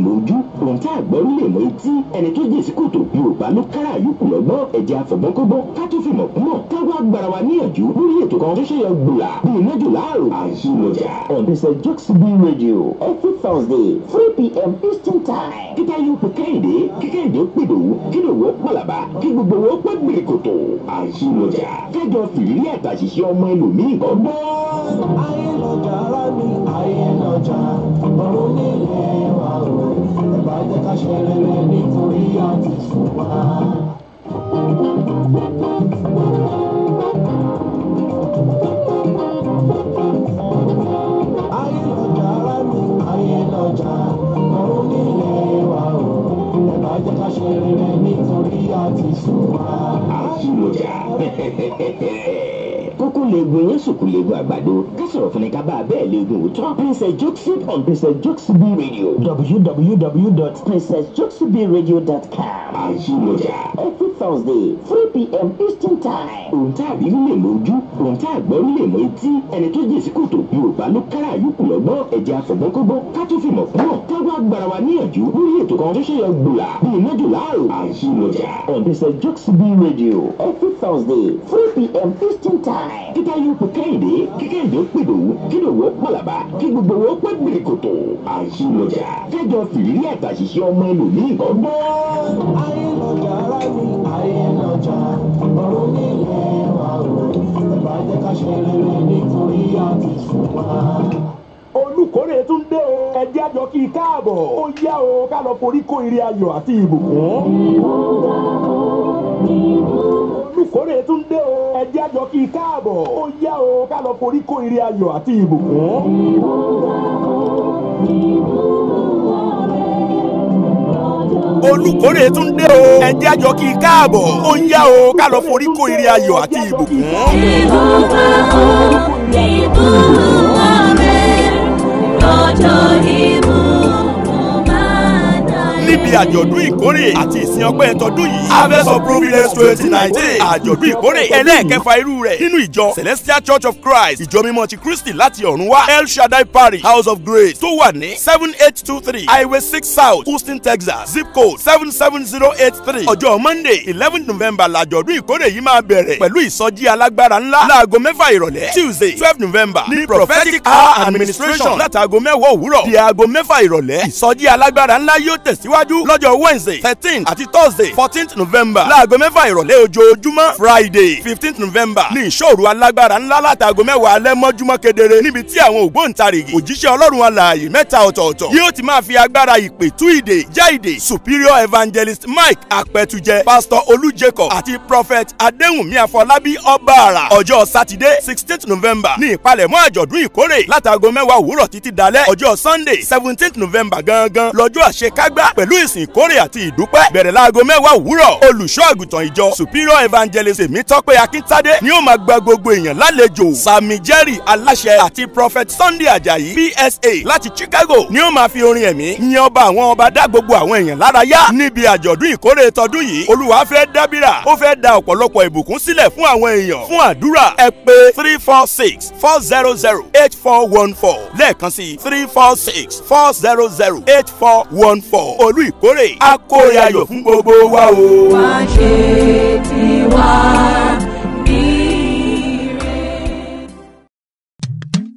mọ ojú ohun tá àgbọ̀ lè mọ etí ẹni tó jẹ́ sí kòtò Yorùbá ló kára àyùkù lọ́gbọ́n ẹ̀jẹ̀ àfọ̀gbọ́nkọ́gbọ́n ká tó fi mọ̀ kúmọ̀ ká wá gbára wa níyànjú lórí ètò kan tó ṣe yọ gbùlà bíi mẹ́jọ láàrò àyílọ́jà on Mr. Jokes B Radio every Thursday 3 p.m. Eastern Time. kíkà yóò pe Kẹ́hìndé pèdòwú kí ló wọ́ pàlàbà kí gbogbo wọ́n pẹ́ gbèrè kòtò àyílọ́jà kájọ fìrírí àtàṣìṣe ọmọ ẹlòmíì kan gbọ́. Ayélujára ara mi ayélujára ọ̀run nílé wa o ẹ̀bá jẹ́ ká ṣe rere nítorí àti sùn wá. Ayélujára mi ayélujára ọ̀run nílé wa o ẹ̀bá jẹ́ ká ṣe rere nítorí àti sùn wá. Ayélujára kókó leegun yẹn sùkú leegun àgbàdo ká sọ̀rọ̀ fún ni ká bá a bẹ́ẹ̀ leegun òótọ́. Princess Jokes on Princess Jokes B Radio www.princessjokesbradio.com. àyílọ́jà every Thursday 3 p.m. Eastern Time. ohun tá àbí lè mọ ojú ohun tá àgbọ̀ lè mọ etí ẹni tó jẹ́ sí kòtò Yorùbá ló kára àyùkù lọ́gbọ́n ẹ̀jẹ̀ àfọ̀gbọ́nkọ́gbọ́n ká tó fi mọ̀ fún ọ̀ ká wá gbára wa níyànjú lórí ètò kan tó ṣe yọ gbùlà bíi mẹ́jọ láàrò àyílọ́jà on Princess Jokes B Radio every Thursday 3 p.m. Eastern Time. kíkà yóò pe Kẹ́hìndé pèdòwú kí ló wọ́ pàlàbà kí gbogbo wọ́n pẹ́ gbèrè kòtò àyílọ́jà kájọ fìrírí àtàṣìṣe ọmọ ẹlòmíì kan gbọ́. Ayélujára mi ayélujára ọ̀run nílé wa o ẹ̀bá jẹ́ ká ṣe rere nítorí àti sùn wá. Olùkórè tún dé o ẹjẹ́ àjọ kí i káàbọ̀ ó yá o ká lọ forí kó ire ayọ̀ àti ìbùkún. Olùkórè tún dé o ẹjẹ́ àjọ kí i káàbọ̀ ó yá o ká lọ forí kó ire ayọ̀ àti ìbùkún. Olùkórè tún dé o ẹjẹ́ àjọ kí i káàbọ̀ ó yá o ká lọ forí kó ire ayọ̀ àti ìbùkún. Níbi àjọ̀dún ìkórè àti ìsìn ọpẹ́ tọdún yìí Harvest of Providence 2019 àjọ̀dún ìkórè ẹlẹ́ẹ̀kẹfà irú rẹ̀ nínú ìjọ Celestial Church of Christ ìjọ mímọ́ ti Kristi láti ọ̀run wá El Shaddai Parish House of Grace tó wà ní 7823 Highway 6 South Houston, Texas zip code 77083 ọjọ́ Monday 11 November làjọ̀dún ìkórè yìí máa bẹ̀rẹ̀ pẹ̀lú ìsọjí alágbára ńlá láago 6 ìrọ̀lẹ́ Tuesday 12 November ní Prophetic Hour Administration látàgò 10 òwúrọ̀ di aago 6 ìrọ̀lẹ́ ìsọjí alágbára ńlá yóò tẹ̀síwájú lọ́jọ́ Wednesday 13 àti Thursday 14 November láago 6 ìrọ̀lẹ́ ojoojúmọ́ Friday 15 November ní ìṣòro alágbára ńlá látàgò 10 alẹ́ mọ́júmọ́ kedere níbi tí àwọn ògbóǹtarìgì òjíṣẹ́ Ọlọ́run alààyè mẹ́ta ọ̀tọ̀ọ̀tọ̀ yóò ti máa fi agbára ìpè tú ìdè já ìdè Superior Evangelist Mike Apẹtujẹ Pastor Olú Jacob àti Prophet Adéhùnmí Afọlábí Ọbaàrà ọjọ́ Saturday 16 November ní ìpalẹ̀mọ́ àjọ̀dún ìkórè látàgò 10 òwúrọ̀ títí dalẹ́ ọjọ́ Sunday 17 November gangan lọ́jọ́ àṣekágbá pẹ̀lú ìsìn ìkórè àti ìdúpẹ́ bẹ̀rẹ̀ láago 10 òwúrọ̀ olùṣọ́ àgùntàn ìjọ Superior Evangelist Tèmítọ́pẹ́ Akíntádé ni ó máa gba gbogbo èèyàn lálejò Sami Jerry aláṣẹ àti Prophet Sunday Ajayi PSA láti Chicago ni ó máa fi orin ẹ̀mí yin ọba àwọn ọba dá gbogbo àwọn èèyàn lára yá níbi àjọ̀dún ìkórè tọdún yìí Olúwa fẹ́ dábìrà ó fẹ́ da ọ̀pọ̀lọpọ̀ ìbùkún sílẹ̀ fún àwọn èèyàn fún àdúrà ẹ pè 346-400-8414 lẹ́ẹ̀kan sí 346-400-8414 olú ìkórè akórè ayọ̀ fún gbogbo wa o. wá ṣe tiwa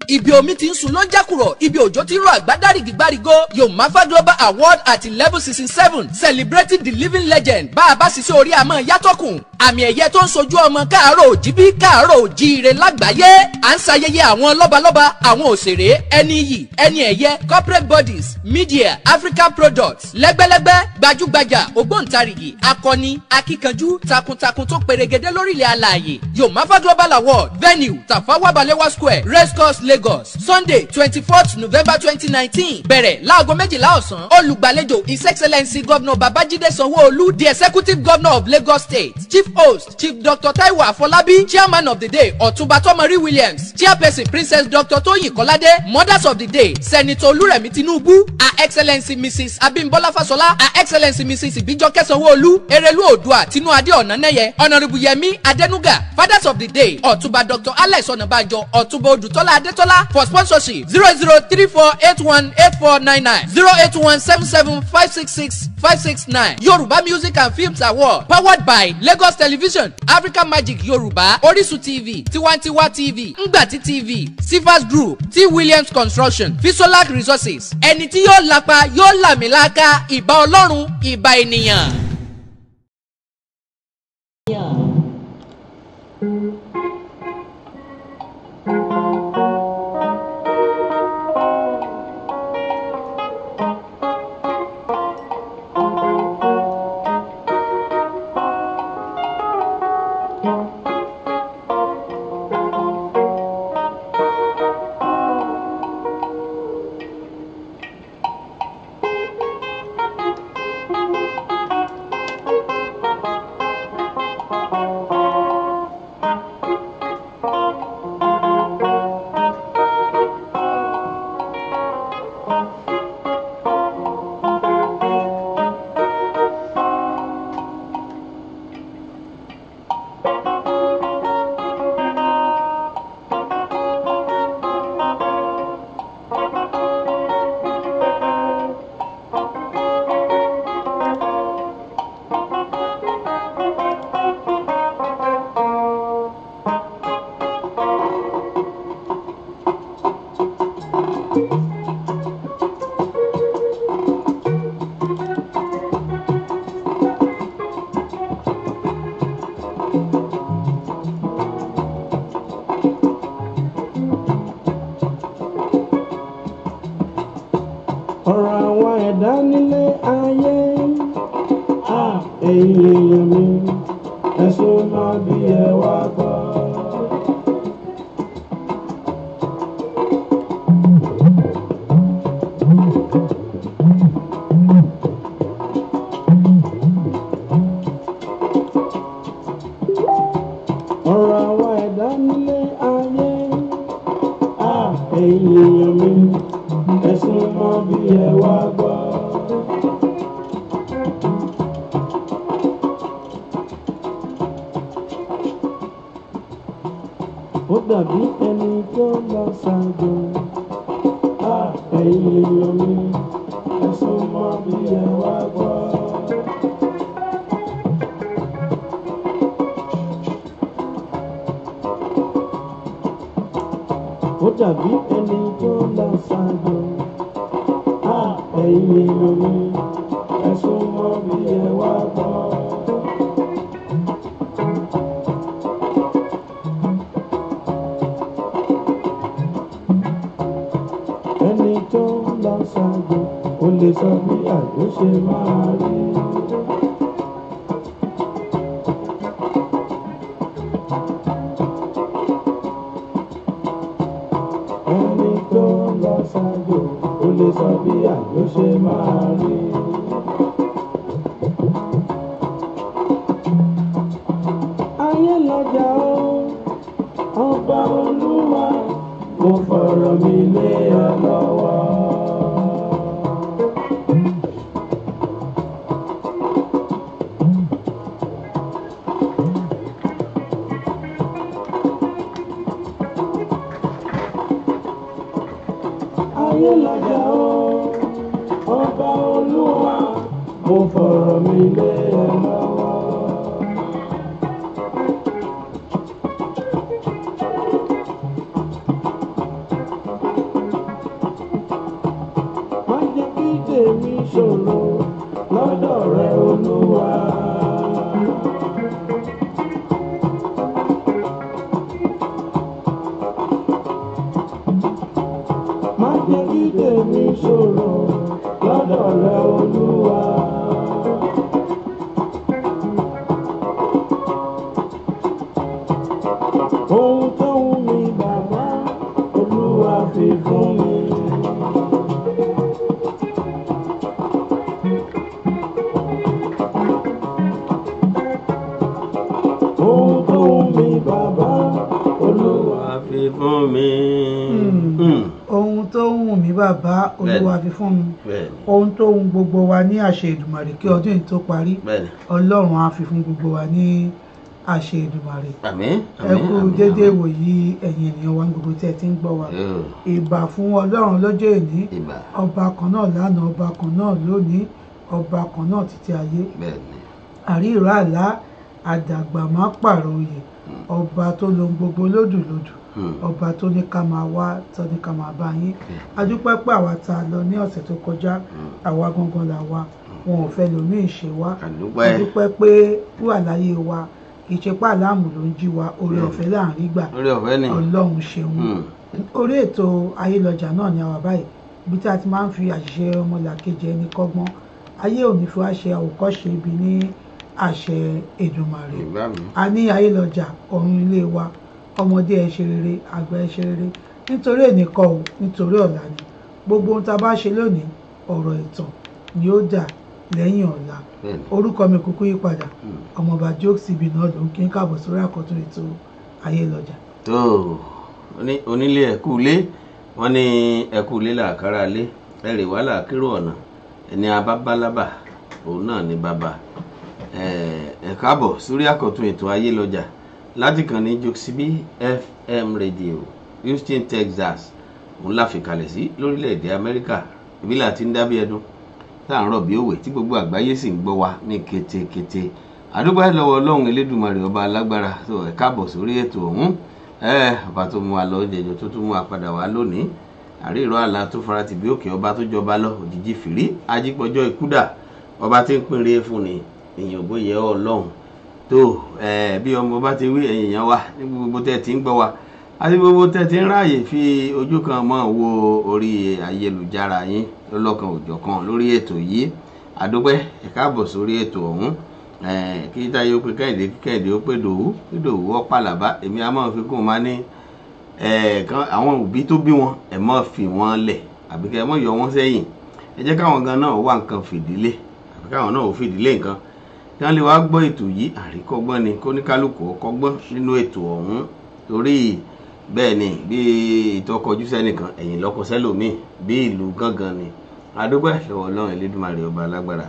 ibi omi ti ń sun ló ń jákùrọ̀ ibi òjò ti ń rọ àgbádárìgì gbárigo Yomafa Global Award àti level 67 celebrating the living legend bá a bá ṣiṣẹ́ orí àmọ́ yàtọ̀kùn àmì ẹ̀yẹ tó ń sojú ọmọ káàárọ̀ òjíbí káàárọ̀ òjíire lágbàáyé à ń ṣayẹyẹ àwọn lọ́balọ́ba àwọn òṣèré ẹni iyì ẹni ẹ̀yẹ corporate bodies media African products lẹ́gbẹ́lẹ́gbẹ́ gbajúgbajà ògbóǹtarìgì akọni akíkanjú takuntakun tó perégedé lórílẹ̀ alààyè Yomafa Global Award venue Tafawa Balewa Square Racecourse Lagos Sunday 24th November 2019 bẹ̀rẹ̀ láago 12 ọ̀sán olùgbàlejò His Excellency Governor Babajide Sanwo-Olu the Executive Governor of Lagos State Chief Host Chief Dr. Taiwo Afolabi Chairman of the Day Ọ̀túnba Tomori Williams Chairperson Princess Dr. Toyin Kolade Mothers of the Day Senator Olúrẹ̀mí Tinubu Her Excellency Mrs. Abimbola Fasola Her Excellency Mrs. Ibijoke Sanwo-Olu Erelu Odua Tinuade Ọ̀nànẹ́yẹ Honourable Yemi Adenuga Fathers of the Day Ọ̀túnba Dr. Alex Ọ̀nàbànjọ Ọ̀túnba Odùtọ́lá Adétọ́lá For sponsorship 08034818499 08177566569. Yoruba Music and Films Award powered by Lagos Television, Africa Magic Yoruba, Orisun TV, Tiwantiwa TV, Ngbati TV, Sivas Group, T Williams Construction, Fisolac Resources. Ẹni tí yóò lapa yóò làmìlaka, ìbà Ọlọ́run, ìbà ènìyàn. Ohun tó ń gbogbo wa ní àṣẹ Èdùmàrè kí ọdún yìí tó parí, Ọlọ́run á fi fún gbogbo wa ní àṣẹ Èdùmàrè. àmín ẹ kú dédé wòyí ẹ̀yin ènìyàn wa gbogbo tí ẹ ti ń gbọ́ wa. ìbà fún Ọlọ́run lọ́jọ́ èní, ọba kan náà lánàá, ọba kan náà lónìí, ọba kan náà títí ayé. àrí ìró àlá àdàgbà má pààrọ̀ oyè, ọba tó lohun gbogbo lódùlódù, ọba tó ní ká máa wá, tó ní ká máa bá yín. a dúpẹ́ pé àwa tá a lọ ní ọ̀sẹ̀ tó kọjá, àwa gangan là wa, wọn ò fẹ́ lómi ìṣe wa. a dúpẹ́ pé wà láyé wa, ìṣepá àlámù ló ń jí wa, oore ọ̀fẹ́ là ń rí gbà, Ọlọ́run ṣeun. orí ètò Ayélọ́jà náà ni àwa báyìí, ibi tí a ti máa ń fi àṣìṣe ọmọlàkejì ẹni kọ́gbọ́n. ayé ò ní fi wá ṣe àwòkọ́ṣe ibi ní àṣẹ Èdùmàrè. a ní Ayélọ́jà ọ̀run ilé wa, ọmọdé ẹ ṣe rere, àgbà ẹ ṣe rere, nítorí ẹnìkan ò, nítorí ọ̀la ni. gbogbo ohun tá a bá ṣe lónìí, ọ̀rọ̀ ìtàn ni ó dà lẹ́yìn ọ̀la. orúkọ mi kúkú yí padà, ọmọọba Jokes ibi náà ló ń kí n káàbọ̀ sórí àkọ́tún ètò Ayélọ́jà. tó onílé ẹ̀kú ilé, wọ́n ní ẹ̀kú ilé làkàrà lé, ẹ̀rì wà làkírò ọ̀nà, ẹni abábálábà òun náà ní bàbá. ẹ káàbọ̀ sórí àkọ́tún ètò Ayélọ́jà láti kàn ní Jokes FM Radio Houston, Texas. òun la fi kalẹ̀ sí lórílẹ̀‐èdè Amẹ́ríkà, ìbílẹ̀ àti ń dábí ẹdún tá à ń rọ̀ bí òwe tí gbogbo àgbáyé sì ń gbọ́ wa ní kétékété. àdúgbò lọ́wọ́ Ọlọ́run Elédùmarè ọba alágbára. tó ẹ káàbọ̀ sórí ètò ọ̀hún. ọba tó mú wa lọ jẹjọ tó tún mú wa padà wá lónìí. àríìrọ àlà tó fara tì bí òkè, ọba tó jọba lọ òjijì fìrí, ajípọ̀jọ́ ìkúdà, ọba tí ń pínre fún ni èèyàn bóyá Ọlọ́run. tó bí ọmọ bá ti wí èèyàn wa ní gbogbo tẹ́ ti ń gbọ́ wa àti gbogbo tẹ́ ti ń ráàyè fi ojú kan mọ́ wo orí ayélujára yín lọ́lọ́kan òjọ̀kan lórí ètò yìí. àdúpẹ́ ẹ káàbọ̀ sórí ètò ọ̀hún. kí táyé ó pé kẹ́hìndé ó pé dòwú ọ̀pàlàbá, èmi á máa fi kún un máa ní àwọn òbí tó bí wọn ẹ má fi wọn lẹ̀, àbí kẹ́ ẹ má yọ wọn sẹ́yìn. ẹ jẹ́ káwọn gan náà wá nǹkan fìdílé, àbí káwọn náà ò fìdílé nǹkan kí wọ́n lè wá gbọ́ ètò yìí. àríkọ́gbọ́n ni kóníkálùkù ọkọ́gbọ́n nínú ètò ọ̀hún, torí bẹ́ẹ̀ ni bí ìtọ́kọjú sẹ́nìkan ẹ̀yìn lọ́kọ sẹ́lòmíì, bí ìlú gángan ni. adúgbò ẹ̀fẹ̀wọ̀ Ọlọ́run Elédùmarè ọba alágbára.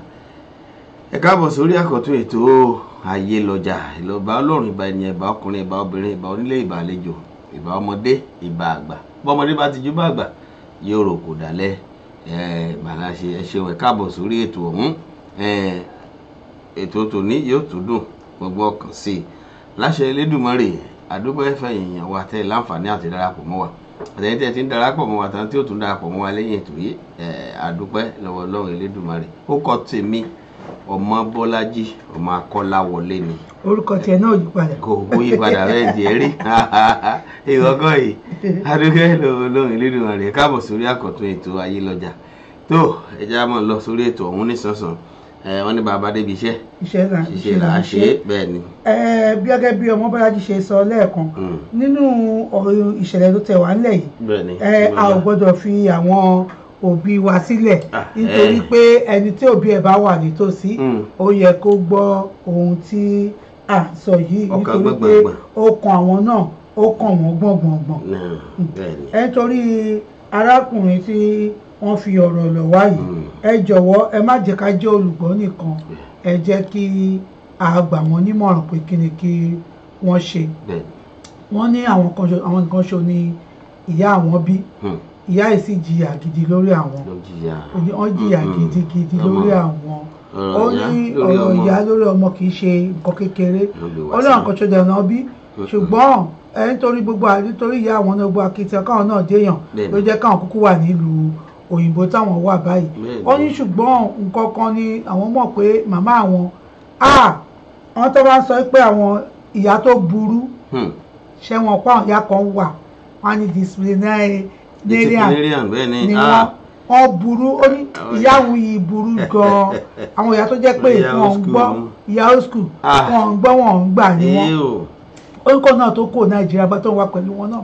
ẹ káàbọ̀ sórí àkọ́tún ètò Ayélọ́jà. ìlọ́ba Ọlọ́run, ìbà ènìyàn, ìbà ọkùnrin, ìbà obìnrin, ìbà onílé, ìbà àlejò, ìbà ọmọdé, ìbà àgbà. bọ́mọdé bá ti jú bá àgbà yóò rò kò dálẹ̀. bàlá ṣe ẹ ṣeun, ẹ káàbọ̀ sórí ètò ọ̀hún. ètò tòní yóò tún dùn gbogbo ọkàn sí i láṣẹ Elédùmarè. àdúgbò ẹ̀fẹ̀ èèyàn wa tẹ́ láǹfààní àti darapọ̀ mọ́ wa, àtẹ̀yìn tẹ́ ti ń darapọ̀ mọ́ wa tán tí ó tún darapọ̀ mọ́ wa lẹ́yìn ètò yìí. àdúpẹ́ lọ́wọ́ Ọlọ́run Elédùmarè. ó kọ́ tèmi ọmọ Bọ́lájí ọmọ Akọ́láwọlé ni. orúkọ tiẹ̀ náà yí padà. kò yí padà bẹ́ẹ̀ di ẹ̀rí ìrọ̀gọ́ yìí. àdúpẹ́ lọ́wọ́ Ọlọ́run Elédùmarè. káàbọ̀ sórí àkọ́tún ètò Ayélọ́jà. tó ẹ já mọ́ lọ sórí ètò ọ̀hún nísànsàn. wọ́n ní bàbá débi iṣẹ́ là á ṣe bẹ́ẹ̀ ni. bí gẹ́gẹ́ bí ọmọ Bọ́lájí ṣe sọ lẹ́ẹ̀kan, nínú ọ̀rọ̀ ìṣẹ̀lẹ̀ tó tẹ̀ wá nílẹ̀ yìí, a ò gbọ́dọ̀ fi àwọn òbí wa sílẹ̀, nítorí pé ẹni tí òbí ẹ̀ bá wà nítòsí ó yẹ kó gbọ́ ohun tí à ń sọ yìí, nítorí pé ó kan àwọn náà, ó kàn wọ́n gbọ̀ngbọ̀ngbọ̀n. nítorí arákùnrin tí wọ́n fi ọ̀rọ̀ lọ̀ wá yìí, ẹ jọ̀wọ́ ẹ má jẹ́ ká jẹ́ olùgbọ́ nìkan, ẹ jẹ́ kí a gbà wọ́n nímọ̀ràn pé kí ni kí wọ́n ṣe. wọ́n ní àwọn nǹkan ṣo ni ìyá àwọn bí, ìyá yìí sì jìyà gidi lórí àwọn, wọ́n jìyà gidigidi lórí àwọn. ó ní ọ̀rọ̀ ìyá lórí ọmọ kì í ṣe nǹkan kékeré, ó lọ́wọ́ nǹkan ṣo dẹ̀ náà bí, ṣùgbọ́n nítorí nítorí ìyá àwọn náà gbọ́ akitiyan káwọn náà déyàn ló jẹ́ káwọn kúkú wà nílùú òyìnbó táwọn wà báyìí. ó ní ṣùgbọ́n nǹkan kan ni àwọn mọ̀ pé màmá àwọn àwọn tó bá ń sọ pé àwọn ìyá tó burú ṣé wọn pa àwọn ìyá kan wà, wọn ní disciplinarian ni wọ́n burú. ó ní ìyá àwọn yìí burú gan-an, àwọn ìyá tó jẹ́ pé wọ́n ń gbọ́, ìyá old school wọ́n ń gbọ́ wọ́n ń gbà ní wọ́n. orúkọ náà tó kó Nàìjíríà bá tó ń wá pẹ̀lú wọn náà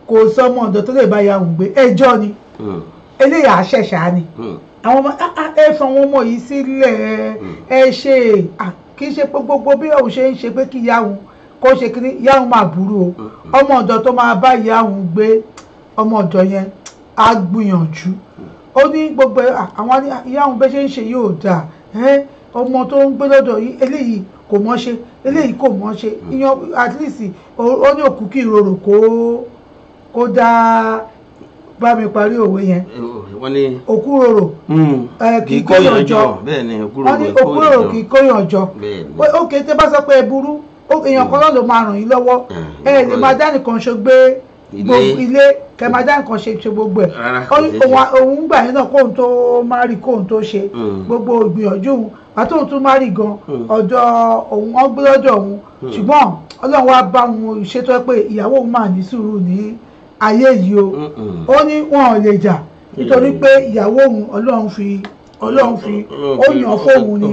kò sọ ọmọ ọ̀dọ̀ tó lè bá ìyá òun gbé, ẹjọ́ ni eléyà àṣẹ̀ṣà ni. àwọn ọmọ ẹ fọ àwọn ọmọ yìí sílẹ̀, ẹ ṣe kì í ṣe pé gbogbo bí òun ṣe ń ṣe pé kí ìyá òun kó ṣe kí ìyá òun máa burú o. ọmọ ọ̀dọ̀ tó máa bá ìyá òun gbé, ọmọ ọ̀dọ̀ yẹn á gbìyànjú. ó ní gbogbo àwọn ìyá òun bẹ́ẹ̀ ṣe ń ṣe yóò dáa, ọmọ tó ń gbé lọ́dọ̀ yìí eléyìí kò mọ̀ ṣe eléyìí kò mọ̀ ṣe ìyẹn at least ó ní òkú kí ìrorò kó dá bá mi parí òwe yẹn òkú rorò kì í kóyàn jọ wọ́n ní òkú rorò kì í kóyàn jọ ó kéé tẹ́ bá sọ pé ẹ burú èèyàn kan náà ló máa ràn yín lọ́wọ́ ẹ lè máa dá nìkan ṣe gbé ilé kẹ máa dá nǹkan ṣe gbogbo ẹ̀ òun gbà yín náà kóhun tó márì kóhun tó ṣe gbogbo ìgbìyànjú òun àtòhun tó márì gan ọ̀dọ̀ òun wọ́n gbé lọ́dọ̀ òun ṣùgbọ́n ọlọ́run wá bá wọn ṣètò pé ìyàwó òun máa ní sùúrù ní ayé yìí o ó ní wọn ò lè jà nítorí pé ìyàwó òun ọlọ́run fi ó yàn fóun ni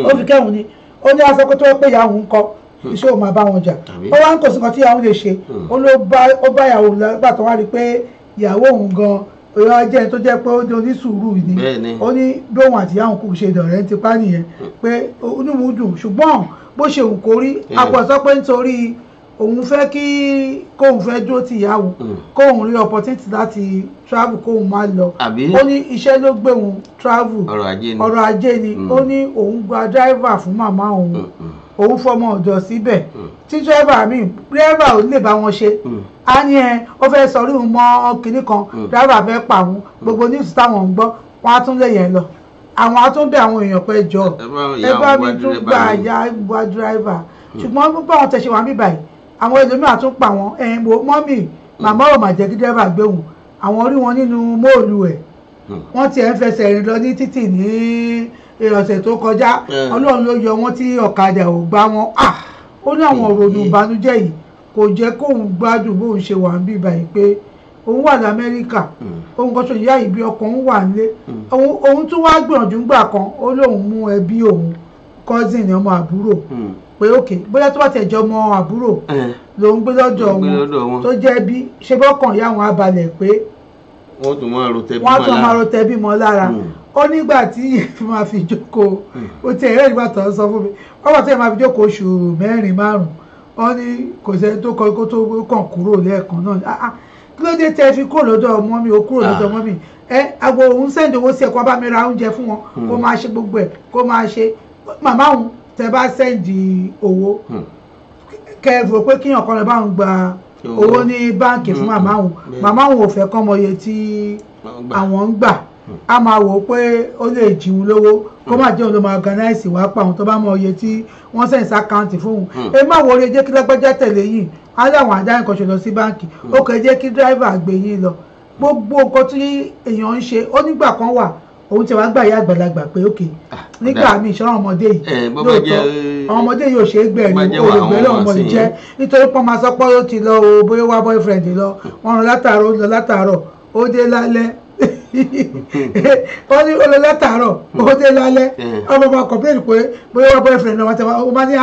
ó fi kẹ́hùn ni ó ní aṣọ tó pé ìyàwó ń kọ iṣẹ́ òun máa bá wọn jà ó wá ń kò sí kan tí ìyàwó lè ṣe ó bá ìyàwó lọ́gbà tó wá rí pé ìyàwó òun gan òyà jẹ́ tó jẹ́ pé ó di onísùúrù ni ó ní bí òun àti ìyàwó kò ṣe dọ̀rẹ́ ti pa nìyẹn pé onímù dùn ṣùgbọ́n bó ṣe òun kò rí àpọ̀sọ́ pé nítorí òun fẹ́ kí kóun fẹ́ dúró ti ìyàwó kóun rí opportunity láti travel kóun máa lọ ó ní iṣẹ́ ló gbé òun travel ọrọ̀ ajé ni ó ní òun gba driver fún màmá òun fọmọ ọ̀dọ̀ síbẹ̀ tí driver ò lè bá wọn ṣe á ní ó fẹ́ sọrí òun mọ́ kinní kan driver fẹ́ pa òun gbogbo news táwọn ń gbọ́ wọn á tún lè yẹn lọ àwọn á tún bẹ àwọn èèyàn pé jọ ẹ bá mi tún gba àyà gba driver ṣùgbọ́n gbogbo àwọn tẹ̀sí wa bíbáyìí àwọn ẹlòmíràn tún pa wọn mọ́mì màmá ò mà jẹ́ kí dẹ́rẹ́bà gbé wọn àwọn rí wọn nínú móòlù ẹ̀ wọ́n tiẹ̀ ń fẹsẹ̀ rìn lọ ní títì ní ọ̀sẹ̀ tó kọjá ọlọ́run ló yọ wọ́n tí ọ̀kadà ò gbá wọn ó ní àwọn òrònú ìbànújẹ́ yìí kò jẹ́ kóun gbádùn bóun ṣe wà ń bí báyìí pé òun wà lamẹ́ríkà òun kan ṣe ìyá ìbí ọkàn òun wà nílé òun tún wá gbìyànjú ńgbà kan ó lóun mú ẹbí òun cousin ọmọ àbúrò pé òkè bóyá tó bá tẹ̀ jọ ọmọ àbúrò ló ń gbé lọ́dọ̀ wọn tó jẹ́ bí ṣe bọ́kàn ìyá wọn abalẹ̀ pé wọ́n tún máa ro tẹbí mọ́ lára ó nígbà tí máa fi jókòó ó ti ẹ̀rẹ́ ìgbà tó ń sọ fún mi wọ́n bá tẹ̀ máa fi jókòó oṣù 4-5 wọ́n ní kò sẹ́ni tó kọ́ kó tó kàn kúrò lẹ́ẹ̀kan náà kí ló dé tẹ́ fi kúrò lọ́dọ̀ ọmọ mi ó kúrò lọ́dọ̀ ọmọ mi àgbo òun sẹ́ndì owó sí ẹ̀kọ́ bá mi ra oúnjẹ fún wọn kó máa ṣe gbogbo ẹ̀ kó máa ṣe màmá òun tẹ́ bá sẹ́ndì owó kẹfù pé kíyàn kan lè bá òun gba owó ní báǹkì fún màmá òun ò fẹ́ kọ́ mọ iye tí àwọn ń gbà á máa wò ó pé ó lè jíun lówó kó má jẹun ló máa organize wá pa àwọn tó bá mọ iye tí wọ́n sẹ́ǹsì àkáǹtì fún òun ẹ má wọlé jẹ́ kí lágbájá tẹ̀lé yìí á láwọn àdáyìn kan ṣe lọ sí báǹkì ó kẹ́ jẹ́ kí dírẹ́fà gbé yín lọ gbogbo nǹkan tí èèyàn ń ṣe ó nígbà kan wà òun ti wá gbà yá àgbàlagbà pé ókè nígbà míì ṣọ́ra ọmọdé yìí lóòótọ́ àwọn ọmọdé yìí ò ṣe é gbẹ̀rí olùgbẹ́lẹ̀ ọmọ yìí jẹ́ nítorí pọ́n máa sọ pé ó ti lọ o bóyá wá boyfriend lọ wọ́n rán látàárọ̀ ó lọ látàárọ̀ ó dé lálẹ́ wọ́n ní ó lọ látàárọ̀ ó dé lálẹ́ ọmọ bá complain pé bóyá wá boyfriend lọ wọ́n ti wá ó máa ní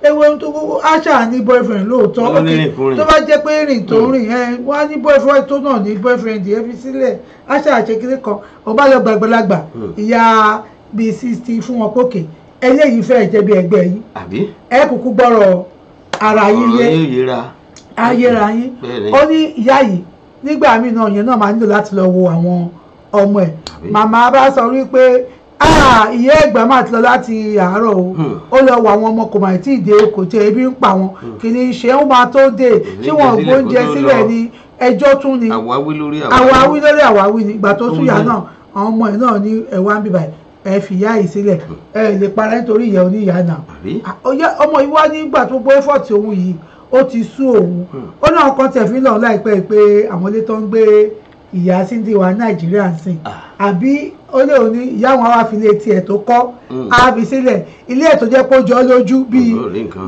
ewu tó aṣá ní boyfriend lóòótọ́ tó bá jẹ́ pé rìn tó rìn wọ́n á ní boyfriend tó náà ní boyfriend yẹn fi sílẹ̀ aṣá àṣekiri kan ó bá lọ gbàgbàlagbà ìyá bíi 60 fún wọn pókè eléyìí fẹ́ jẹ́ bí ẹgbẹ́ yín ẹ kúkú gbọ́rọ̀ ara yín yé ayéra yín ó ní ìyá yìí nígbà míì náà yẹn náà máa nílò láti lọ wo àwọn ọmọ ẹ̀ màmá bá sọ wípé ìyá ẹgbàá máa ti lọ láti àárọ̀ o ó lọ wọ àwọn ọmọ kò máa tí ì dé kò tí ebi ń pa wọn kì í ṣe ó máa tó dé tí wọn gbóúnjẹ sílẹ̀ ní ẹjọ́ tún ni àwáwí lórí àwáwí ni ìgbà tó túyà náà àwọn ọmọ ẹ̀ náà ní ẹ̀wá ń bíbà ẹ fìyà yìí sílẹ̀ ẹ lè para nítorí ìyá oníyà náà ọmọ yìí wá nígbà tó gbé fọ́ọ̀tì òun yìí ó ti sú òun ó náà kan tẹ̀ fi lọ́ọ̀ láìpẹ́ pé àwọn ilé tó ń gbé ìyá síndí wa Nàìjíríà ń sìn àbí ó lè ní ìyá wọn wá fi ilé tiẹ̀ tó kọ́ á fi sílẹ̀ ilé ẹ̀ tó jẹ́ kó jọ lójú bíi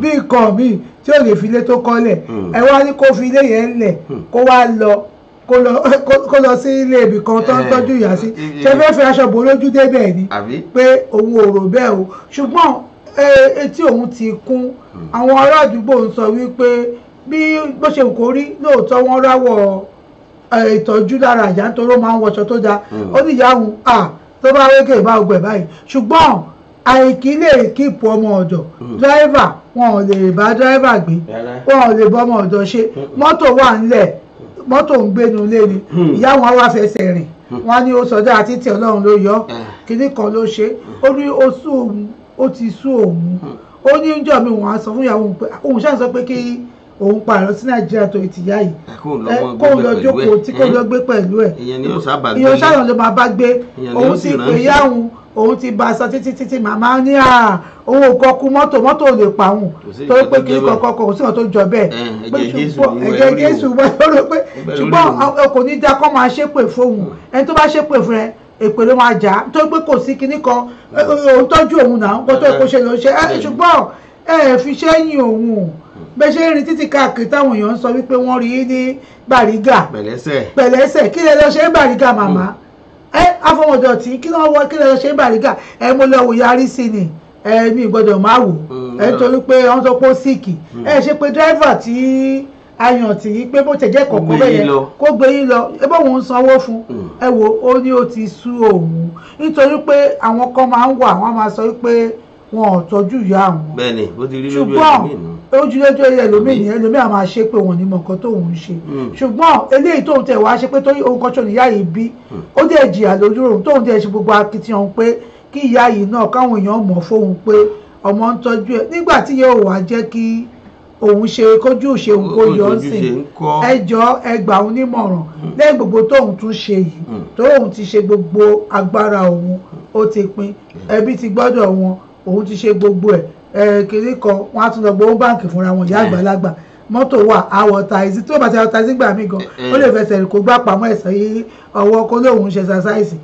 nǹkan míì tí ò lè fi ilé tó kọ́ lẹ̀ ẹ wá ní kó fi ilé yẹn lẹ̀ kó wá lọ kó lọ sí ilé ibì kan tó ń tọ́jú ìyá sí ṣe fẹ́ fi aṣọ bò lójú débẹ̀ ni pé òun ò rò bẹ́ẹ̀ o ṣùgbọ́n etí òun ti kún àwọn ará àdúgbò ń sọ wípé bí bó ṣe kò rí lóòótọ́ wọ́n ráwọ̀ ìtọ́jú lára àjà nítorí ó máa ń wọṣọ tó dáa ó ní ìyá òun tó bá wékè bá ọgbẹ̀ báyìí ṣùgbọ́n àìkí lè kíìpù ọmọ ọ̀dọ̀ dráìvà wọn ò lè bá dráìvà gbé wọn ò lè bọ́ ọmọ ọ̀dọ̀ ṣe mọ́tò wà ńlẹ̀ mọ́tò ń gbénu ilé ni ìyá wọn wá fẹsẹ̀ rìn wọ́n ní ó sọdá àti tí Ọlọ́run ló yọ kíní kan ló ṣe ó ní ó sú òun ó ti sú òun ó ní oúnjẹ mi wọ́n á sọ fún ìyàwó òun pé òun ṣáà sọ pé kí òun pààrọ̀ sí Nàìjíríà tó ìtìyá yìí kóun lọ jókòó tí kóun lọ gbé pẹ̀lú ẹ̀ ìyẹn ṣáà ló máa bá gbé òun sì pé yáhùn òun ti bá a sọ títí màmá ní òun ò kọkú mọ́tò lè pa òun torí pé kí kọ̀ọ̀kan kò sí wọn tó jọ bẹ́ẹ̀ pé ẹ̀jẹ̀ Jésù wọ́n ló pé ṣùgbọ́n kò ní dá kó máa ṣépè fóun ẹni tó bá ṣépè fún ẹ èpè ló máa jà tó pé kò sí kinní kan òun tọ́jú òun náà kó tó kó ṣe ló ṣe ṣùgbọ́n ẹ fi ṣẹ́yìn òun bẹ́ẹ̀ ṣe rí títí káàkiri táwọn èèyàn ń sọ wípé wọ́n rí ní Bàrígà pẹ̀lẹ́sẹ̀ kí lè lọ ṣe Bàrígà màmá afọmọdọ̀tí kí ló wọ kí lè lọ ṣe Bàrígà mo lọ wò yarí sí ni mi gbọ́dọ̀ máa wò torí pé wọ́n sọ pé ó síìkì ṣe pé dírẹ́fà tí ayàn tí pé bó tẹ̀ jẹ́ kọ̀ọ̀kan bẹ́ẹ̀ yẹn kó gbé yín lọ ebó òun sanwó fún wò ó ní ó ti sú òun nítorí pé àwọn kan máa ń wà wọ́n máa sọ pé wọn ò tọ́jú ìyá àwọn bẹ́ẹ̀ni bó ti rí lójú ṣùgbọ́n ojúlójú ẹlòmíì a máa ṣe pé wọn ní mọ nǹkan tóun ń ṣe ṣùgbọ́n eléyìí tóun tẹ̀ wá ṣe pé torí ohun kan tó níyà yìí bí ó dẹ̀ jìyà lójú òun tóun dẹ̀ ṣe gbogbo akitiyan pé kí ìyá yìí náà káwọn èèyàn mọ̀ fóun pé ọmọ ń tọ́jú ẹ̀ nígbà tí yóò wá jẹ́ kí òun ṣe kójú òṣèlú kó yọ ọ́ sìn ẹjọ́ ẹgbà òun nímọ̀ràn lẹ́yìn gbogbo tóun tún ṣe yìí tóun ti ṣe gbogbo agbára òun ó ti pin ẹbí ti gbọ́dọ̀ wọn òun ti ṣe gbogbo ẹ̀ kiri kan wọn á tún lọ gbowó báǹkì fúnra wọn ìyá àgbàlagbà mọ́tò wà àwọ̀ tàìsí tí ó bá ti àwọ̀ tàìsí gbà mí gan ó lè fẹsẹ̀ rìn kó gbà pamọ́ ẹ̀sán yìí ọwọ́ kó lóun ṣe ṣàṣàìsì.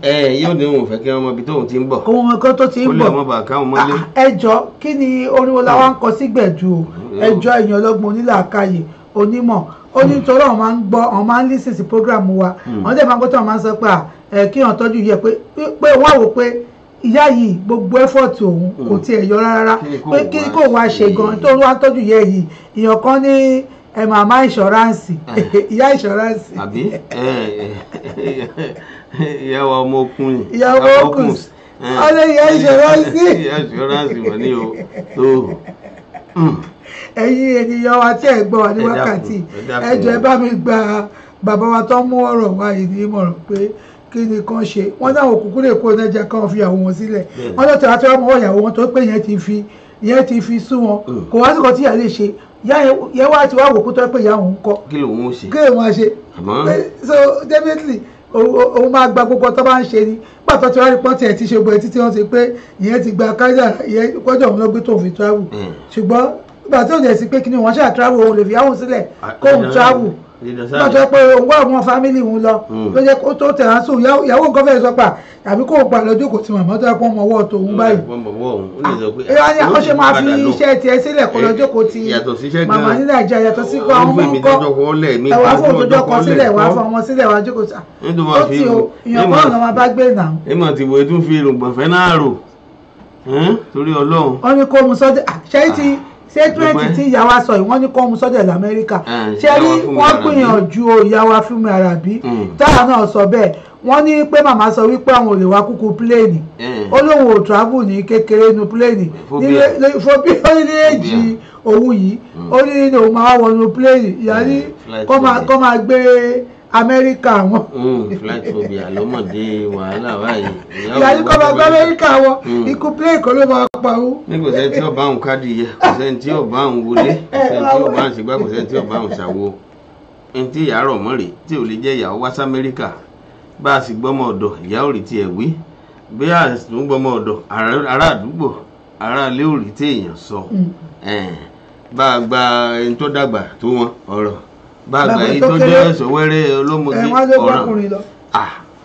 yóò ní òun fẹ́ kí wọ́n mọ ibi tóun ti ń bọ̀. òun kan tó ti ń bọ̀ kó lè mọ bàá káwọn mọ́lé. ẹjọ́ kí ni oríwo la wá ń kọ sí gbẹ̀du o ẹjọ́ èèyàn ọlọ́gbọ́n onílàákàyè onímọ̀ ó ní torí àwọn máa ń gbọ́ àwọn máa ń lísìn sí program wa àwọn dẹ̀ máa ń gbọ́ tí wọ́n máa ń sọ pé kí wọ́n tọ́jú yẹ pé wọ́n á wò pé ìyá yìí gbogbo ẹ́fọ̀tì òun kò tiẹ̀ yọ rárá pé kí kò wá ṣe gan tó wá tọ́jú yẹ yìí ìyàn kan ní màmá ìṣọ́ránsì ìyá ìṣọ́ránsì. àbí ìyàwó ọmọ okùn ni ìyàwó okùn ọlẹ́ ìyá ìṣọ́ránsì. ìyá ìṣọ́ránsì wọ̀ ní o tó. ẹ̀yin ènìyàn wa tí ẹ̀ gbọ́ wa ní wákàtí ẹ jọ̀ọ́ ẹ bá mi gba bàbá wa tó mú ọ̀rọ̀ wa yìí ní ìmọ̀ràn pé kí ni kan ṣe wọ́n dáhùn òkùnkùn lè kó ẹnẹ́jà kan fi àwọn wọn sílẹ̀ wọ́n lọ́ọ́ tẹ̀wá tí wọ́n mọ̀ ìyàwó wọn tó pé ìyẹn ti fi sú wọn kò wá sí kan tí ìyá lè ṣe ìyá wa ti wá wò kó tó pé ìyá òun kọ́ kí lòun ó ṣe kí lòun á ṣe so definitely òun máa gba gbogbo tó bá ń ṣe ni pàtó tí wọ́n rí pọ́ńtì ẹ̀ ti ṣe bọ̀ ẹ̀ títí wọ́n ti pé ìyẹn ti gba kájà ìyẹn kọjọ́ òun ló gbé tó fi travel ṣùgbọ́n nígbà tó ń jẹ́ sí pé kí ni wọ́n ṣáà travel òun lè fi yáwó sílẹ̀ kóun travel lọ́jọ́ pé òun wá àwọn fámìlì òun lọ ló jẹ́ kó tó tẹ̀rán sùn ìyàwó nǹkan fẹ́ẹ́ sọ pà àbí kó o pa lọ́jọ́ kò tí màmá tó yẹ kó ọmọ ọwọ́ tòun báyìí. ó ṣe máa fi iṣẹ́ tiẹ̀ sílẹ̀ kó lọ́jọ́ kò tí màmá ní Nàìjíríà yàtọ̀ sí kó àwọn ọmọ ńkọ́ ẹ̀wà fún òtòjọ́ kan sílẹ̀ wà fún ọmọ sílẹ̀ wà jókòó sà ó ti o ìyàn kan ọ̀nà máa bá gbé nà. èèmọ̀ ti wo etú fi èròǹgbọ̀n fẹ́ náà rò torí Ọlọ́run. wọ́n ní kó mu sọ́dẹ̀ ṣé ti sẹ́túrẹ́ǹtì tí ìyá wa sọ yìí wọ́n ní kọ́ mu sọ́dẹ̀ lamẹ́ríkà ṣé rí wọ́n gbìyànjú ìyá wa Fúnmi Àràbí táwa náà sọ bẹ́ẹ̀ wọ́n ní pé màmá sọ wípé àwọn ò lè wá kúkú pílẹ̀nì ó lóun ò travel ní kékeré nu pílẹ̀nì fòbí ó ní èjì òun yìí ó ní òun máa wọnú pílẹ̀nì ìyá ní kọ́ máa gbé Amẹ́ríkà wọn. flight phobia lọ́mọdé wàhálà báyìí. ìyá ní kọ́ máa gbé Amẹ́ríkà wọn ikú plane kan ló máa pa ó. ní kò sẹ́ni tí ọba òun káàdì yẹ kò sẹ́ni tí ọba òun wọlé kò sẹ́ni tí ọba òun ṣègbà kò sẹ́ni tí ọba òun ṣàwo. ẹni tí ìyá rọ̀ mọ́ rè tí ò lè jẹ́ ìyàwó wá sí Amẹ́ríkà bá a sì gbọ́mọ ọ̀dọ̀ ìyá ò rí tiẹ̀ wí bí a sì tún gbọ́mọ ọ̀dọ̀ ará àdúgbò ará ilé ò rí tí èèyàn sọ bá a gba ẹni tó dàgbà tó wọn ọ̀rọ̀ bàgbà yìí tó jẹ́ Sowore olómọdé ọ̀ràn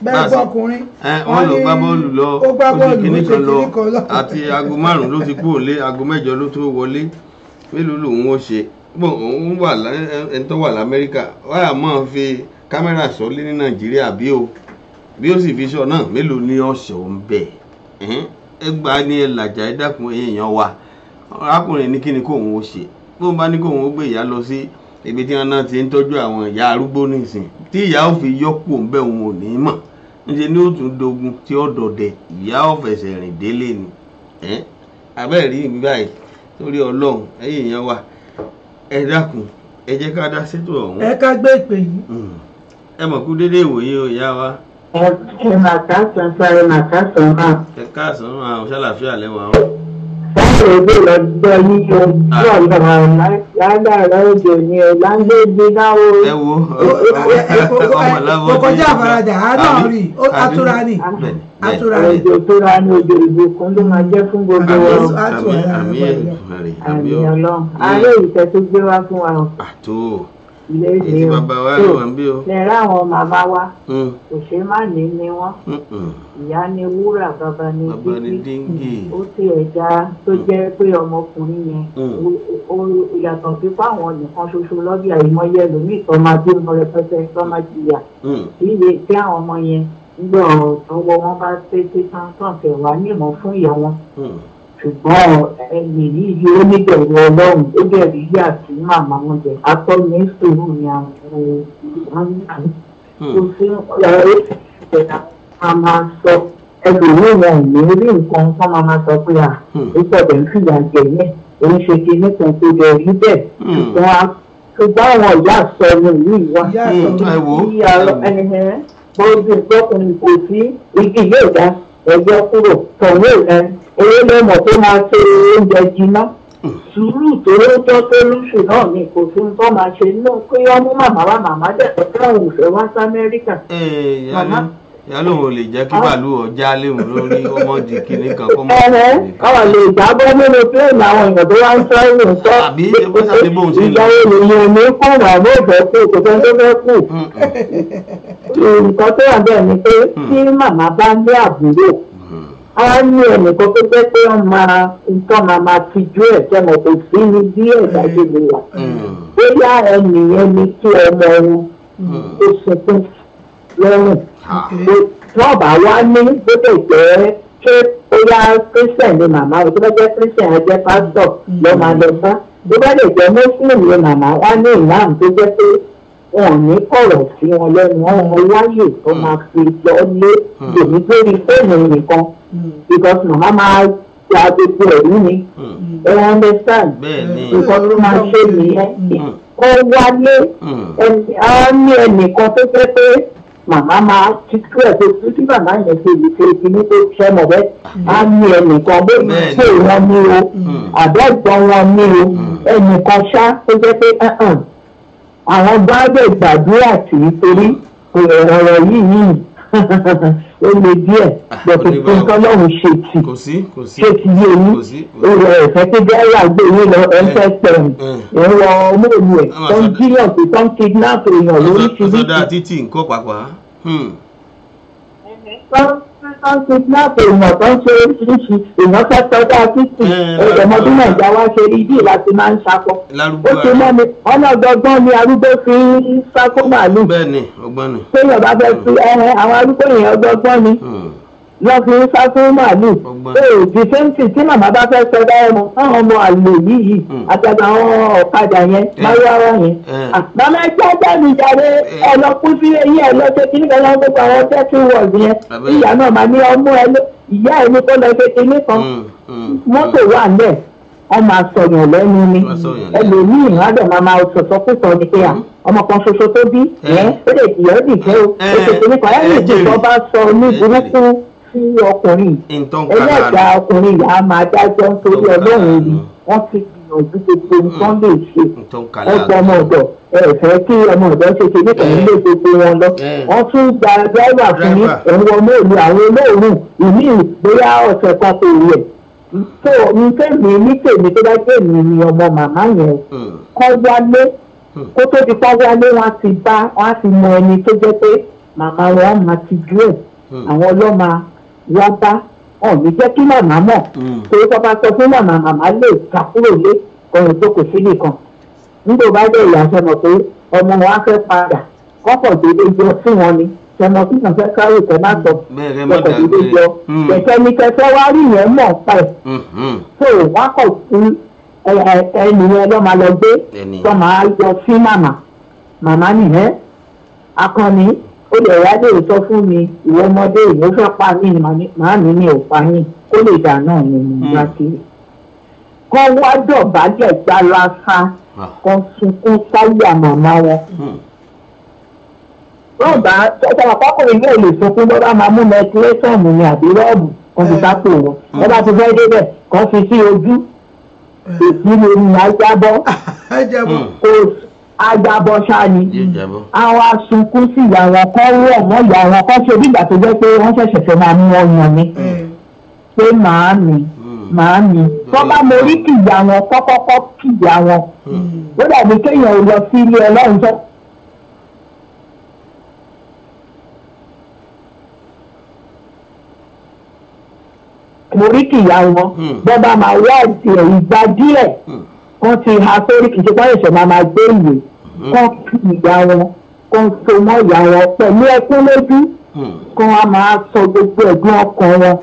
bẹ́ẹ̀ gbọ́kùnrin wọ́n lọ gbá bọ́ọ̀lù lọ ó sì kíní kan lọ àti aago 5 ló ti kú òlé aago 8 ló tó wọlé mélòó lòun ó ṣe òun wà ẹni tó wà l'Amẹ́ríkà wáyà máa fi kámẹ́rà sọ́lé ní Nàìjíríà bí ó sì fi sọ náà mélòó ní ọ̀sẹ̀ òun bẹ̀ ẹgbà ní ẹlàjà ẹ̀dàkùn èèyàn wa arákùnrin ní kíni kóun ó ṣe bó bá ní kóun ó gbé ìyá lọ sí ibi tí wọn náà ti ń tọ́jú àwọn ìyá arúgbó nísìn tí ìyá ò fi yọpọ ńbẹ òun ò ní mọ̀ níṣẹ́ ni ó tún dogun tí ó dọdẹ ìyá ò fẹsẹ̀ rìn délé ni abẹ́ẹ̀ rí ibi báyìí torí Ọlọ́run ẹ̀yin èèyàn wa ẹ dákun ẹ jẹ́ ká dá sétò ọ̀hún. ẹ ká gbé ìpè yìí. ẹ mọ̀ kú dédé ìwòye o ìyá wa. ẹ máa káàsán sáré máa káàsán máa. ẹ káàsán máa ń ṣàlàfíà lẹ́wà o. sáyẹn òde lọ́jọ́ yíyọ lọ́ọ̀lọ́ ládàá òde ni ẹ̀ láńgbègbè náà o. ẹ wo ọmọ lábọ́ kò kọjá àfaradà àádọ́ rí àtúrà ni àtúrà ni. òjò tó ra ní òjò ìbùkún ló máa jẹ́ fún gbogbo wa. àmì ọlọ́run ààrẹ ìfẹ́ tó gbé wá fún wa. ilé ìdè o lẹ́rọ àwọn màmá wa kò ṣe má ní wọ́n ìyá ni wúrà bàbá ni díngì ó ti ẹ̀dá tó jẹ́ pé ọmọkùnrin yẹn ó yàtọ̀ sí fáwọn nìkan ṣoṣo lọ́bì àìmọye ẹlòmíì tó máa bí ọmọ rẹpẹtẹ tó máa jìyà ilé tí àwọn ọmọ yẹn nígbà ọwọ́ wọn bá tètè tán tẹ̀ wá nímọ̀ fún ìyá wọn ṣùgbọ́n ẹni yìí ó níbẹ̀rù ọlọ́run ó bẹ̀rù yíyà sí màmá wọn jẹ atọ́ni sùúrù ni àwọn ọmọ tó fi ìṣẹ̀dá máa sọ ẹlòmíì wọn ò ní rí nǹkan tó máa sọ pé ó sọ̀bẹ̀ ń fìyà jẹ yẹn ó ń ṣe kinní kan tó jẹ rí bẹ́ẹ̀ ṣùgbọ́n àwọn ìyá sọ ní ìlú ìwà bọ́ọ̀dù gbọ́kùnrin kò sí igi yóò dá ẹgbẹ́ kúrò tọ̀wé rẹ owó lọ́mọ tó máa ṣe oúnjẹ jiná sùúrù tó lóòótọ́ tó lóṣù náà ni kò sí tó máa ṣe náà pé ọmú màmá wa màmá dẹ̀tọ̀ káwọn ò fẹ́ wá sí Amẹ́ríkà. ìyá lòun ò lè jẹ́ kí bàálù ọjà léwu lórí ọmọ di kinní kan kó mọ̀. káwọn lè jábọ́ nínú pléènì àwọn èèyàn tó wá ń sọ ìrìn sọ ìyàwó ènìyàn ní kú àwọn òfẹ́ kú kò fẹ́ tó fẹ́ kú. nǹkan tó wà bẹ́ẹ̀ ni pé tí màmá bá ní àbúrò a ní ẹnìkan tó jẹ́ pé wọ́n máa ti jú ẹ̀ jẹ́mọ̀ kò sí ní bí ẹ̀dá gbogbo wà. bóyá ẹnìyẹn ni kí ọmọ wọn ó sunkún lọ́rùn. wọ́n bá wá ní gbọ́dọ̀ jẹ́ pé bóyá Christian ni màmá rẹ̀ tó bá jẹ́ Christian ẹ jẹ́ pásítọ̀ lọ́ máa lọ bá. bó bá lè jẹ́ Muslim ni màmá wá ní ìmáàmù tó jẹ́ pé wọn ò ní kọ̀rọ̀ sí wọn lẹ́nu wọn wáyè tó máa fi lọ lé lèmi lórí fóònù nìkan because màmá máa gba gbogbo ẹ̀rú ni ẹ understand nǹkan tó máa ṣe nìyẹn kó wálé á ní ẹnìkan tó fẹ́ pé màmá máa títú ẹ̀ tó tí màmá yẹn ṣe ìṣe ìdílé tó ṣẹ́ mọ̀ bẹ́ẹ̀ á ní ẹnìkan bó ṣe wọn ní o àbẹ́gbọ́n wọn ní o ẹnìkan ṣá tó jẹ́ pé àwọn gbọ́dọ̀ gbàdúrà sí torí ọ̀rọ̀ yìí ó le díẹ̀ bẹ̀tẹ̀ tó ń tọ́lọ́run ṣe ti yé yín ẹ̀fẹ́ tó jẹ́ àgbè yín lọ ẹ̀fẹ́ pẹ̀lú ẹ̀rọ ọmọọ̀lù ẹ̀ tó ń jíyàn tó tó ń kidnap èèyàn lóríṣiríṣi. sọdá títì nǹkan pàápàá. tó ń kidnap èèyàn tó ń ṣe oríṣiríṣi èèyàn fẹ́ sọdá títì ọmọdún nàìjíríà wá ṣe rí bí láti máa ń ṣakọ. ó ti mọ́ mi ọ̀nà ọgbọ́n ni arúgbó fi ń sákó màálù. bẹ́ẹ̀ni ọgbọ́n ni. pé yorùbá fẹ́ fi àwọn arúgbó yẹn ọgbọ́n ni wọ́n fi ń sákó màálù. the same thing tí màmá bá fẹ́ sọdá ẹmu fáwọn ọmọ àlè yìí àtàgbà àwọn ọ̀kadà yẹn máyáwá yẹn. màmá ẹgbẹ́ ẹgbẹ́ mi jáde ẹ lọ kú sí eyín ẹ lọ ṣe kíní kan lọ́wọ́ gbogbo àwọn tẹ́tí wọ̀ọ̀dù yẹn ìyá náà máa ní ọmú ẹ ìyá ẹni tó lọ ṣe kíní kan mọ́tò wà ńbẹ̀ wọ́n máa sọ̀yàn lẹ́nu ni ẹlòmíì ìrádọ̀ máa sọ̀sọ́ púpọ̀ ní pé ọmọ kan ṣoṣo tó bí ó lè dìyọ́ dìjẹ́ o ètò nípa ẹ̀yìn ìjọba bá sọ ní burúkú sí ọkùnrin ẹlẹ́gbà ọkùnrin yà á máa dájọ́ nítorí ọlọ́run ni wọ́n ti gbìyànjú gbogbo nǹkan lè ṣe ọgbọ́n ọmọ ọ̀dọ̀ ẹ̀fẹ́ kí ọmọ ọ̀dọ́ ṣe ṣe nípa ilé gbogbo wọn lọ wọ́n tún gba dráìvà fún ẹ̀wọ̀n mọ́ọ̀lù àwọn olóòórùn ìmí bóyá ọ̀sẹ̀ kan kò rí ẹ̀ so ní tèmi ní tèmi tó bá tèmi ni ọmọ màmá yẹn kọ́ wálé kó tó di kọ́ wálé wọ́n á ti mọ ẹni tó jẹ́ pé màmá wọn máa ti dú ẹ̀ àwọn ọlọ́mà wá bá ọ̀nì jẹ́ kí màmá mọ̀ torí tó bá sọ fún màmá lè ta kúrò lé ọ̀rùn tó kò sí nìkan nígbà bá dé ìyàsọ mọ̀ pé ọmọ wọn á fẹ́ padà kọ́pọ̀ déédéé jọ sí wọn ni tẹmọ tí kàn fẹ́ kárò tẹ má sọ lọkọ̀ déédéé jọ kẹ̀kẹ́ ni kẹ̀kẹ́ wá rí yẹn mọ̀ pa ẹ̀ so wọ́n kọ̀ fún ẹnìyẹn lọ́ máa lọ gbé tó máa yọ sí màmá nìyẹn akọni ó lè rájò sọ fún mi ìwọ ọmọdé ìwọ fẹ́ pa mí màá mi ní òpa yín kó lè dà náà ni mo bá kiri kọ́ wá dọ̀bálẹ̀ gbára sa kan sunkún sáyà màmá wọn wọ́n bá tọ́jà àpapọ̀rin náà lè sọ pé bọ́dá máa mú mẹtiléṣọ̀mù ni àbí rọ́ọ̀bù kan fi sápò wọn wọ́n bá ti fẹ́ débẹ̀ kan fi sí ojú ìpínlẹ̀ ní ajábọ́ kò ajábọ́ ṣáni àwọn asunkún sí ìyá wọn kan rọ̀ mọ́ ìyá wọn kan ṣe bí ìgbà tó jẹ́ pé wọ́n ṣẹ̀ṣẹ̀ fẹ́ máa mú ọyàn ni pé màámi tó bá mo rí kìyà wọn kọ́kọ́kọ́ kìyà wọn ó dàbí kéèyàn ò lọ sí ilé ọlọ́run tó. mo rí kìyà wọn bọ́ba máa wá ìgbà díẹ̀ wọ́n ti ha sórí kìí ṣe pé ẹ̀ṣẹ̀ máa gbé ìwé kán kìyà wọn kán so mọ́ ìyá wọn pẹ̀lú ẹkún lójú kán wá máa sọ gbogbo ẹ̀gbọ́n ọkàn wọn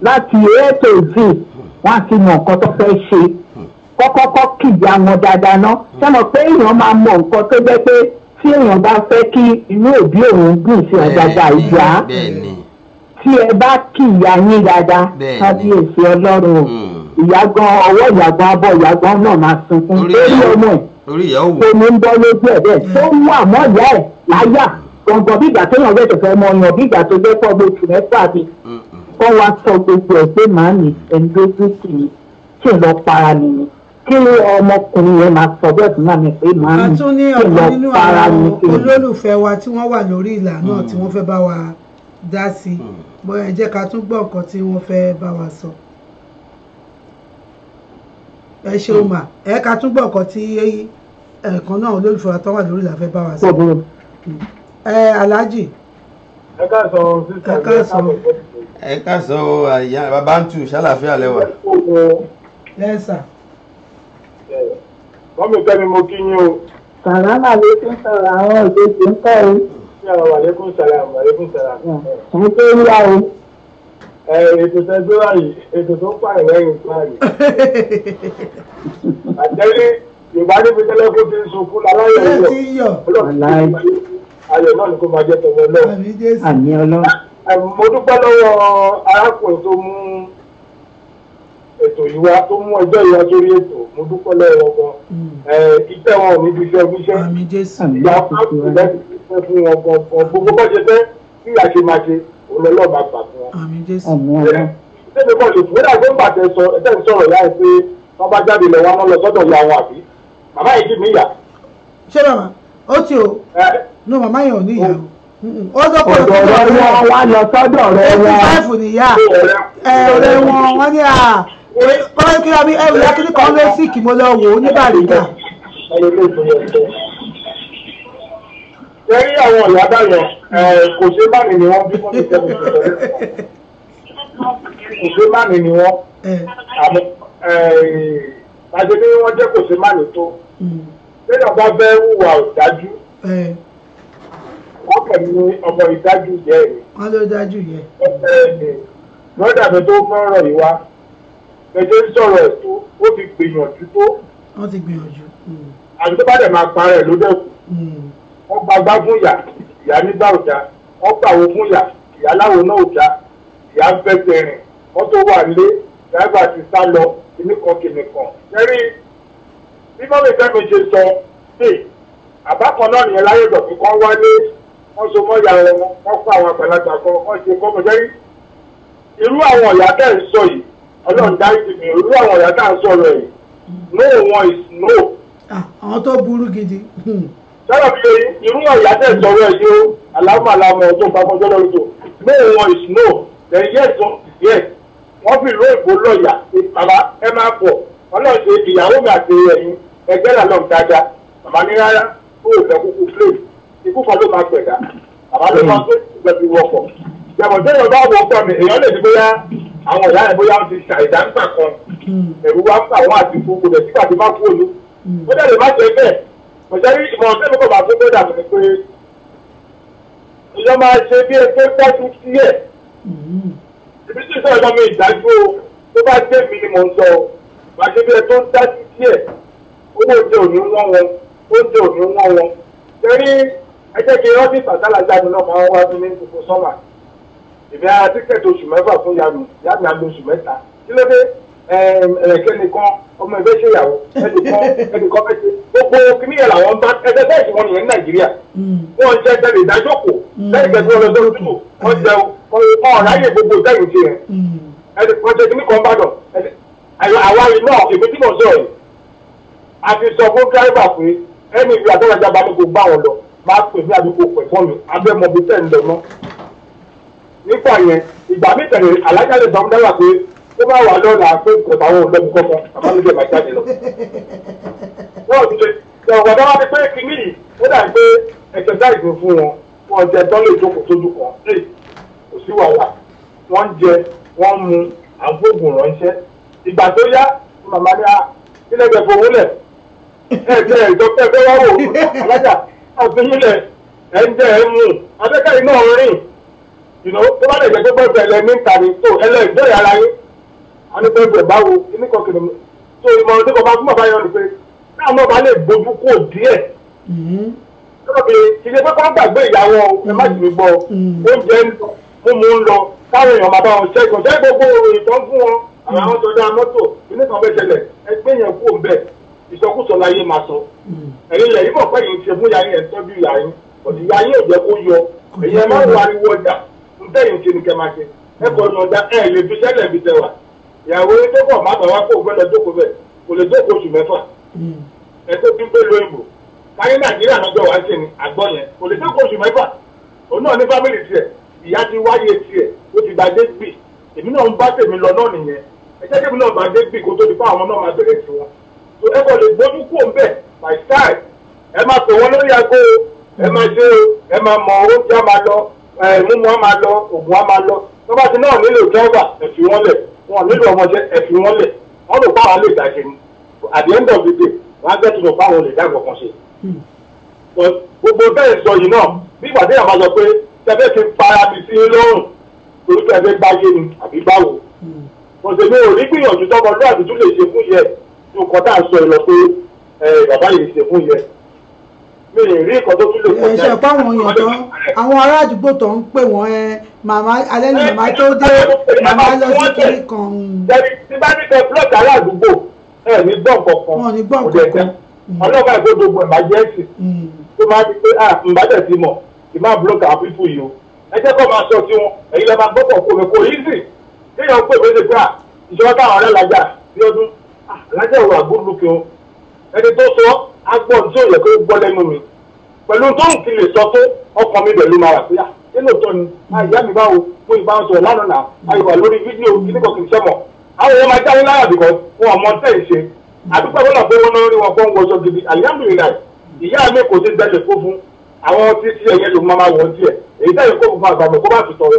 láti ètò ìdí wọn àti mọ nǹkan tó fẹ́ ṣe kọ́kọ́kọ́ kìyà wọn dáadáa ná sọ́nà pé èèyàn máa mọ nǹkan tó jẹ́ pé tí èèyàn bá fẹ́ kí inú òbí òun gùn sí ọ̀dàdà ìyá tí ẹ bá kìyà yín dáadáa kábíyèsí ọlọ́run ìyá gan ọwọ́ ìyá gan abọ́ ìyá gan náà máa sunkún lórí ọmọ ẹ̀ tó ní ń bọ́ lójú ẹ̀ bẹ́ẹ̀ tó ń wà mọ́ ìyá ẹ̀ láyà gbọ̀ngàn bí ìgbà téèyàn bẹ̀rẹ̀ fẹ́ mọ ọyàn bí ìgbà tó jẹ́ pọ̀ bó tù mẹ́fà bí kọ́ wa sọ gbogbo ẹ̀ pé màá ní ẹni tó dún sí i kí n lọ para nìyí kí ọmọkùnrin yẹn máa sọ bẹ́ẹ̀ fún mi pé màá ní kí n lọ para nìyí. olólùfẹ́ wa tí wọ́n wà lórí ìlà náà tí wọ́n fẹ́ bá wa dá sí i bóyá ẹ jẹ́ ká tún gbọ́ nǹkan tí wọ́n fẹ́ bá wa sọ. ẹ ṣeun mà ẹ ká tún gbọ́ nǹkan tí ẹ̀ẹ̀kan náà olólùfẹ́ wa tó wà lórí ìlà fẹ́ bá wa sọ. Alhaji. ẹ káàsán sísá ẹ káàsán àyà bàbá ń tù ṣàlàfíà lẹ́wà. lẹ́sà. mọ́mí kẹ́mi mo kí yín o. sàlámà ló tún sọ̀rọ̀ àwọn òjòjì ń kọ́ o. Wàlékún sàlám, wàlékún sàlám. Mo tó rí wa o. Ètò tẹ́gbẹ́ wáyé, ètò tó ń pààyàn lẹ́yìn pààyàn. Àtẹ́lé Yorùbá níbi tẹ́lẹ́kùn ti ń sunkún láláyọ̀ yọ̀. Ayọ̀ náà ni kò máa jẹ́ tọ̀wọ́ náà. Àmì ọlọ́run. Mo dúpẹ́ lọ́wọ́ arákùnrin tó mú ètò ìwà tó mú ọjọ́ ìwà sórí ètò. Mo dúpẹ́ lọ́wọ́ gan. Ìtẹ́ wọn ò ní fi ṣe ọgbíṣẹ́. Ìyá fún wọn gan gbogbo bá ṣe fẹ́ kí àṣe máa ṣe òun lọ́ọ́ máa gbà fún wọn. Ṣébi kọ́ lè fún ẹ̀dá tó ń bàtẹ́ sọ ẹ̀dá ń sọ̀rọ̀ láì pé wọ́n bá jáde lọ wọn lọ sọ́dọ̀ ìyá wọn àbí màmá yìí kì mí yà. ṣé bàbá ó ti o no màmá yẹn ò ní ìyá o. ó sọ pé ọ̀dọ̀ wọn wá lọ sọ́dọ̀ rẹ̀ wọn. fáìfù níyà ọ̀rẹ́ wọn wọ́n ní kọ́lá kí wọ́n bí ẹ̀rù lákìrí kan lé sí kì mo lọ wò ó ní Bàrígà. Lẹ́yìn àwọn ìyá báyọ̀ kò ṣe má ní ni wọ́n bí wọ́n ti tẹ́lẹ̀ tẹ́lẹ̀. Kò ṣe má ní ni wọ́n. Àmọ́ àti bí wọ́n jẹ́ kò ṣe má ní tó. Lẹ́yìn ọba fẹ́ hùwà ìdájú. Wọ́n kàn ní ọmọ ìdájú yẹ ẹ̀. Wọ́n ló dájú yẹ. Lọ́dà mi tó fọ́nrọ̀ yìí wá. Ẹjẹ́ ń sọ̀rọ̀ ẹ̀ tó ó ti gbìyànjú tó. Wọ́n ti gbìyànjú. Àti tó bá dẹ̀ máa parẹ́ ló dẹ̀kù. Wọ́n gbagbá fún ìyá nígbà òjá wọ́n gbàwó fún ìyá láwo náà òjá ìyá ń fẹsẹ̀ rìn wọ́n tó wà lé dáìbà ti sá lọ kìnnìkan kìnnìkan. Lẹ́rí bí mọ́mí fẹ́mi ṣe sọ pé àbá kan náà nìyẹn láyé ìgbọ̀n kan wálé wọ́n so mọ́ ìyá wọn wọ́n kó àwọn àgbàlagbà kan wọ́n ṣe kọ́ mọ́ lẹ́rí. Irú àwọn ìyá tẹ̀ ń sọ yìí Ọlọ́run dáríjì mi irú àwọn ìyá tẹ̀ ń sọ̀rọ̀ yìí no one is no. Àwọn tó burú gidi. Sọ́dọ̀ bí irú ọ̀yà tẹ̀ sọ̀rọ̀ ẹ̀ yóò alámọ̀ tó papọ̀ jọ́lọ́ lóto. No one is no. Then yes one is yes. Wọ́n fi ìlú èbó lọ́ọ̀yà bàbá ẹ máa pọ̀. Wọ́n náà ṣe ìyàwó mi àti ẹ̀yin ẹgbẹ́ là lọ́ọ̀ dáadáa. Bàbá ní rárá ó ò fẹ́ kúkú plé. Ikú kan ló máa pẹ̀dá. Bàbá ló máa pé ìgbẹ́ fi wọkọ̀. Ìjàmbá tí èèyàn bá wọkọ̀ mi èèyàn lè di bóyá àwọn ìyá rẹ̀ bóyá ti ṣàìdá ń gbà kan. Ẹ̀rù wa ń pa àwọn àti ìfowópamọ́ rẹ̀ sígbà tí má kú òlu. Ó dẹ̀ lè má jẹ bẹ́ẹ̀. Ọ̀sẹ̀ ìmọ̀ràn tẹ́lẹ̀ kọ̀ bá fún bẹ́ẹ̀dà mi pé ìjọ máa ṣe bí ẹgbẹ́ pọ́jú sí ẹ̀. Ibi tí ìṣẹ́ ìjọba ìdájú o tó bá jẹ́ mi ni mò ń sọ máa ṣe bí ẹ tó ń dájú sí ẹ̀. Owó oúnjẹ òní wọ́n wọn, oúnjẹ òní wọ́n wọn. Torí ẹ jẹ́ kí rántí pàtàlà jáde náà máa ń wá sí ní gbogbo sọ́mà. Ìbí ara tíkẹ́ẹ̀tì oṣù mẹ́fà fún yàmì àgbẹ̀ oṣù mẹ́ta. Kí ló dé? ẹnìkan ọmọ ẹgbẹ́ ṣèyàwó ẹnìkan fẹ́ ṣe gbogbo kìnìyàn làwọn bá ẹgbẹ́ bẹ́ẹ̀ tí wọ́n nìyẹn ní Nàìjíríà wọ́n jẹ́ tẹ̀lé ìdájọ́kò lẹ́yìn tẹ̀lé ọlọ́dọ́ tútù wọ́n jẹ́ wọn ráyè gbogbo ìtẹ́yìn ti yẹn ẹnìkan jẹ́ kìnìkan bàdàn àwa yìí náà èmi tí mo sọ yìí a ti sọ fún dráìvà pé ẹni ìlú àtọ́lájà bá ní kó gbá wọn lọ máa pè ní àdúgbò pẹ̀ fún mi abẹ́mọbi tẹ̀ ń lọ mọ́ nígbà yẹn ìgbà mi tẹ̀lé alájà lè sọ fún dráìvà pé ó bá wà lọ́la pé kẹta àwọn olóògùn kọ̀ọ̀kan àbá ló jẹ́ máa jáde lọ. wọ́n ti ṣe ọ̀gá bá wá ní pé kínní yìí ó dà pé exercise fún wọn wọ́n jẹ tán lè jókòó sójú kan kò sí wàhálà wọ́n ń jẹ wọ́n ń mu àgbóògùn ránṣẹ́ ìgbà tó yá màmá ní ilé ẹgbẹ́ fowó lẹ̀ ẹ̀jẹ̀ ìjọpẹ́ fẹ́ wá wò alájà àfihàn lẹ̀ ẹ̀ ń jẹ́ ẹ̀ ń mú abẹ́kẹ́yìn náà rìn tó bá lè jẹ́ pé bẹ́ẹ̀ lẹ́ ní ìtàní tó ẹlẹ́gbẹ̀rẹ̀ ara yín anibẹ̀bẹ̀ báwo kíní kan kìnnìún tó ìmọ̀ràn tó kọ bá fún bàbá yẹn ni pé náà náà bá lè gbójú kó díẹ̀. lọ́ọ̀bì ìṣe pé kọ́ gbàgbé ìyàwó ẹ má jù mí gbọ́ oúnjẹ ń lọ mímu ń lọ káwọn èèyàn bàbá wọn ṣẹ́gun ṣẹ́ gbogbo ìròyìn tó ń fún wọn àwọn tó dá mọ́tò kíní kan fẹ́ ṣẹlẹ̀ ẹgbẹ́ yẹn kú òun bẹ́ẹ̀ ìsọkúsọ láyé máa sọ. ẹ̀yin ilẹ̀ yìí mọ̀ pé yìí ń ṣe fún yàrá yẹn tọ́jú ìyá yín ọ̀dì ìyá yín ò jẹ́ kó yọ èyí ẹ má wọ ariwo ọjà ń tẹ̀yìn ṣe ni kẹ́ máa ṣe ẹ kọ́ ọ̀nà ọjà ẹ lè fi ṣẹlẹ̀ fi tẹwà ìyàwó yín tó kọ̀ má bàa wá kó gbẹ́ lọ jókòó bẹ́ẹ̀ kò lè jókòó oṣù mẹ́fà ẹ tó fi ń gbé lóyìnbó káyé Nàìjíríà lọ́jọ́ wá ṣe ni àgbọ̀ yẹn kò lè jókòó oṣù mẹ́fà òun náà ní fámìlì tiẹ̀ ìyá ti wáyé tiẹ̀ ó ti gba dégbì èmi náà ń bá tèmi lọ náà nìyẹn ẹ jẹ́ kébì náà bá dégbì kó tó di fún àwọn náà máa bẹ̀rẹ̀ sí wọn tó ẹ kò lè gbójú kó ń bẹ̀ by style ẹ máa pè wọ́n lórí aago ẹ máa ṣe ẹ máa mọ oúnjẹ á máa lọ mímu á máa lọ òògùn á máa lọ tó bá ti náà nílò dráìvà ẹ fi wọ́n lẹ̀ wọn nílò ọmọdé ẹ fi wọ́n lẹ̀ wọ́n lò fáwọn lè dá ṣe ni at the end of the day wọ́n á gbẹ́tù lọ fáwọn lè dá ìkọ̀kan ṣe. gbogbo bẹ́ẹ̀ sọ yìí náà bí ìgbà tí àwọn sọ pé tẹ́fẹ́ ti para mi sí lọ́rùn torí tẹ́fẹ́ gbáyé ni àbí báwo. mo ṣe mi ò rí gbìyànjú tọ́mọ ọdún àti tún lè ṣe fún yẹ tí o kọ́ tá à ń sọ ẹ lọ pé bàbá yìí ṣe fún yẹ mi ì rí nǹkan tó tún lè kọjá. ẹ̀ṣẹ̀ fáwọn èèyàn tán àwọn ará àdúgbò tó ń pè wọ́n màmá alẹ́ ni màmá tó dé màmá lọ sí kiri kan. tí bá ní kẹ blọọkì ará àdúgbò ẹ ní gbọ́n kankan wọn ní gbọ́n kankan. ọlọ́ba ìgbódògbò emergency tó máa di pé ǹbàdàn ti mọ̀ kì máa blọọkì àwọn pípù yìí o ẹ jẹ́ kó máa sọ sí wọn èyí lè máa gbọ́pọ̀ kó mi kó easy kéèyàn pè mí lè gbà ìjọba táwọn ọ̀rẹ́ lajà ní ọdún alájà òwò àgbódùkẹ́ o ẹni tó sọ agbọ́n tí ò yẹ kó gbọ́ lẹ́nu mi pẹ̀lú tó ń kiri sọ tó ọkàn mi pẹ̀lú máa wà pé nínú òótọ́ ni ìyá mi báwo mo ìbá ń sọ̀rọ̀ lánàá náà àyùwà lórí fídíò kíníkan kì í sẹ́mọ̀ àwọn ọmọ ajá ńlá àbíkọ́ wọn ọmọ tẹ̀ ń ṣe àdúgbò wọn náà pé wọn náà rí wọn fọ́n wọṣọ gidi alihamudulilayi ìyá mi kò ti gbẹlẹ̀ kó fún àwọn tí tí ẹ̀yẹ ló máa wọ̀ tiẹ̀ èyí tẹ̀yẹ kó fún àgbàmọ̀ kó bá ti tọrọ.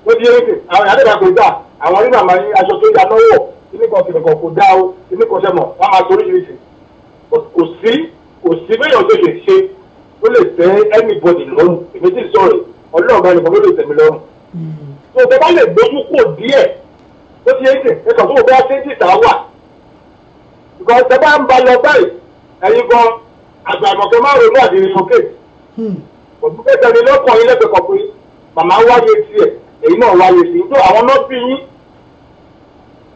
ó di eré àwọn ìyá dẹ́gbà pé dà àwọn nínú àmà yín aṣọ tó yà náwó kíníkan kìnìkan kò dá o kíníkan sẹ́mọ̀ wọn máa torí ṣiríṣi kò sí bẹ́yàn tó lè ṣe tó lè tẹ́ anybody lọ́rùn èmi tí ń sọ̀rọ̀ ọlọ́run bá nìkan ló lè tẹ̀mí lọ́rùn. tó o bá lè gbójú kò díẹ̀ ó ti yé ṣe ẹ̀kan tó o bá ṣe jìtà wà. ìkan tẹ bá ń ba lọ báyìí ẹ̀yin gan àgbàmọ̀kẹ́ máa ronú àdìrí sókè. òtún pé tẹ̀lé lọ́kàn yín lẹ́gbẹ̀ẹ́ kan pé màmá wáyé tiẹ̀ èyí náà wáyé sí tó àwọn náà bí yín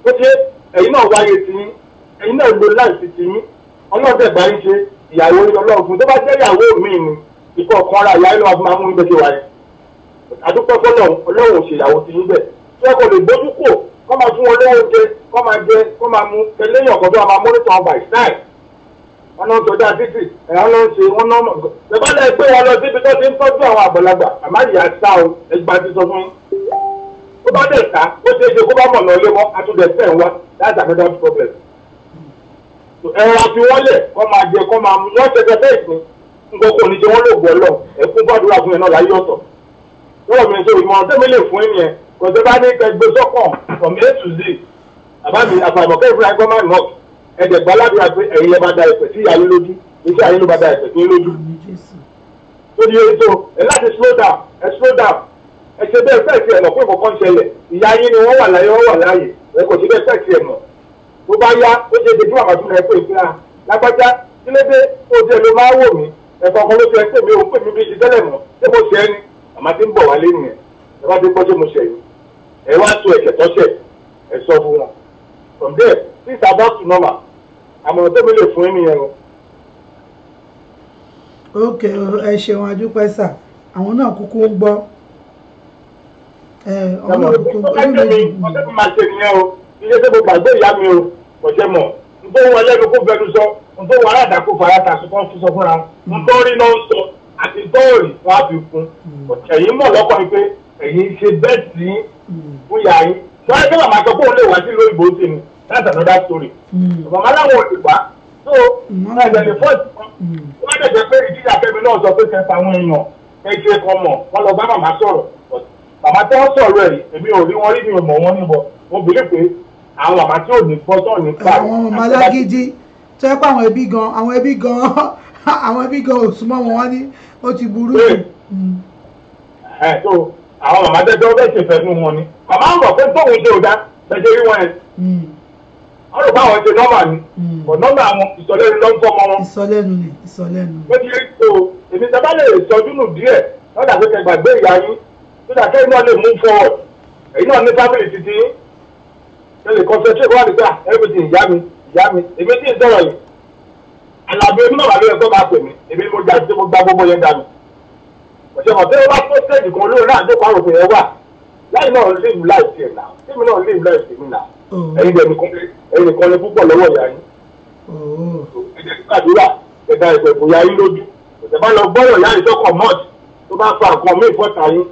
ó ti yé èyí náà wáyé sí yín èyí náà lo láìsí ti yín ọlọ́dẹ̀ bá ń ṣe ìyàwó ọlọ́run fún tó bá jẹ́ ìyàwó mi ni ìkọ̀ kan ara ìyá inú ọdún máa mú níbẹ̀ ṣe wáyé àdúpẹ́ fọlọ́run ọlọ́run ò ṣe ìyàwó ti yín bẹ̀ tí wọ́n kò lè gbójú kò kọ́ máa fún wọn lówó jẹ kọ́ máa jẹ kọ́ máa mú tẹ̀léyìn ọ̀kan tó máa mọ́nítọ̀ ọba ìsáì wọn náà ń tọ́jú àtìtì ẹ̀yà ló ń ṣe wọn náà mọ̀ ṣẹ̀bálẹ̀ pé wọn lọ síbi tó ti ń tọ́jú àwọn àgbàlagbà àmọ́ ìyá sá o ẹgbàá ti sọ fún yín tó bá dẹ̀ ká ó ṣeé ṣe kó bá mọ̀ náà lé wọn àtúndẹ̀ fẹ́ wá that's another problem ẹ̀rọ àti wọ́n lẹ̀ kọ́ máa jẹ kọ́ máa mú wọ́n ṣẹ̀ṣẹ̀ bẹ́ẹ̀ sí nǹkan kò ní ṣe wọ́n lóògùn ọlọ́ ẹ̀kún gbàdúrà fún yẹn náà láyé ọ̀tọ̀ lọ́wọ́ mi ṣe ìmọ̀ràn tẹ́mi lè fún yẹn kò tẹ́ bá ní kẹgbẹ́ sọ́kàn from A to Z àbá mi àfàìmọ̀kẹ́ ìfúnra ẹgbẹ́ máa nọ̀ ẹ̀dẹ̀ gbàládùra pé ẹ̀yin lẹ́ bá da ẹ̀pẹ̀ sí ìyá yín lójú iṣẹ́ ayé ló bá da ẹ̀pẹ̀ sí yín lójú. tó di ètò ẹ láti slow down ẹ ṣe bẹ́ẹ̀ fẹ́ẹ̀ sí ẹ̀mọ̀ pé nǹkan kan ṣẹlẹ̀ ìyá yín ni wọ́n wà láyé ẹ kò ṣe bẹ́ẹ̀ fẹ́ẹ̀ sí ẹ̀mọ̀ tó bá yá ó ṣe dèjú àmàtún rẹ pé ìpínlẹ̀ lágbájá kí ló dé ó jẹ́ ló máa wò mí ẹ̀kọ́ kan ló fi ẹ pè mí òun pè mí bí ti tẹ́lẹ̀ mọ́ ṣé mo ṣe ẹni àmọ́ tí ń bọ̀ wálé nìyẹn ẹ bá ti gbọ́ ṣé mo ṣe yìí ẹ wá tó ẹ̀jẹ̀ tọ́ṣẹ̀ ẹ sọ fún wọn from there things are back to normal àmọ̀ràn tó mi lè fún ènìyàn o. ok ẹ ṣeun adúpẹ́ sà àwọn náà kúkú ń gbọ́ ọmọ kúkú ọ̀sẹ̀ mi máa ṣe nìyẹn o ilé tó gbàgbé ìyá mi o kò jẹ́ mọ̀ nítorí wọn lẹ́nu kó fẹnu sọ nítorí wọn aládàá kó fara ta sọ fún sọ fúnra nítorí náà ń sọ àti tọ́ọ̀rì wọn á fi fún ẹ̀yin mọ̀ lọ́kọ̀ ni pé ẹ̀yin ṣe bẹ́ẹ̀ sí fún ìyá yín wọ́n á gbọ́dọ̀ máa sọ pé òun lè wá sí ìlú ìbò sí ni that's another story màmá láwọn ò lè wá so ẹ̀jẹ̀ lè fọ́ọ̀tì wọ́n á dẹ̀jẹ̀ pé ìdíjà fẹ́mi náà sọ pé kẹta àwọn èèyàn ẹgbẹ́ kan mọ̀ wọ́n lọ bá màmá sọ̀rọ̀ màmá tí wọ́n sọ̀rọ̀ ẹ̀ èmi ò rí wọn rí mi ò mọ̀ wọ́n níbọ̀ mo bèèrè pé àwọn màmá tí ò ní gbọ́ tó ní pa. àwọn màmá alágídí tó yẹ pé àwọn ẹbí gan ò súnmọ́ wọn wá ní ó ti burú jù. so àwọn màmá tẹ́tẹ́ bẹ́ẹ̀ ṣe fẹ́ fún wọn ni màmá ń bọ̀ pé tóun ṣe ò dá tẹ́tẹ́ rí wọn ẹ̀ wọ́n rò pé àwọn ṣe nọ́mbà ni but nọ́mbà àwọn ìsọlẹ́nu ló ń fọ́ ọmọ wọn. ìsọlẹ́nu. ó ti rí so èmi tẹ́ bá lè sọjú nù díẹ̀ lọ́dà pé kẹgbàgbé ìyá yín lọ́dà kẹ́yìn náà lè move forward èyí náà ní family titi yín ẹ lè concentrate wá nígbà everything ìyá mi èmi tí ń sọ̀rọ̀ yìí àlàbí èmi náà wà lóye tó máa pè mí èmi mo jà sí mo gba gbogbo yẹn dànù ọ̀sẹ̀ mọ̀ tí ó bá tó stage kan olóòrùn náà tó pàrọ̀ fún yẹn wà láì náà live life yẹn náà èmi náà live life yẹn náà ẹ̀yin nìkan ni púpọ̀ lọ́wọ́ ìyá yín ẹ̀jẹ̀ kíkàdúrà ẹ̀dá ẹ̀sẹ̀ ìbòyá yín lójú ẹ̀sẹ̀ bá lọ gbọ́dọ̀ ìyá yín sọ́kọ̀ mọ́ọ̀t tó bá fa nǹkan mí ìfọ́ta yín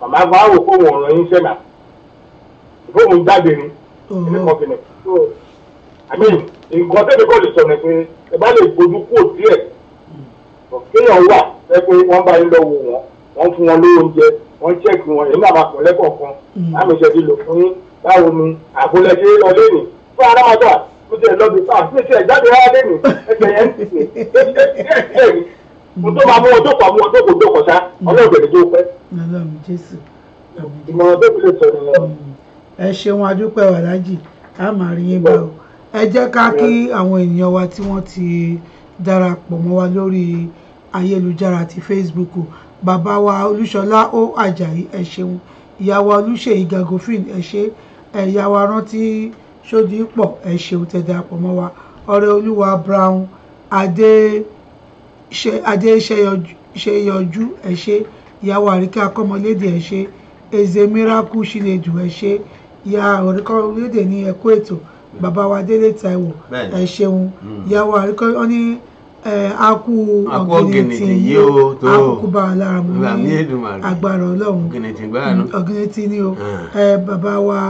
màmá bá wò fóun ọ̀ràn yín sẹ́nà fóun jáde ni ẹ̀ẹ́dẹ́kọ̀ fi nì nǹkan tẹ́lẹ̀ kọ́ lè sọ ni pé ẹ bá lè gbójú kúrò díẹ̀ kéèyàn wà ẹ pé wọ́n bá yín lọ́wọ́ wọ́n fún wọn lóúnjẹ wọ́n chẹ́ẹ̀kì wọn èyí náà máa pọ̀ lẹ́kọ̀ọ̀kan láàmì ìṣẹ́jú lò fún yín báwo ni àbúlẹ̀dé ọdẹ nì fún arámọ́tà tó ti ẹ̀ lọ́bi fáà tó ti ẹ̀ jáde ọdẹ nì ẹgbẹ̀ yẹn ti sè é mo tó máa mú ọjọ́ pa mú ọjọ́ kò jókòó sá ọlọ́ọ̀gbẹ̀rẹ̀ tó pẹ́. ìmọ̀ràn tó fi lè sọ nìyẹn. ẹ ṣeun adúpẹ́ wàlájì a máa rí yín bá o ẹ jẹ́ ká kí àwọn ènìyàn wa tí wọ́n ti darapọ̀ mọ́ wa lórí ayélujára ti Facebook bàbá wa Olúṣọlá ó Àjàyí ẹ ṣeun ìyá wa Olúṣèyí Gagofin ẹ ṣe ẹ̀yà wa Rántí Ṣódípọ̀ ẹ ṣeun tẹ́ darapọ̀ mọ́ wa ọ̀rẹ́ Olúwa Brown Adéṣeyọjú ẹ ṣe ìyá wa Àríkẹ́ Akọ́mọlédè ẹ ṣe Eze Miracle Ṣílẹ̀dù ẹ ṣe ìyá Àríkọ́mọlédè ní ẹ̀kú ètò bàbá wa Délé Táíwò ẹ ṣeun ìyá wa Àríkọ́ ọ ní akú ọ̀gìnìtì yìí o akúkú bá wa lára mu ní agbára Ọlọ́run ọ̀gìnìtì ni o bàbá wa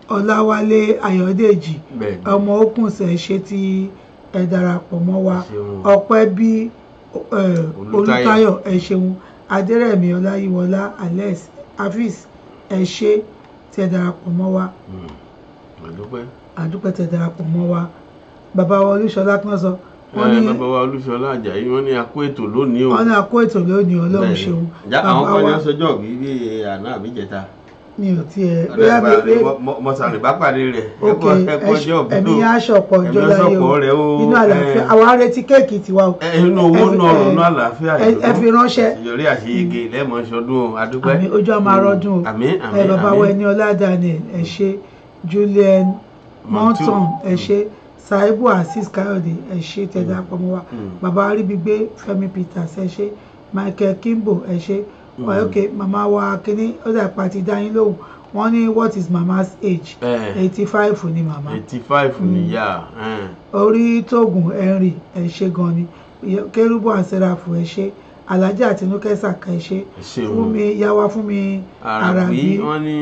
Ọláwálé Ayọ̀dèjì ọmọ Òkùnsẹ̀ ṣe tí ẹ darapọ̀ mọ́ wa ọpẹ́ bí Olútáyọ̀ ẹ ṣeun Adérẹ̀mí Ọláyíwọlá Alex Afis ẹ ṣe tí ẹ darapọ̀ mọ́ wa àdúpẹ́ tẹ́ darapọ̀ mọ́ wa bàbá wa Olúṣọlá kan sọ wọ́n ní bàbá wa Olúṣọlá Àjàyí wọ́n ní akó ètò lónìí o wọ́n ní akó ètò lónìí Ọlọ́run ṣeun àwọn kan ní ọsọjọ́ bí àná àbíjẹta mi ò tiẹ̀ mọ̀sàlẹ̀ bá pàdé rẹ̀ ẹ̀kọ́ ọjọ́ òbí ẹ̀mí aṣọ̀pọ̀ ọjọ́ láyé o inú àlàáfíà àwọn arẹtí kéèkì tiwa o inú owó náà inú àlàáfíà ẹ fi ránṣẹ́ ìyọrí àṣeyege lẹ́mọ̀ ṣọdún adúpẹ́ àmì ojú ọmọ arọ́dún o bàbá wa Ẹniọlá Daniel ẹ ṣe Julian Monton ẹ ṣe Saibu Asis Káyọ̀dé ẹ ṣe tẹ̀dá pọ̀mọ́ wa bàbá Aríbígbé Fẹ́mi Peters ẹ ṣe Michael Kimbo ẹ ṣe okay màmá wa kíní ó dà pa ti dá yín lóhùn wọ́n ní what is mama's age 85 ni màmá 85 ni yá orí tóògùn Henry ẹ ṣe gan ni Kérúbù Àṣẹràfù ẹ ṣe Alhaji Àtinúkẹ́ Sàká ẹ ṣe Fúnmi yáwá Fúnmi Àràbí wọ́n ní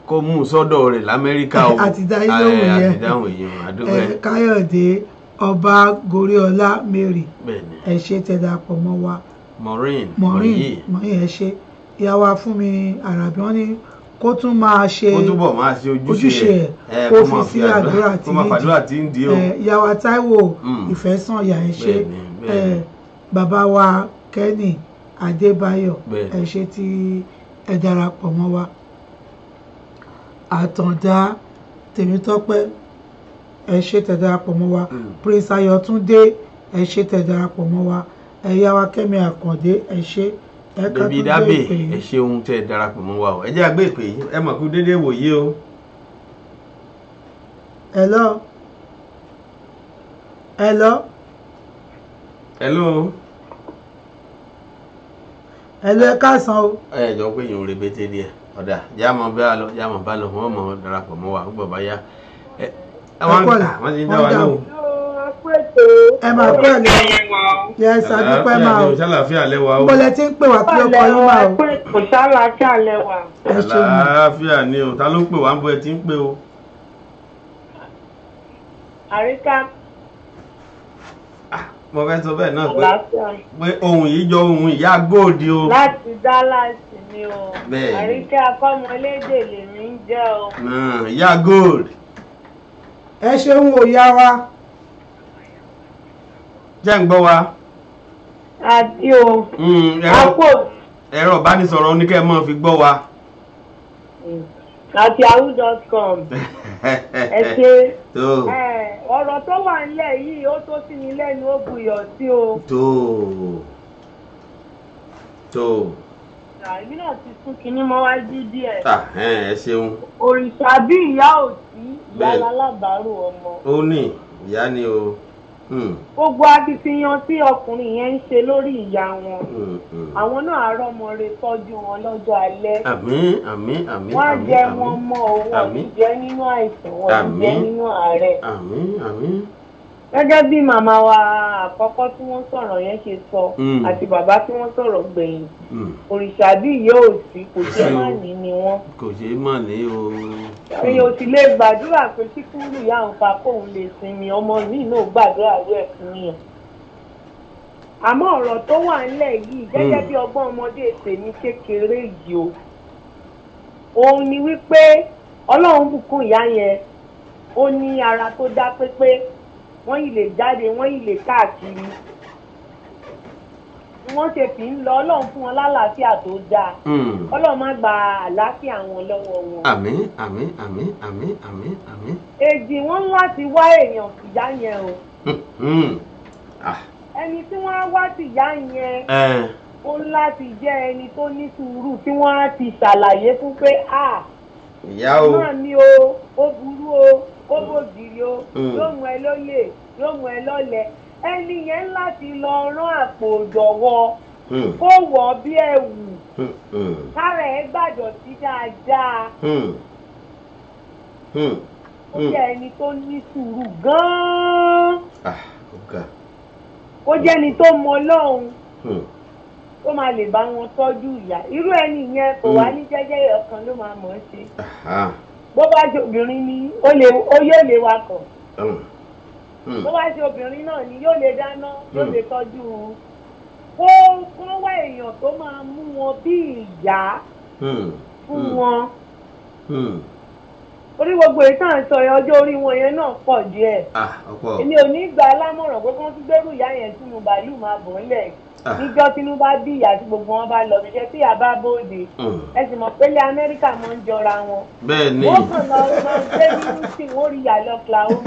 kó mú sọ́dọ̀ rẹ̀ l'Amẹ́ríkà o àti dáhùn yẹn Káyọ̀dé Ọba Goríọlá Mary ẹ ṣe tẹ̀dá pọ̀ mọ́ wa Maureen ẹ ṣe ìyàwó Fúnmi Àràbí wọ́n ní kó tún máa ṣe ojúṣe ẹ̀ kó fi sí àdúrà tí ń di ìyàwó Táíwò Ìfẹ́sànyà ẹ ṣe bàbá wa Kenny Adébáyọ̀ ẹ ṣe tí ẹ darapọ̀ mọ́ wa Àtàndá Tèmítọ́pẹ́ ẹ ṣe tẹ́ darapọ̀ mọ́ wa Prince Ayọ̀túndé ẹ ṣe tẹ́ darapọ̀ mọ́ wa ẹ̀yà wa Kẹ́mi Àkàndé ẹ ṣe ẹ̀ka tó gbé ìpè yìí ẹ ṣeun tẹ́ darapọ̀ mọ́ wa o ẹ jẹ́ àgbé ìpè yìí ẹ mọ̀ kú déédéé wòye o hello. hello. hello. hello ẹ káàsán o. ẹ jọ pé yòó rebete díẹ̀ ọ̀dà jáàmọ̀ bá lọ wọ́n mọ̀ darapọ̀ mọ́ wa gbọ̀ bá yá. wọ́n ti ń dá wa lóhùn. ẹ máa pẹ́ lọ yẹ sàdúpẹ́ máa o ṣàlàáfíà lẹ́wà o. bọ́lẹ̀ tí ń pè wá kí ọkọ yín máa o. kò ṣàlàáfíà lẹ́wà. àlàáfíà ni o ta ló ń pè wá ń bọ ẹ tí ń pè o. àríkà. mo fẹ́ sọ bẹ́ẹ̀ náà pé ohun yìí jọ ohun ìyá góòdì o. láti Dallas ni o àríkà akọ́mọlédè lèmi ń jẹ́ o. ìyá góòdì. ẹ ṣeun o yá wa. jẹ́ ń gbọ́ wa. àti o. ẹ̀rọ ìbánisọ̀rọ̀ oníkẹ́ mọ́ fi gbọ́ wa. àti yahoo.com. ẹ ṣe ọ̀rọ̀ tó wà nílẹ̀ yìí ó tó sí mi lẹ́nu ó buyọ̀ sí o. tó. èmi náà ti sún kinní mọ́ wájú díẹ̀. ẹ ṣeun. òrìṣà bí ìyá ò sí ìyá alábàárò ọmọ. ó ní ìyá ni o. gbogbo akitiyan tí ọkùnrin yẹn ń ṣe lórí ìyá wọn àwọn náà àrọ́mọ rẹ̀ tọ́jú wọn lọ́jọ́ alẹ́. àmín. wọ́n á jẹ wọn mọ́ owó ọ̀jẹ́ nínú àìsàn wọn jẹ́ nínú àárẹ̀. àmín. gẹ́gẹ́ bí màmá wa àkọ́kọ́ tí wọ́n sọ̀rọ̀ yẹn ṣe sọ àti bàbá tí wọ́n sọ̀rọ̀ gbẹ̀yìn òrìṣà bí yóò sí kò ṣe má ní ni wọ́n. kò ṣe má ní o. èèyàn ò sì lè gbàdúrà pé tí kúrú ìyá òun pa kóun lè sinmi ọmọ mi náà gbàdúrà rẹ̀ fún yàn. àmọ́ ọ̀rọ̀ tó wà ńlẹ̀ yìí gẹ́gẹ́ bí ọgbọ́n ọmọdé tèmi kékeré yìí o òun ni wípé Ọlọ́run bùkún ìyá yẹn ó ní ara tó dá pépé wọ́n yìí lè jáde wọ́n yìí lè káàkiri wọ́n ṣe fi ń lọ Ọlọ́run fún wọn lálàáfíà tó dáa Ọlọ́run má gba àlàáfíà wọn lọ́wọ́ wọn. àmín. èjì wọn láti wá èèyàn tìyá yẹn o ẹni tí wọ́n á wá tìyá yẹn ó láti jẹ́ ẹni tó ní sùúrù tí wọ́n á ti ṣàlàyé fún pé ìyá o náà ni o ó burú o ó bògiri o yóò mú ẹ lólè yóò mú ẹ lọ́lẹ̀ ẹni yẹn láti lọ rán àpò ìdọ̀wọ́ kó wọ̀ bí ẹ̀wù kára ẹ̀ gbàdọ̀ sí dáadáa ó jẹ́ ẹni tó ní sùúrù gan-an ó jẹ́ ẹni tó mọ Ọlọ́run tó máa lè bá wọn tọ́jú ìyá irú ẹni yẹn kò wá ní jẹ́jẹ́ ọkàn ló máa mọ̀ ọ́ ṣe bó bá ṣe obìnrin ni ó yóò lè wakọ̀ bó bá ṣe obìnrin náà ni yóò lè dáná yóò lè tọ́jú kó wá èèyàn tó máa mú wọn bí ìyá fún wọn orí gbogbo ìtàn sọ ọjọ́ orí wọn yẹn náà pọ̀ díẹ̀ èmi ò ní gbà lámọ̀ràn pé kí wọ́n tún gbẹ́rù ìyá yẹn sínú bàálù máa bọ̀ ńlẹ̀ níjọ́ tínú bá bí ìyá tí gbogbo wọn bá lọ níṣẹ́ tí ìyá bá bóde ẹ sì mọ̀ pé ilẹ̀ Amẹ́ríkà máa ń jọra wọn. bẹ́ẹ̀ni wọ́n kàn lọ gbé nínú tí wọ́n rí ìyá lọ Oklahoma.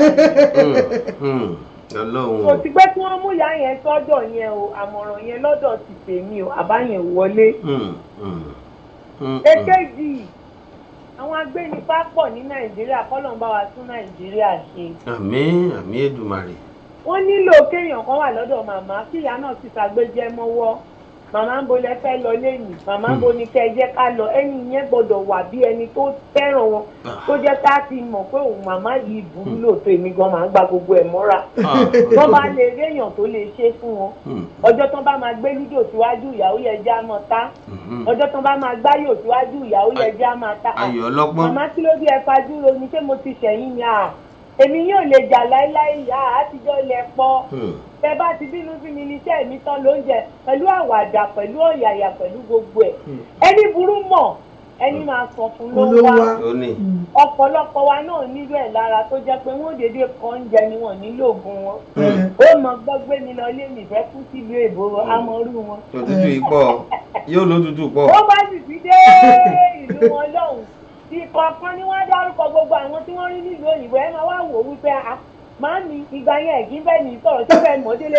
kò sí pé kí wọ́n mú ìyá yẹn sọ́dọ̀ yẹn o àmọ̀ràn yẹn lọ́dọ̀ ti tèmi o àbáyẹn wọlé. èkejì àwọn agbénipa pọ̀ ní Nàìjíríà kọ́lọ́n bá wa tún Nàìjíríà ṣe. àmín Èdùmàrè. wọ́n nílò kéèyàn kan wà lọ́dọ̀ màmá kí ìyá náà sì ṣàgbéjẹ́ mọ́wọ́ màmá ń bo lẹ fẹ́ lọ lẹ́yìn màmá ń bo ní kẹ́ ẹ jẹ́ ká lọ ẹni yẹn gbọ́dọ̀ wà bí ẹni tó fẹ́ràn wọn tó jẹ́ ká ti mọ̀ pé òun màmá yìí burú lóòótọ́ èmi gan máa ń gba gbogbo ẹ̀ mọ́ra wọ́n bá lè réèyàn tó lè ṣe fún wọn ọjọ́ tán bá máa gbé lúdò síwájú ìyàwó yẹn jẹ́ àmọ́ ta ọjọ́ tán bá máa gbáyò síwájú ìyàwó yẹn jẹ́ àmọ́ ta màmá kí ló bí ẹ fajúro ni ṣé mo ti ṣẹ̀yìn ni èmi yóò lè jà láíláí ìyá àtijọ́ lẹ pọ̀ tẹ bá ti bínú sí mi níṣẹ́ mi tán lóúnjẹ pẹ̀lú àwàdà pẹ̀lú ọ̀yàyà pẹ̀lú gbogbo ẹ̀ ẹni burú mọ̀ ẹni máa sọ fún ló wá ọ̀pọ̀lọpọ̀ wa náà nílò ẹ̀ lára tó jẹ́ pé wọ́n dédé kọ́ oúnjẹ ni wọ́n nílò ògùn wọn ó mọ gbọ́gbé mi lọ lé mi fẹ́ kú sílùú èbó amọ̀rú wọn. òtútù ìpọ̀ yóò lótútù pọ̀. ó bá sì ti dé ìlú wọn lọ́hùn ìkọ̀ọ̀kan ni wọ́n dárúkọ gbogbo àwọn tí wọ́n rí nílùú òyìnbó ẹ máa wá wò wípé máa ní ìgbà yẹn ẹ̀gín bẹ́ẹ̀ ní sọ̀rọ̀ tí bẹ́ẹ̀ mọ́ délé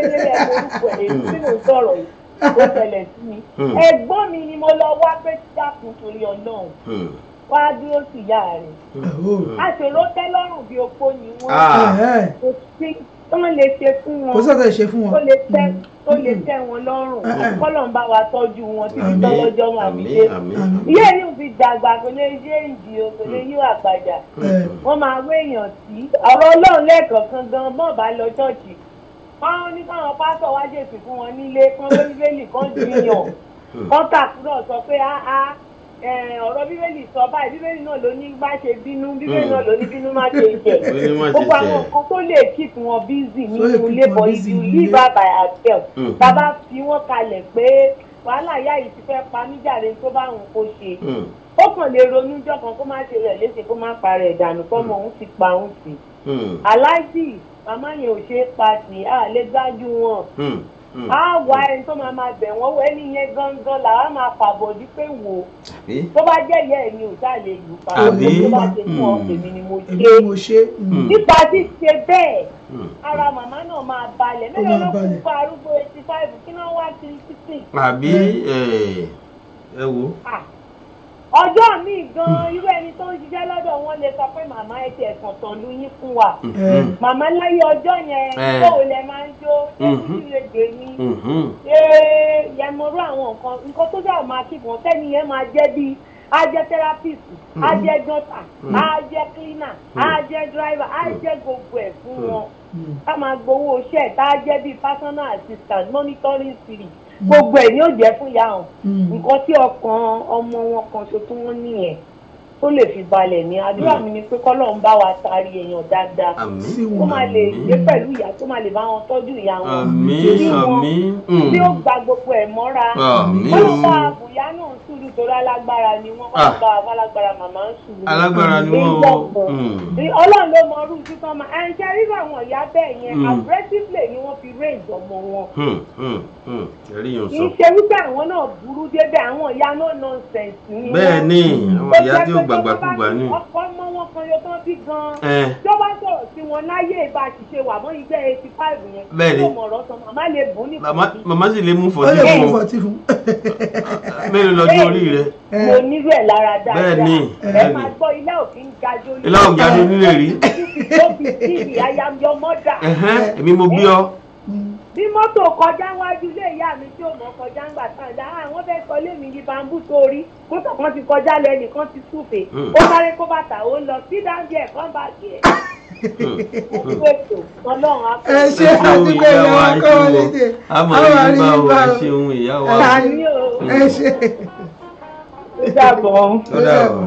orúkọ èyí tí mo sọ̀rọ̀ yìí ó ṣẹlẹ̀ sí mi ẹ̀gbọ́n mi ni mo lọ wá pé dákun torí Ọlọ́run wá dúró sí ìyá rẹ̀. àṣèrò tẹ́ lọ́rùn bí opó ni wọ́n kò sí tó lè ṣe fún wọn. kò sọ́dọ̀ ṣe fún wọn. tó lè tẹ́ wọn lọ́rùn kọ́lọ̀ ń bá wa tọ́jú wọn títí tọ́lọ́jọ́ wọn àbí dé. ìyá ẹni ò fi dàgbà kò lè ṣe ìdí o kò lè yíwà padà. wọ́n máa wé èèyàn sí ọ̀rọ̀ Ọlọ́run lẹ́ẹ̀kọ̀ọ̀kan gan mọ́ bá lọ ṣọ́ọ̀ṣì. wọ́n ní káwọn pásọ̀ wá jèsì fún wọn nílé kán lórí bẹ́ẹ̀lì kan jiyàn. kọ́ńtà kúrò sọ pé ọ̀rọ̀ bíbélì sọ báyìí bíbélì náà ló ní má ṣe bínú bíbélì náà ló ní bínú má ṣe jẹ gbogbo àwọn nǹkan tó lè keep wọn busy nínú labour if you leave her by herself bàbá fi wọn kalẹ̀ pé wàhálà ìyá yìí ti fẹ́ pa mí jàre tó bá òun kó ṣe ó kàn lè ronú jọ̀kan kó má ṣe rẹ̀ léṣe kó má parẹ́ ìdànù fọ́mọ òun ti pa òun sí aláìsí màmá yẹn ò ṣe é pa sí à lè gbájú wọn. a wá ẹni tó máa bẹ̀ wọ́n wọ ẹni yẹn gangan làwọn máa pàbọ̀dí pé wò ó tó bá jẹ́ ìyá ẹ̀ ni ò tá lè lù pa tó bá ṣe fún ọ èmi ni mo ṣe nípa ṣíṣe bẹ́ẹ̀ ara màmá náà máa balẹ̀ mẹ́rin ló kún fún arúgbó 85 kí náà wá kiri títì. àbí ẹ wo. ọjọ́ mi gan irú ẹni tó ń ṣiṣẹ́ lọ́dọ̀ wọn lè sọ pé màmá ẹ ti ẹ̀sán tán lu yín fún wa màmá láyé ọjọ́ yẹn kóò lẹ máa ń jó ẹni lè gbé ní yẹmọrú àwọn nǹkan tó dáa máa kí wọn sẹ́ni yẹn máa jẹ́ bíi á jẹ́ therapist á jẹ́ dọ́tà á jẹ́ cleaner á jẹ́ driver á jẹ́ gbogbo ẹ̀ fún wọn ká máa gbowó iṣẹ́ tá á jẹ́ bíi personal assistant monitoring spirit gbogbo ẹ̀ ni ó jẹ́ fún ìyá wọn nǹkan tí ọkàn ọmọ wọn kan ṣo tí wọ́n ní ẹ̀ tó lè fi balẹ̀ ní àdúrà mi ni pé kọ́lọ́run bá wa taari èèyàn dáadáa kó máa lè gbé pẹ̀lú ìyá tó máa lè bá wọn tọ́jú ìyá wọn tí ó gba gbogbo ẹ̀ mọ́ra wọ́n bá àbùyá náà ń sùúrù torí alágbára ni wọ́n bá alágbára màmá ń sùúrù alágbára ni wọ́n ọlọ́run ló mọ orú títàn máa ẹ̀ ń ṣe rírọ àwọn ìyá bẹ́ẹ̀ yẹn aggressively ni wọ́n fi raise ọmọ wọn kì í ṣe wípé àwọn náà burú débẹ̀ àwọn ìyá náà nonsense ni bẹ́ẹ̀ ni àwọn ìyá tí ó gbàgbàkúgbà ní. ọkọ ọmọ wọn kan yóò tán bí gan-an tó bá sọ̀rọ̀ sí wọn láyé ìbá àṣìṣe wà mọ́ ìgbẹ́ 85 yẹn bẹ́ẹ̀ ni tó mọ̀ ọ̀rọ̀ sọ màmá lè bùn ní fọ́tí. màmá sì lè mú fọ́tí fún mélòó lọ́jọ́ orí rẹ̀. mo nílò ẹ̀ lára dáadáa bẹ́ẹ̀ ni ẹ máa gbọ́ ilé òfin gajó ilé òfin gajó nílé rí. ó fi sí ìyá yamyọ mọ́dà. èmi mo bí ọ. bí mọ́tò kọjá wájú ilé ìyá mi tí ò mọ̀ kọjá ń gbà tán dá àwọn fẹ́ sọ lé mi ní bambú sórí kótó kan ti kọjá lọ ẹnìkan ti súfè ó sáré kó bàtà ó lọ sí dáńdé ẹ̀ kán bá tiẹ̀. ẹ ṣe àdúgbò ìyàwó ọkọ wọn lédè àwọn àríyìnbá ẹ ṣeun ìyá wa ẹ ṣe. ó dàbọ̀. ó dàbọ̀.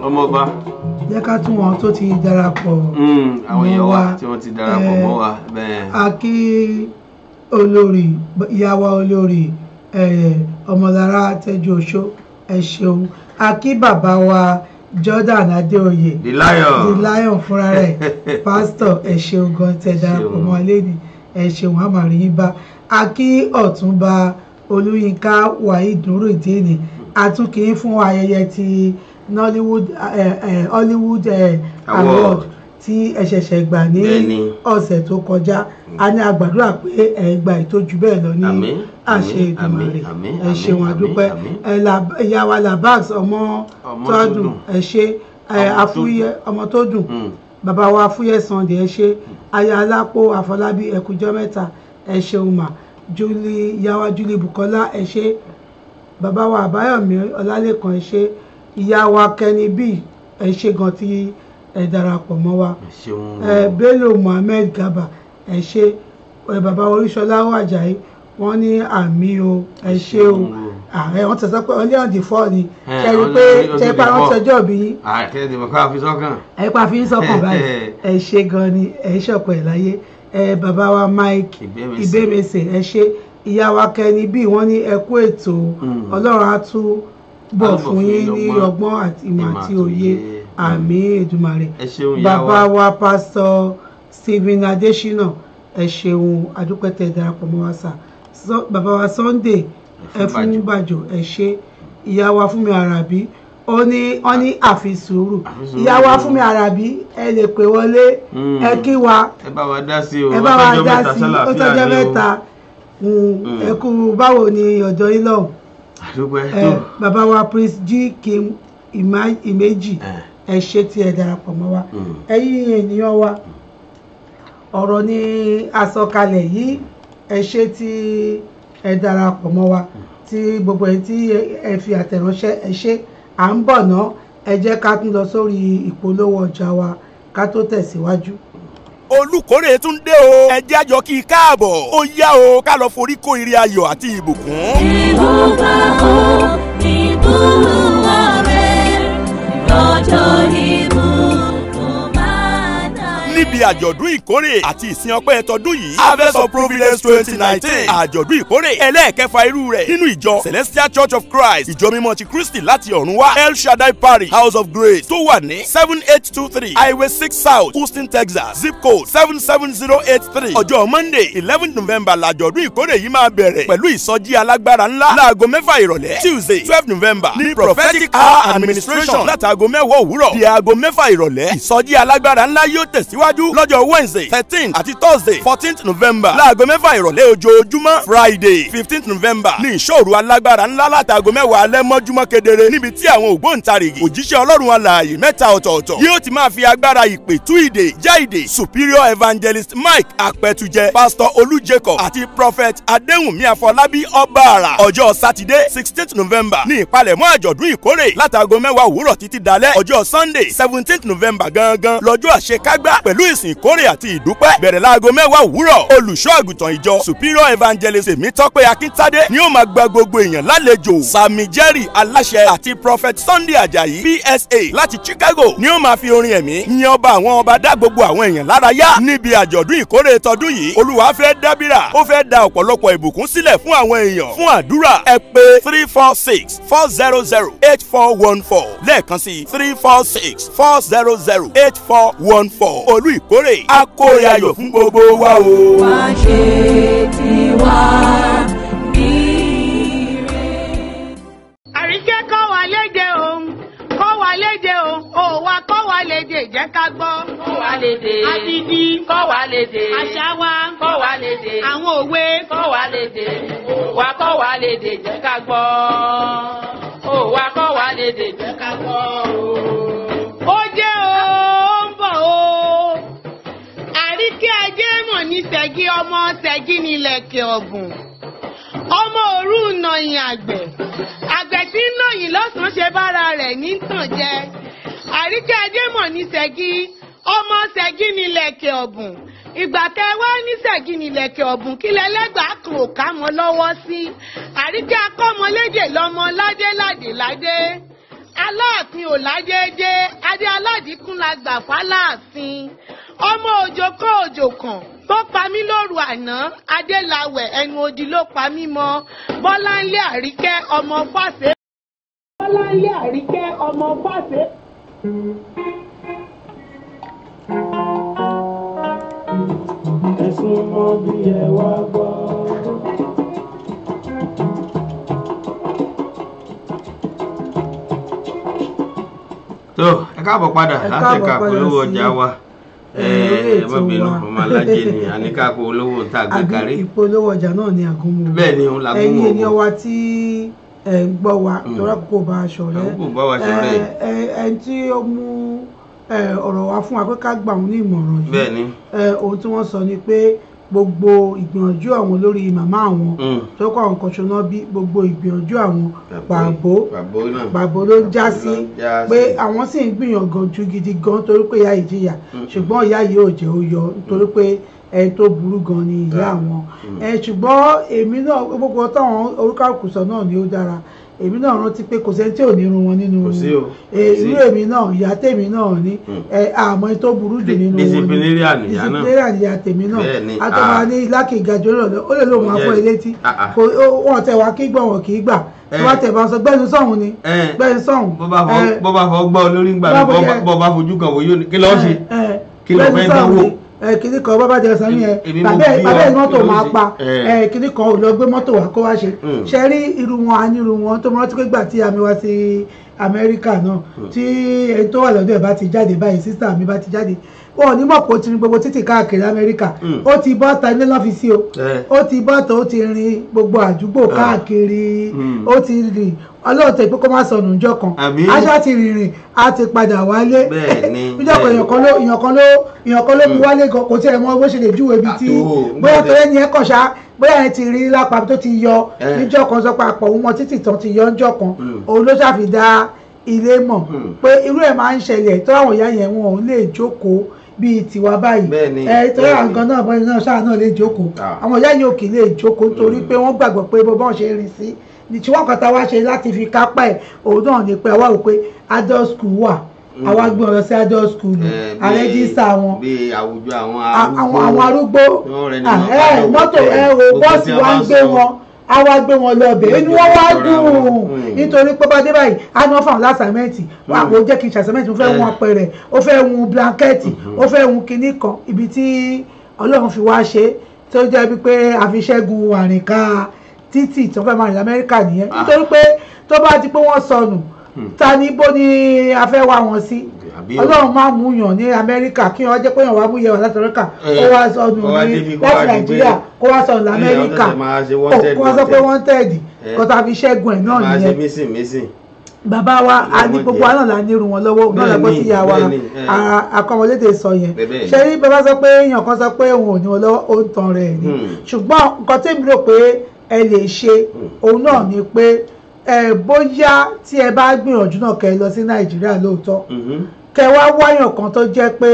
ọmọọba. jẹ́ ká tún wọn tó ti darapọ̀ àwọn èèyàn wa tí wọ́n ti darapọ̀ mọ́ wa bẹ́ẹ̀. a kí olórí ìyàwó olórí ọmọlára tẹ́jú oṣó ẹ ṣeun a kí bàbá wa Jordan Adéoyè the lion fúnra rẹ̀ pásítọ̀ ẹ ṣeun gan tẹ́ darapọ̀ mọ́ lẹ́ni ẹ ṣeun àmàrí yín bá a kí ọ̀túnba Olúyinká Waheed Nurudeen àtúnkì fún ayẹyẹ ti Hollywood award tí ẹ ṣẹ̀ṣẹ̀ gbà ní ọ̀sẹ̀ tó kọjá a ní àgbàdúrà pé ẹ gba ìtọ́jú bẹ́ẹ̀ lọ ní àṣẹ Èdùmàrè ẹ ṣeun àdúpẹ́ ìyá wa Labax ọmọ tó dùn ẹ ṣe àfúyẹ ọmọ tó dùn bàbá wa Fúyẹ́ Sunday ẹ ṣe aya Alápò Àfọlábí ẹkùjọ́ mẹ́ta ẹ ṣeun mà ìyá wa Julie Bukola ẹ ṣe bàbá wa Àbáyọ̀mí Ọlálékan ẹ ṣe ìyá wa Kenny B ẹ ṣe gan tí ẹ darapọ̀ mọ́ wa Bello Muhammed Gaba ẹ ṣe bàbá Oríṣọlá Àjàyí wọ́n ní àmì o ẹ ṣe o ààrẹ wọ́n ti sọ pé ọlẹ́ ọ̀dì fọ́ ni ṣe rí pé ṣe pa wọ́n tọjọ́ bí yín ẹ pa fi ń sọ́kàn báyìí ẹ ṣe gan ni ẹ ṣọ̀pọ̀ ẹ̀ láyé bàbá wa Mike Ìbémesè ẹ ṣe ìyá wa Kenny B wọ́n ní ẹ kú ètò Ọlọ́run á tún bọ̀ fún yín ní ọgbọ́n àti ìmọ̀ àti òye àmín Èdùmàrè bàbá wa pásítọ̀ Stephen Adésínà ẹ ṣeun adúpẹ́tẹ̀ darapọ̀ mọ́ wa sà bàbá wa Sunday ẹ fún bàjọ́ ẹ ṣe ìyá wa Fúnmi Àràbí ó ní àfi sùúrù. Ìyá wa Fúnmi Àràbí ẹ lè pè wọlé ẹ kí wa. Ẹ bá wa dá sí o. Ẹ bá wa dá sí ó tọ́jọ́ mẹ́ta. Ẹ kú báwo ni ọjọ́ yín lọ́hùn. Bàbá wa Prince G Kim Ìméjì ẹ ṣé tí ẹ darapọ̀ mọ́ wa. Ẹ̀yin ènìyàn wa ọ̀rọ̀ ni àsọkalẹ̀ yìí ẹ ṣé tí ẹ darapọ̀ mọ́ wa tí gbogbo ẹ̀ tí ẹ fi àtẹ̀ránṣẹ́ ẹ ṣé à ń bọ̀ ná ẹ jẹ́ ká tún lọ sórí ìpolówó ọjà wa ká tó tẹ̀síwájú. Olùkórè tún dé o ẹ jẹ́ àjọ kí i káàbọ̀ ó yá o ká lọ forí kó ire ayọ̀ àti ìbùkún. ìbúba o ìbúwa rẹ̀ lọ́jọ́ ìbùkún máa dá. Níbi àjọ̀dún ìkórè àti ìsìn ọpẹ́ tọdún yìí Harvest of Providence 2019 àjọ̀dún ìkórè ẹlẹ́ẹ̀kẹfà irú rẹ̀ nínú ìjọ Celestial Church of Christ ìjọ mímọ́ ti Kristi láti ọ̀run wá El Shaddai Parish House of Grace tó wà ní 7823 Highway 6 South Houston, Texas zip code 77083 ọjọ́ Monday 11th November làjọ̀dún ìkórè yìí máa bẹ̀rẹ̀ pẹ̀lú ìsọjí alágbára ńlá láago 6 ìrọ̀lẹ́ Tuesday 12th November ní Prophetic Hour Administration látàgò 10 òwúrọ̀ di aago 6 ìrọ̀lẹ́ ìsọjí alágbára ńlá yóò tẹ̀síwájú lọ́jọ́ Wednesday 13th àti Thursday 14th November láago 6 ìrọ̀lẹ́ ojoojúmọ́ Friday 15th November ní ìṣòro alágbára ńlá látàgò 10 alẹ́ mọ́júmọ́ kedere níbi tí àwọn ògbóǹtarìgì òjíṣẹ́ Ọlọ́run alààyè mẹ́ta ọ̀tọ̀ọ̀tọ̀ yóò ti máa fi agbára ìpè tú ìdè já ìdè Superior Evangelist Mike Apẹtujẹ Pastor Olú Jacob àti Prophet Adéhùnmí Afọlábí Ọbaàrà ọjọ́ Saturday 16th November ní ìpalẹ̀mọ́ àjọ̀dún ìkórè látàgò 10 òwúrọ̀ títí dalẹ́ ọjọ́ Sunday 17th November gangan lọ́jọ́ àṣekágbá pẹ̀lú ìsìn ìkórè àti ìdúpẹ́ bẹ̀rẹ̀ láago 10 òwúrọ̀ olùṣọ́ àgùntàn ìjọ Superior Evangelist Èmítọ́pẹ́ Akíntádé ni ó máa gba gbogbo èèyàn lálejò Sami Jerry aláṣẹ àti Prophet Sunday Ajayi PSA láti Chicago ni ó máa fi orin ẹ̀mí yin ọba àwọn ọba dá gbogbo àwọn èèyàn lára yá níbi àjọ̀dún ìkórè tọdún yìí Olúwa fẹ́ dábìrà ó fẹ́ da ọ̀pọ̀lọpọ̀ ìbùkún sílẹ̀ fún àwọn èèyàn fún àdúrà ẹ pè 346-400-8414 lẹ́ẹ̀kan sí 346-400-8414 olú ìkórè akórè ayọ̀ fún gbogbo wa o. wá ṣe tiwa níre. Àríkẹ́ kọ́ wa léde o kọ́ wa léde o wa kọ́ wa léde jẹ́ ká gbọ́. kọ́ wa léde. Àdìdì kọ́ wa léde. àṣà wa kọ́ wa léde. àwọn òwe kọ́ wa léde. wa kọ́ wa léde jẹ́ ká gbọ́. wa kọ́ wa léde jẹ́ ká gbọ́. ó jẹ́ o ń bọ̀ o. Àríkẹ́ ajé mọ̀ ní Ṣẹ̀gí ọmọ Ṣẹ̀gí nílẹ̀kẹ̀ ọ̀gùn. ọmọ òru nàyìn àgbẹ̀ tí ń nàyìn lọ́sàn-án ṣe bára rẹ̀ ní tàn jẹ. Àríkẹ́ ajé mọ̀ ní Ṣẹ̀gí ọmọ Ṣẹ̀gí nílẹ̀kẹ̀ ọ̀bùn. ìgbà kẹwàá ní Ṣẹ̀gí nílẹ̀kẹ̀ ọ̀bùn kí lẹ́lẹ́gbàá kan ò ká mọ́ lọ́wọ́ sí. Àríkẹ́ akọ́mọlédè lọ́mọ ládé ládé ládé. Aláàfin ò lájẹjẹ adé aládìkún la gbà fáláàfin. ọmọ òjò kan òjò kan tó pa mí lóru àná adélawẹ̀ ẹnu odi ló pa mí mọ́. Bọ́láńlé Àríkẹ́ ọmọ Fáṣe. Bọ́láńlé Àríkẹ́ ọmọ Fáṣe. ẹ̀sùn mọ́ bí ẹ wá gbọ́. tó ẹ káàbọ̀ padà láti ẹ̀ka polówó ọjà wa ẹ̀ẹ́dẹ́gbẹ̀bínú ọmọ alájẹ ni àníkà polówó ń ta àgbékarí. ìpolówó ọjà náà ni àgúnmu. bẹ́ẹ̀ ni òun làgúnmu. ẹ̀yin ènìyàn wa tí ẹ̀ ń gbọ́ wa lọ́rọ́ kò bá aṣọ rẹ̀ ẹni tí ó mú ọ̀rọ̀ wa fún wa pé ká gbà wọ́n ní ìmọ̀ràn yìí. bẹ́ẹ̀ ni. ohun tí wọ́n sọ ni pé gbogbo ìgbìyànjú àwọn lórí màmá àwọn tó kọ́ àwọn kan ṣoná bí gbogbo ìgbìyànjú àwọn pàbó ló ń já sí pé àwọn sì ń gbìyànjú gidi gan torí pé ìyá ìjìyà ṣùgbọ́n ìyá yìí ò jẹ́ ó yọ nítorí pé ẹni tó burú gan ni ìyá àwọn ṣùgbọ́n èmi náà gbogbo táwọn orúkọ sọ náà ni ó dára èmi náà rántí pé kò sẹ́ni tí ò ní irun wọn nínú irú èmi náà ìyá tèmi náà ní àmọ́ tó burú jù nínú wọn disciplinarian ìyá tèmi náà àtọ́wà ní lákì ìgàjọ́ náà ó lè lóun afọ ilé tí wọ́n tẹ̀ wá kí gbọ́ wọn kì í gbà wọ́n tẹ̀ bá sọ gbẹ́nu sọ̀hún ni gbẹ́nu sọ̀hún. bọ́ bá fọ gbọ́ olórí ń gbà mí bọ́ bá fojú kan wò yóò kí lọ́ọ́ ṣe kí lọ́ọ́ fẹ́ dánwò. kìnnì kan bàbá jẹ sàn yẹn bàbá mọ́tò máa pa kìnnì kan ò lọ gbé mọ́tò wá kó wá ṣe ṣe rí irú wọn á ní irú wọn tó mọ́ rántí pé gbà tí àmì wá sí Amẹ́ríkà náà tí ẹni tó wà lọ́dọ̀ ẹ̀ bá ti jáde báyìí sísá mi bá ti jáde wọn ò ní mọ̀ pé ó ti rin gbogbo títì káàkiri Amẹ́ríkà ó ti bọ́ta ilé lọ́fíìsì o ó ti bọ́ta ó ti rin gbogbo àdúgbò káàkiri ó ti rìn ọlọ́ọ̀tẹ̀ pé kó má sọnù ìjọ kan aṣá ti rìnrìn á ti padà wálé níjọ́ kan èèyàn kan ló mú wálé gan kò tí ẹ̀ mọ bó ṣe lè júwèé ibi tí bóyá tó yẹ ni ẹ kàn ṣá bóyá ẹ ti rí lápá tó ti yọ níjọ́ kan sọ pé àpọ̀ òun mọ títì tán ti yọ níjọ́ kan òun ló ṣàfidá ilé mọ̀ pé irú ẹ̀ máa ń ṣẹlẹ̀ tó àwọn ìyá yẹn wọn ò lè jókòó bíi tiwa báyìí torí àgàn náà bọ́ni náà ṣáà náà lè jókòó àwọn ìyá yẹn ò kì í lè jókòó torí pé wọ́n gbàgbọ́ pé bó bọ́n ṣe rìn sí ní tí wọ́n kọ́ta wá ṣe láti fi kápá ẹ̀ òun náà ní pé àwa rò pé adult school wà àwa gbé ọ̀rọ̀ sí adult school àrẹ́jísà wọn àwọn arúgbó mọ́tò bọ́ọ̀sì wa ń gbé wọn a wá gbé wọn lọ bẹ̀ inú wọn wá dùn nítorí pé bá dé báyìí a náà fáwọn lásàmẹ́ǹtì wà kó jẹ́ kí n ṣàṣàmẹ́ǹtì ó fẹ́ wọn apẹ̀rẹ̀ ó fẹ́ wọn blanketi ó fẹ́ wọn kinní kan ibi tí Ọlọ́run fi wá ṣe tó jẹ́ bí pé àfiṣẹ́gun àrìnká títì tó fẹ́ máa rìn Amẹ́ríkà nìyẹn nítorí pé tó bá di pé wọ́n sọnù ta ni bó ni a fẹ́ wá wọn sí Ọlọ́run máa mú yàn ní Amẹ́ríkà kí wọ́n jẹ́ pé yàn wá mú yẹ wà láti Amẹ́ríkà kó wá sọnù ní láti Nàìjíríà kó wá sọnù l'Amẹ́ríkà kó wá sọ pé wanted kó ta fi ṣẹ́gun ẹ̀ náà nìyẹn bàbá wa a ní gbogbo àná là ń nírun wọn lọ́wọ́ náà lọ́gbọ́n tí ìyá wa akọ́mọlédè sọ yẹn ṣe rí bàbá sọ pé èèyàn kan sọ pé òun ò ní wọn lọ́wọ́ ó ń tan rẹ̀ ni ṣùgbọ́n nǹkan tí mi rò pé ẹ lè ṣe òun náà ni pé bóyá tí ẹ bá gbìyànjú náà kẹ́ lọ sí Nàìjíríà lóòótọ́ kẹ́ wá wáyàn kan tó jẹ́ pé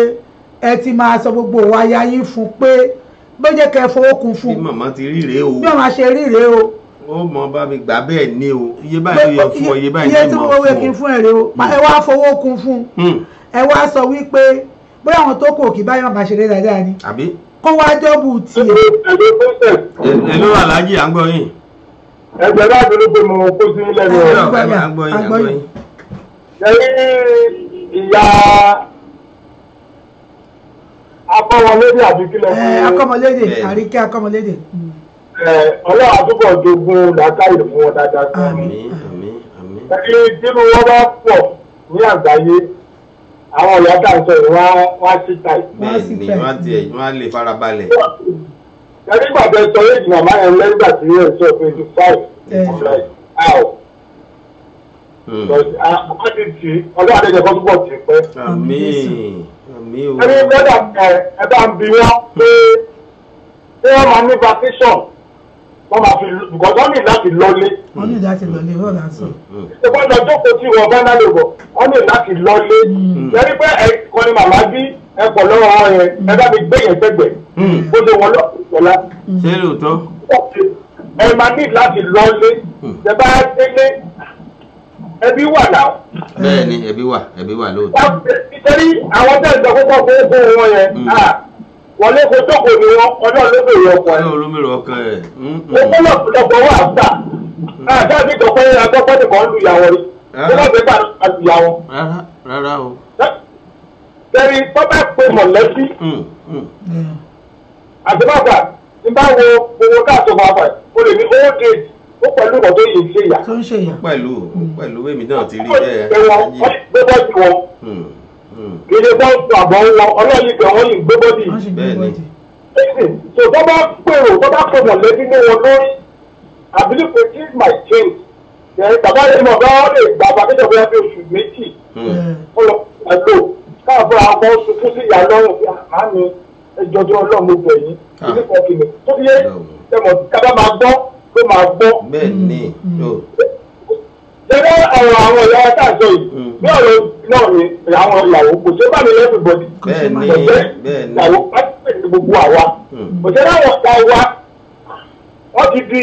ẹ ti máa sọ gbogbo wáyà yín fún pé bó jẹ́ kẹ́ fowó kun fún bí màmá ti rí rèé o bí màmá ṣe rí rèé o ó mọ bá mi gbà bẹ́ẹ̀ ni o iye báyìí yẹ fún ọ iye báyìí iye tí mo wé kí n fún ẹ rèé o ẹ wá fowó kun fún ẹ wá sọ wípé bóyá àwọn tó kù kì báyìí màmá ṣe rí dáadáa ni kó wá dọ́bù tiẹ̀. ẹ ló wà láàjì à ń gbọ́ yín. ẹgbẹ́ láti ló pé mo kó sí lẹ́nu ọ̀rọ̀ ìyá akọ́mọlédè àbí kílẹ̀ fún akọ́mọlédè àríkẹ́ akọ́mọlédè. Ọlọ́run àtúbọ̀ jogun làákàyè fún wọn dáadáa sí i. ẹni tínú wọn bá pọ̀ ní àgbáyé àwọn ìyá tá à ń sọ yìí wọ́n á sí táì. bẹ́ẹ̀ni wọ́n á lè farabalẹ̀. ẹni gbàgbé sọ èjì màmá yẹn lẹ́gbà tí yẹn sọ 25 out. àti tì ọlọ́run àdéjọ kan túbọ̀ tì pẹ́. ẹni gbọ́dọ̀ ẹ bá ń bi wọ́n pé wọ́n máa ní vacation wọ́n máa fi because wọ́n ní láti lọlé. wọ́n ní láti lọlé wọ́n là ń sọ. ìṣèpọ̀ lọ jókòó tí wọ́n bá náà lè bọ̀ wọ́n ní láti lọlé. lẹ́yìn pé ẹ̀kọ́ ni màmá bí ẹ̀pọ̀ lọ́wọ́ wọn yẹn ẹ bá mi gbé yẹn gbẹ̀gbẹ̀ bó ṣe wọ́n lọ ìṣọ̀lá. ṣé lóòótọ́. ẹ máa ní láti lọlé ẹ bá délé ẹbí wà náà. bẹ́ẹ̀ni ẹbí wà lóòótọ́. nítorí àwọn tẹ̀ ń sọ kókó fún wọn yẹn wọ́n lé kojú kò ní wọn ọlọ́run ló bèrè ọkàn ẹ̀. ọlọ́run ló bèrè ọkàn ẹ̀. ọ̀pọ̀lọpọ̀ wà gbà. dáàbí ìjọpọ̀ yẹn agbọ́pọ̀ nìkan lu ìyàwó rí. ó bá gbé bàtà àti ìyàwó. rárá o. tẹ̀rí tó bá pe mọ̀lẹ́bí. àti bàbá ní bá wo owó káàtó bàbá o lè ní owó déètì ó pẹ̀lú ìwọ̀n tó yẹ ṣe yà. tó ń ṣe yà. pẹ̀lú èmi náà ti rí bẹ́ẹ̀. ilé bọ́ọ̀sì àbọ̀ wọn ọlọ́yin ìgbà wọn yìí gbé bọ́dì. bẹ́ẹ̀ni. so tó bá pèrò tó bá pè mọ̀lẹ́bí ní wọn lórí I believe that things might change. bàbá yìí mọ̀ bá wọn lè gbà bá kéjọba yẹn fi oṣù méjì. ó lọ ẹ̀lò káàbọ̀ àwọn sunkún sí ìyá lọ́rùn bí àmì ẹjọ́jọ́ ọlọ́run bẹ̀ yín. ilé kan kìnnì tó fi yé ẹ̀mọ̀ kábà máa gbọ́ ló máa gbọ́. bẹ́ẹ̀ni. Ṣé ọ̀rọ̀ àwọn ìyá ẹ̀ka àjọ yìí ní ọ̀rọ̀ náà ni àwọn ìyàwó kò ṣe bá mi lẹ́sìn bọ́dì. Bẹ́ẹ̀ni ìyàwó láti pèsè gbogbo àwa. Kò ṣe láwọn ọ̀tá wa wọ́n ti di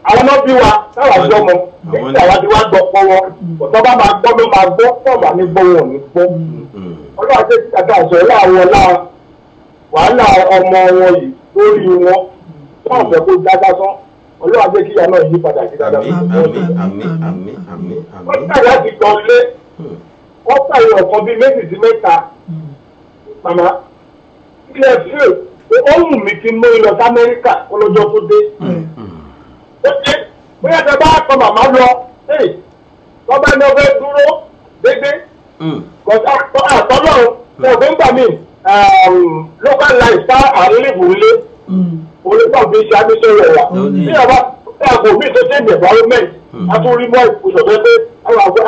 àwọn náà bí wa táwa jọ mọ. Nígbà wa ti wá gbọ́ pọ́ wọn. Ọ̀tọ́ bá máa gbọ́ ló máa gbọ́ tọ̀gbà ní gbọ́ wọn ò ní gbọ́. Ọlọ́run àti ìkàtà àṣọ láwọn wàhálà ọmọ wọn yìí lórí wọn tó àwọn fẹ́ kó dáadáa sán. Ọlọ́run àti kíyà náà yí padà sí dáadáa. Wọ́n tà láti gbọ́ lé. Wọ́n pààyè ọ̀kan bíi méjì sí mẹ́ta. Màmá, ilé ẹ̀fíò, ó wù mí kí n mú ilọ̀ sí Amẹ́ríkà ọlọ́jọ́ tó dé. Ó dé, bóyá tẹ bá kọ màmá lọ, wọ́n bá ní ọbẹ̀ dúró dédé kọjá àtọ́lọ́run tó ọ̀gbìn gbà mí local life tá àrílẹ̀bù ilé olùkọ́ fi ṣe àmísọ̀rọ̀ wa ní ọba àgbo mi tó change environment àtúrí mọ́ ìfúnṣọ̀ pé àwọn àgbẹ̀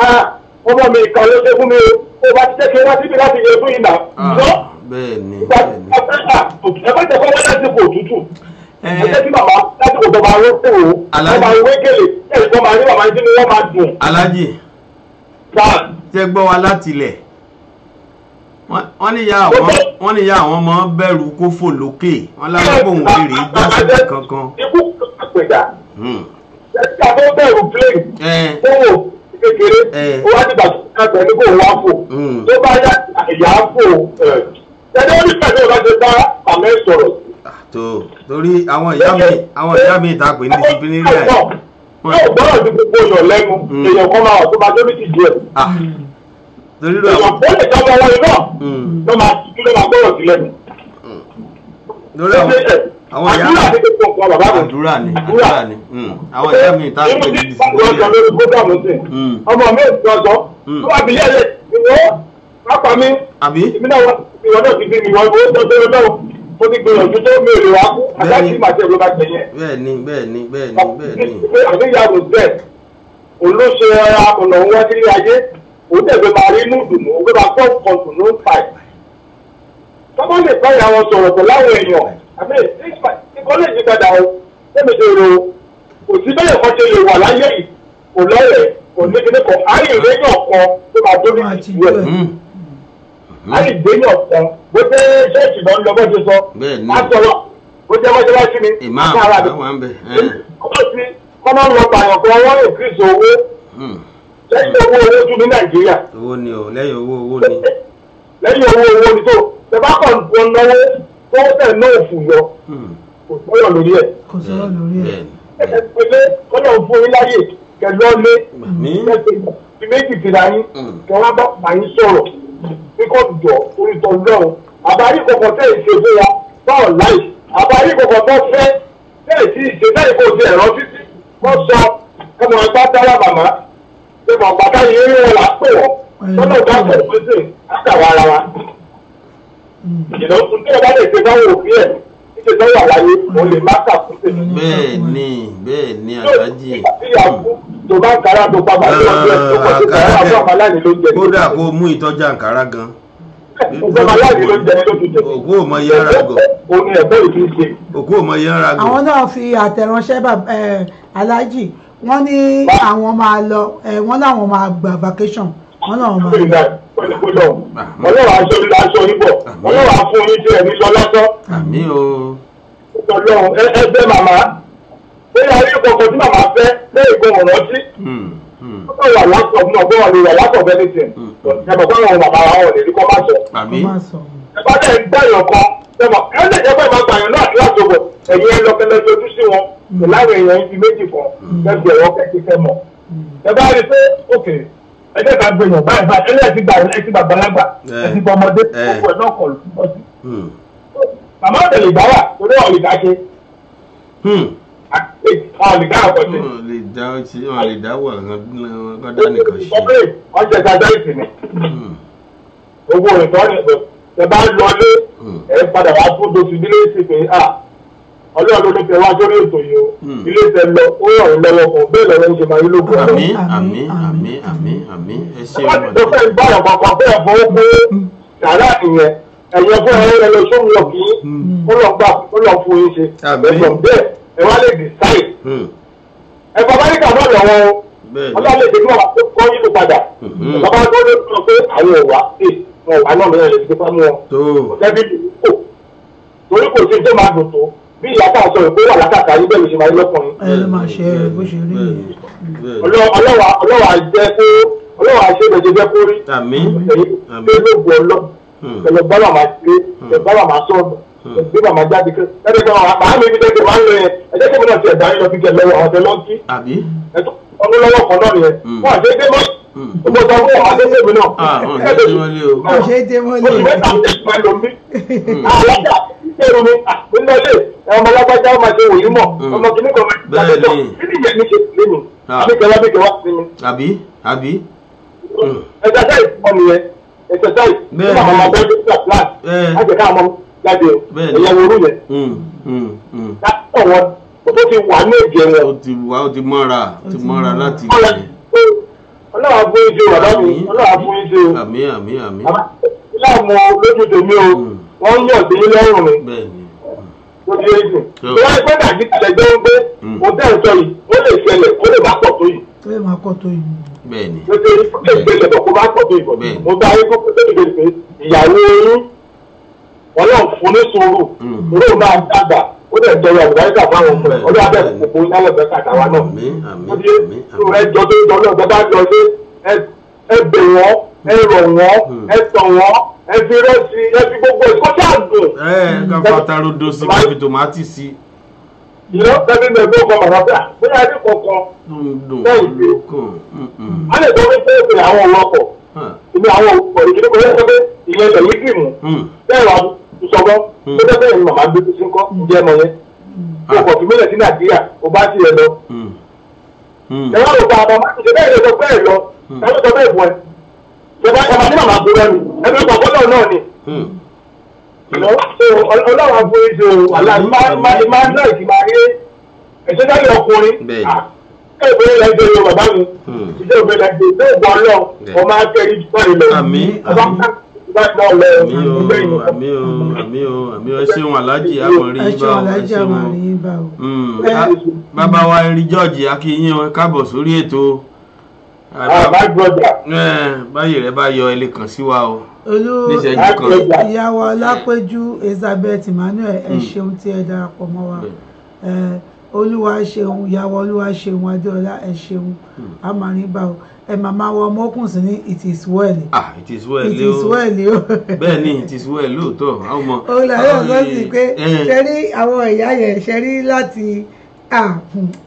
ọmọ mi kan ló ṣe fún mi o bá ti jẹ́ kí wọ́n síbi láti yẹ fún ìlà ṣọ́ ẹgbẹ́ tẹ̀kọ́ wọ́n láti kò tútù ẹgbẹ́ tí bàbá láti kò tọ́ máa ró kó o wọ́n máa wé gèlè ẹ̀rí tó máa rí bàbá tí wọ́n máa dùn. Alájì tẹ gbọ́ wa láti ilẹ̀ wọ́n ní ìyá àwọn ọmọ bẹ̀rù kó fò lókè wọ́n láwọn òun lè rí jásílẹ̀ kankan. ikú àpèjà ẹ̀ka tó bẹ̀rù plane owó kékeré ó wá dìgbà tó ń pẹ̀lú kó wá fò tó bá yá ìyá fò ẹni ó ní pẹ̀lú ọ̀gájọ́ bá àmì sọ̀rọ̀. torí àwọn ìyá mi ta pè ní disciplinary yóò gbọ́dọ̀ ju gbogbo èèyàn lẹ́nu èèyàn kan máa wà tó máa tóbi ti jẹ. èèyàn ó lè jábọ̀ wọlé náà ló máa gbọ́dọ̀ sí lẹ́nu. àdúrà ni àwọn ìyá mi ta pè ní disciplinary. ọmọ mi ò sọ tó wà bí yẹ́lẹ̀ ìwọ pápá mi ìbí náà ìwọ náà ti bí mi wọ́n ó sọ tó lọ́wọ́ ó ti gbìyànjú tó mèrè wá kú àdáṣí màtí ẹ̀rọ bá jẹ yẹn. bẹ́ẹ̀ni. àgbéyàwó bẹ́ẹ̀ olóṣè ọ̀nà òun wá sílé ayé òun tẹ̀gbé máa rí inú ìdùnnú òun bá gbọ́ kọ̀ọ̀tù ló ń pa ẹ̀. tọ́mọ́ lè bá ìyá wọn sọ̀rọ̀ pẹ̀lú àwọn èèyàn àbí ìkọ́ lè yí padà o tẹ́mi ṣe ro kò sí bẹ́ẹ̀ kan ṣe lè wà láyé yìí kò lọ́rẹ̀ kò ní kíní kan àárín ìrẹ́yìn ọ̀kan tó máa tó ní ìtìjú ẹ̀ àárín ìgbéyìn ọ̀kan bó jẹ́ ṣẹ́ẹ̀ṣì náà ń lọ bó ṣe sọ máa sọ̀rọ̀ bó jẹ́ bó ṣe wá sí mi kára mi kọ́mọ́ lọ pààyàn kan wọ́n increase owó lẹ́yìn owó tún ní Nàìjíríà. owó ni o lẹ́yìn owó ni. lẹ́yìn owó ni tó ṣe bá kàn tó náwó tó tẹ̀ náà fù yọ kò sọ̀rọ̀ lórí ẹ̀. kò sọ̀rọ̀ lórí ẹ̀. ẹ̀ẹ́dẹ́gbẹ̀lẹ́ kọ́nà fún yín láyè kẹlọ́lé kẹsẹ̀ méjì tìra yín kẹ wọ́n bá pààyàn sọ̀rọ̀ kíkọ́ jọ orítọ̀ lọ́run àbárí kọ̀kọ̀ tẹ̀ ìṣe fún wa báwọn láì àbárí kọ̀kọ̀ tó fẹ́ tẹ̀ sí ìṣe tẹ̀ kó ti ẹ̀rọ títí wọ́n sọ ọmọ ẹgbẹ́ dára màmá ṣé mọ̀ bàtà yìí ń wọ́n là pè wọ́n lọ́nà ìgbà pẹ̀lú pèsè àtàwọn ara wa. ìdìbò tún tí ẹ bá lè ṣe báwo òfin ẹ̀ ṣíṣe tó wà láyé mo lè má kàkúnṣe. bẹ́ẹ̀ni Aláàjì. tó bá ń kára tó pa bàtà ọjọ́ tó kọ́ sí kára àwọn ọmọ aláìní ló ń jẹ. kódà kó mú ìtọ́jà àǹkárá gan. ọmọ aláìní ló ń jẹ lójú jẹ. òkú ò mọ iye ara gọ. òun ni ẹ̀gbọ́n ìfi ṣe. òkú ò mọ iye ara gọ. àwọn náà fi àtẹ̀ránṣẹ́ Aláàjì wọ́n ní àwọn máa lọ wọ́n láwọn máa gba vacation wọ́n náà máa lọ. ọlọ́wà aṣọ ilé aṣọ ibọ̀ ọlọ́wà fún yín tí ẹ̀mí lọ lọ́sọ́. àmì o. ọlọ́run ẹgbẹ́ màmá ó yà rí ìkọ̀kọ̀ tí màmá fẹ́ lẹ́yìn gbọ́n rántí. ó wà látọ̀ náà bó wà lè wà látọ̀ bẹ́ẹ̀ nìsín. ẹ̀bọ̀ bá wọn bàbá wa wọn lè rí kọ́ máa sọ. ẹ̀bá dẹ̀ ń gbàyàn kan ẹ̀bọ̀ ẹ̀ lè jẹ́ pé máa gbàyàn náà láti ọ̀bọ̀ ẹ̀yin ẹ̀ lọ kẹlẹ́ sojú sí wọn láwọn èèyàn ibi méjì kan lẹ́gbẹ̀ẹ́ ẹ̀rọ kẹ́kẹ́ fẹ́ mọ̀. ẹ bá rí i pé òkè ẹgbẹ́ ká gbẹ̀yàn báyìí báyìí ẹ ti gbàgbà lágbà ẹ ti gbọ́ ọmọdé gbogbo ẹ̀ náà kọ̀ lọ́ sí. màmá ọ̀dẹ̀ lè dá wà torí ọ̀ lè dá ṣe. ọ̀ lè dá àkọ́ṣe. ọ̀ lè dá wà kọ́dá nìkan ṣe. ọjọ́ ìtajà ìsìn ni. owó ìtọ́ni ẹ bá lọ lé ẹ padà wá fún dosibílẹ̀ ìsìn pé ọlọ́run ló fẹ́ wá sórí ètò yìí o ilé ìfẹ́ lọ ó ràn yín lọ́wọ́ kan bẹ́ẹ̀ lọ́wọ́ ń ṣe máa yín lókun ọ̀rọ̀. àmín ẹ ṣe ọmọdé. tó fẹ́ gbá ọ̀pọ̀ kan bẹ́ẹ̀ fọwọ́ pé sàrà ìyẹn ẹ̀yẹ fún ẹ lọ sóhun lọ kí ó lọ gbà ó lọ fún yín ṣe ẹ̀sọ̀ bẹ́ẹ̀ ẹ wá lè decide. ẹ̀fọ́ amẹ́ríkà náà lọ́wọ́ ọlọ́run lè dé kí wọ́n kọ́ yín tó padà bàbá tó lè sọ pé àwọn òwà wọn náà lè fi fáwọn torí kò sí tó máa dùn tó bí ìyá tá a sọ pé wà látàkà yín bẹ́ẹ̀ ló ṣe máa ń lọ́kùnrin. ẹ ló máa ṣe bó ṣe rí ọlọ́wà jẹ́ kó ọlọ́wà ṣe bẹ̀jẹ̀ jẹ́ kó rí. àmín ṣé ló bu ọlọ́ ẹ̀lọ́ bá wà máa ṣe ẹ̀bá wà máa sọ̀rọ̀ ẹ̀gbẹ́ wà máa jáde kẹ́ ẹ̀dẹ́ kan wà máa mi fi tẹ́tẹ́ máa ń lọ yẹn ẹ̀jẹ̀ kí mi náà ti ẹ̀dá yín lọ fi jẹ lọ́wọ́ àwọn tẹ́lọ́ńkì. ọdún lọ́wọ́ kan náà nìyẹn wọ́n àṣẹ dé mọ́ ọgbọ́n sọ fún ọmọdé tèmi náà. ọ̀ṣẹ́ dé mọ́lẹ̀. oṣù mẹ́ta ń tẹ̀síwá lọ mí. alájà ìṣèrú mi nínú ilé ọmọ alágbájá máa ṣe wòye mọ̀ ọmọ kìnnìkan máa ṣe àtẹ̀tọ̀ kí ni ìyẹn mi ṣe lé mi àbíkẹ́wá sí mi. àbí. exercise kọ́ nìyẹn exercise tí màmá máa bẹ́ẹ̀ tó plan láti ká àwọn jáde ẹ̀yẹ wo orú yẹn. láti wọn tó ti wà ní èjì wọn. ó ti mọ́ra láti ọlọ́wà fún ìṣe bàbá mi ọlọ́wà fún ìṣe o. àmín. láàmú lójú tèmi o wọ́n ń yọ̀ sí lọ́rùn mi. ó di èyí wọ́n ń pẹ́ dàbí tilẹ̀ jẹ́ ń pé mo tẹ́ ẹ̀ sọ yìí ó lè ṣẹlẹ̀ ó lè má pọ̀ tó yìí. ó lè má pọ̀ tó yìí. bẹ́ẹ̀ni. nítorí ó lè gbé lẹ́tọ̀ kó má pọ̀ tó yìí. mo bá yín kó tó lè gbé ìyàwó yín ọlọ́run fún ní sùúrù ìró máa dàgbà ó lè tọrọ àbúráìkà fáwọn ọmọ rẹ̀ ọdún abẹ́ kòkó yálẹ̀bẹ̀ kàtàwá náà. ó di ẹjọ́ tó ń jọ náà bá lọ sí ẹ bẹ̀ wọ́n ẹ rọ̀ wọ́n ẹ tọ̀ wọ́n ẹ fi rẹ́sì ẹ fi gbogbo ẹ̀ kó ṣáàdùn. ká fata rodo sí ká fi tòmátì sí. ìlú tẹ́bí mẹ́gbẹ́ ọkọ̀ màmá bíà bóyá ẹni kọ̀ọ̀kan bẹ́ẹ̀ ìgbé. a lè tọ́ wípé ìpè àwọn ọlọ́kọ̀ ìpè àwọn ìdílé kan yẹn sọ́dọ̀ ìyẹn ilẹ̀ yìí kì mú bẹ́ẹ̀ wà sọ́gbọ́n tó tẹ́ bẹ́ẹ̀ ni màmá gbé sí ńkọ́ ìjẹ́ ẹmọ yẹn kó kọ̀ fi mílẹ̀ sí Nàìjíríà ó bá tiẹ̀ lọ. ẹ wá lọ bá àbá máa ń ṣe bẹ́ẹ̀ lọ bẹ́ẹ̀ lọ ẹ ló sọ bẹ́ẹ̀ bọ̀ ẹ. ṣèbá ẹ máa ní màmá gbé lẹ́nu ẹ fi gbọ́ náà ni. ọlọ́run àgbo ìṣe àlá máa ń náà ìdí máa rí ẹ̀ṣẹ́ dárí ọkùnrin ẹgbẹ́ ẹgbẹ́ yóò bàbá mi ìṣe òbẹ̀lẹ̀ ẹgbẹ́ ìṣe ìgbọ́ ọlọ́run ọmọ akẹ́rì báyìí lọ. àmì ẹ ṣeun aláàjì àmọ̀rí bá o. bàbá wa erin George akínyìn káàbọ̀ sórí ètò. báyìí rẹ bá yọ ẹ lè kàn sí wa o. ìyàwó Ọlápẹ́jú Elizabeth Emmanuel ẹ ṣeun tí ẹ darapọ̀ mọ́ wa. Olúwa ṣeun ìyàwó Olúwa ṣeun Adéọlá ẹ ṣeun àmàrìnbá o ẹ màmá wa ọmọkùn sí ní it is well. It is well o bẹ́ẹ̀ ni it is well lóòótọ́ àwọn ọmọ. olùdarí ọ̀sán sì pé ṣe rí àwọn ìyá yẹn ṣe rí láti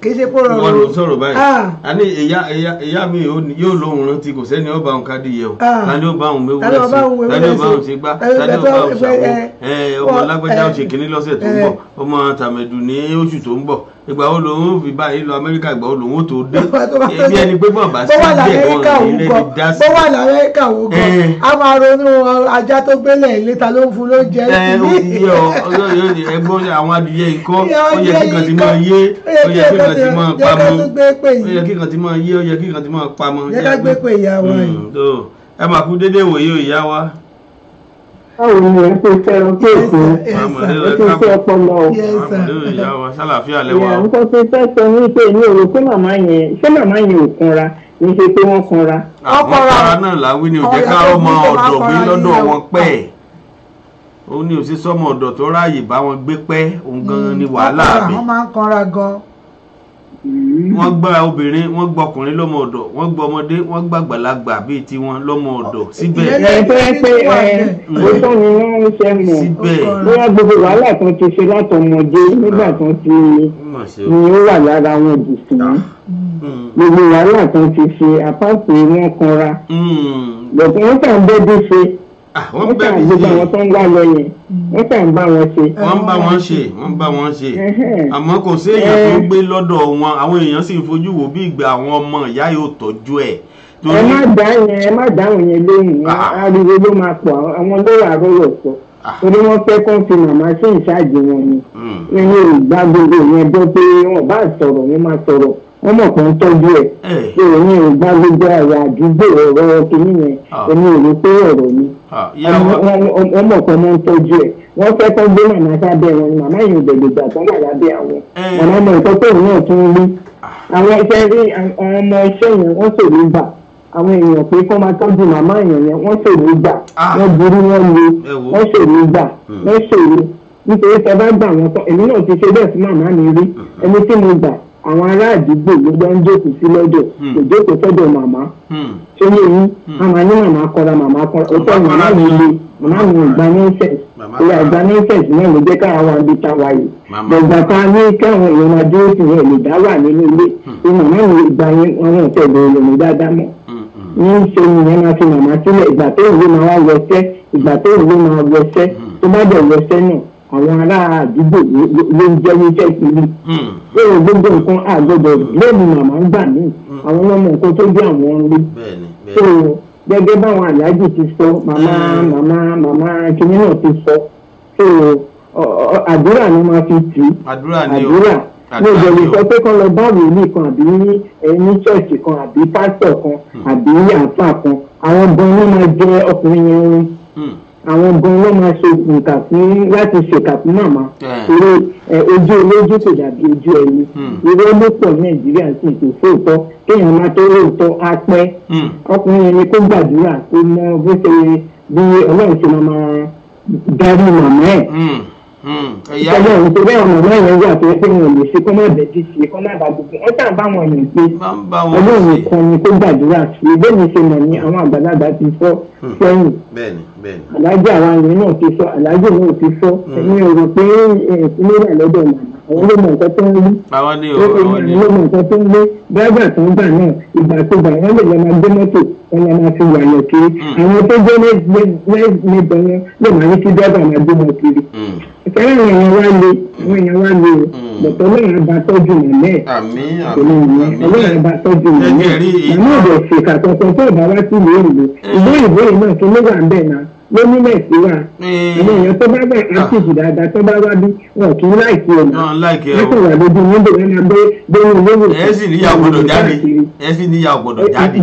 kì í ṣe kó rọrùn. wọn ló sọ̀rọ̀ báyìí a ní ìyá mi yóò lóhun rántí kò sẹ́ni ó bá òun kádì yẹ o tani ó bá òun mewúrẹ́ sí tani ó bá òun ṣe gbá tani ó bá òun ṣàwọ ọmọ lágbájá ó ṣe kínní lọ́sẹ̀ tó ń bọ̀ ọmọ tàmẹ̀dù ní oṣù tó ń bọ̀ ìgbà wo lòun fi báyìí lọ Amẹ́ríkà ìgbà wo lòun tó dé bí ẹni pé bọ̀ bá sí díẹ̀ wọn ní ilé ti dá sí. bó wà l'Amẹ́ríkà wò gan a máa ronú ajá tó gbélé ìléta ló ń fún ló jẹ́ ẹgbọ́n àwọn adìyẹ ikọ́ ó yẹ kí kan ti máa yé ó yẹ kí kan ti máa pamọ́ ó yẹ kí kan ti máa yé ó yẹ kí kan ti máa pamọ́. jẹ́ ká gbé pé ìyá wa yìí. ẹ máa kú dédé wòye o ìyá wa. báwo ni ẹ ṣe fẹ́ràn pé èkó ẹ ti fẹ́ ọpọlọ o. ìyá wa ṣàlàfíà lẹ́wà o. nǹkan tó fẹ́ sọ ní pé ní òru pé màmá yẹn ò kanra ní ṣe pé wọ́n kanra. àwọn kanra náà láwí ni ò jẹ́ ká ọmọ ọ̀dọ̀ gbé lọ́dọ̀ wọn pẹ́ ó ní òsì sọmọ ọ̀dọ̀ tó ráàyè bá wọn gbé pẹ́ òun gan ni wàhálà mi. wọ́n máa ń kanra gan. wọ́n gba obìnrin wọ́n gba ọkùnrin lọ́mọ ọ̀dọ̀ wọ́n gba ọmọdé wọ́n gba àgbàlagbà bíi tiwọn lọ́mọ ọ̀dọ̀ síbẹ̀. òótọ́ ni wọ́n ń ṣe mọ̀ bóyá gbogbo wàhálà kan ti ṣe látọmọdé nígbà kan ti ni ó wà lára wọn jù sí gbogbo wàhálà kan ti ṣe àpapọ̀ wọn kanra lọ́pọ̀ wọ́n kàn bẹ́ẹ̀ ṣe wọ́n kàn gbogbo àwọn tó ń wá lọ yẹn wọ́n kàn bá wọn ṣe. wọ́n bá wọn ṣe àmọ́ kò sí èèyàn tó gbé lọ́dọ̀ wọn àwọn èèyàn sì ń fojú wò bí ìgbà àwọn ọmọ ìyá yóò tọ́jú ẹ̀. ẹ má dáhùn yẹn lóhùn ariwo ló máa pọ̀ àwọn lórí àrọ́rọ̀ sọ torí wọ́n fẹ́ kán fi màmá sí ìṣáàjì wọn ni ẹni ò gbá gbogbo yẹn gbọ́ pé wọ́n bá sọ̀rọ̀ wọ́n máa sọ̀rọ̀ wọ́n mọ̀ kàn tọ́jú ẹ̀ pé ẹni ò gbá gbogbo àyà àdúgbò ọ̀rọ̀ kìíní yẹn ẹni ò rí pé ọ̀rọ̀ ni wọ́n mọ̀ kàn máa ń tọ́jú ẹ̀ wọ́n fẹ́ kán gbé màmá sábẹ́ wọn ni màmá yìí ò gbẹ̀gbẹ̀ gbà tán wà lábẹ́ àwọn màmá mọ̀ nǹkan tó náà tún rí àwọn iṣẹ́ rí àwọn ọmọ iṣẹ́ yẹn wọ́n ṣòro gbà àwọn èèyàn pé kọ́ máa tọ́jú màmá èèyàn yẹn wọ́n ṣòro gbà wọ́n burú wọ́n le wọ́n ṣòro gbà wọ́n ṣòro nítorí tẹ bá gbà wọn tán èmi náà ti ṣe bẹ́ẹ̀ fún màmá mi rí ẹni tí mo gbà àwọn ará àdúgbò ló gbọ́ ń jókòó sí lọ́dọ̀ kò jókòó sọ́dọ̀ màmá ṣé ní èyí màmá ní màmá kọ́ra màmá kọ́ra ó tọ́ màmá mi le màmá mi ò gba nẹ́sẹ̀s ìyá ìgbà nẹ́sẹ̀s náà ló jẹ́ káwọn wá bí táwa yìí gbọ̀gbà tá a ní káwọn èèyàn máa dúró sí yẹn lè dá wà nínú ilé pé màmá mi ìgbà yẹn wọn ò tẹ̀lé olómi dáadáa mọ́ ní í ṣe nìyẹn máa fi màmá sílẹ̀ ìgbà tó ìwé máa wá wọṣẹ́ ìgbà tó ìwé máa wọṣẹ́ tó bá dẹ̀ wọṣẹ́ náà àwọn ará àdúgbò ló ń jẹ́ wíṣẹ́ kiri. lórí gbogbo nǹkan àgbọ̀dọ̀ lónìí màmá ń gbà mí àwọn ọmọ nǹkan tó jẹ́ àwọn rí. so gẹ́gẹ́ báwọn àyájì ti sọ màmá kìnìún náà ti sọ so àdúrà ni wọ́n fi tì í àdúrà ní ìjọba sọ pé kán lọ bá wòlíì kan àbí ní ṣọ́ọ̀ṣì kan àbí pásítọ̀ kan àbí àáfà kan àwọn gan ló máa jẹ ọkùnrin yẹn rún àwọn gan ló máa ṣe nǹkan fún láti ṣèkà fún màmá torí ojú olójú kò dàbí ojú ẹni irọ́ ló pọ̀ nàìjíríà sì kò fóòtọ́ kéèyàn máa tó lóòótọ́ á pẹ́ ọkùnrin yẹn ni kó gbàdúrà kó mọ bó ṣe bí ọlọ́run ṣe máa darí màmá ẹ̀. ìṣẹ̀lẹ̀ òun tó bẹ́ẹ̀ ọmọ náà yẹn wà tó yẹ pé wọn ò lè ṣe kó má bẹ̀ẹ́ ṣe kó má bàa gbogbo wọn tàn bá wọn yàn pé ọlọ́run kan ni kó gbàdúrà sí i bẹ́ẹ̀ ni ṣe mọ̀ ní àwọn àgbàlagbà ti fọ́ sẹ́yìn aláàjì àwọn èèyàn náà ti sọ aláàjì náà ti sọ ẹ̀mí ò rò pé ìpínlẹ̀ wà lọ́dọ̀ màmá àwọn ló mọ nǹkan tó ń rí àwọn ló mọ nǹkan tó ń gbé dágbà tó ń gbà náà ìgbàkúgbà wọn lè lọ máa gbé mọ́tò wọn lọ máa fi wà lọ kiri àwọn tó gbé níbẹ̀ wọn lè máa ní kí dágbà máa gbé wọn kiri ìfẹ́rẹ́ àwọn èèyàn wá le o bọ̀tọ̀ ọlọ́run bá tọ́jú mọ̀lẹ́ ọlọ́run bá tọ́jú mọ̀lẹ́ àmọ́ ọ̀dọ̀ ṣèkà tuntun tó bá wá sí ìlú òyìnbó ìbéèrè náà kí ló wà ń bẹ̀ náà lómìnà ìsíwà àwọn èèyàn tó bá bẹ̀ áṣíìsì dáadáa tó bá wá bí wọn kì í láìkí ọ̀nà láti wà lójú níbò wọn máa gbé lórí olówó ẹ sì níyàwó gbọ́dọ̀ jáde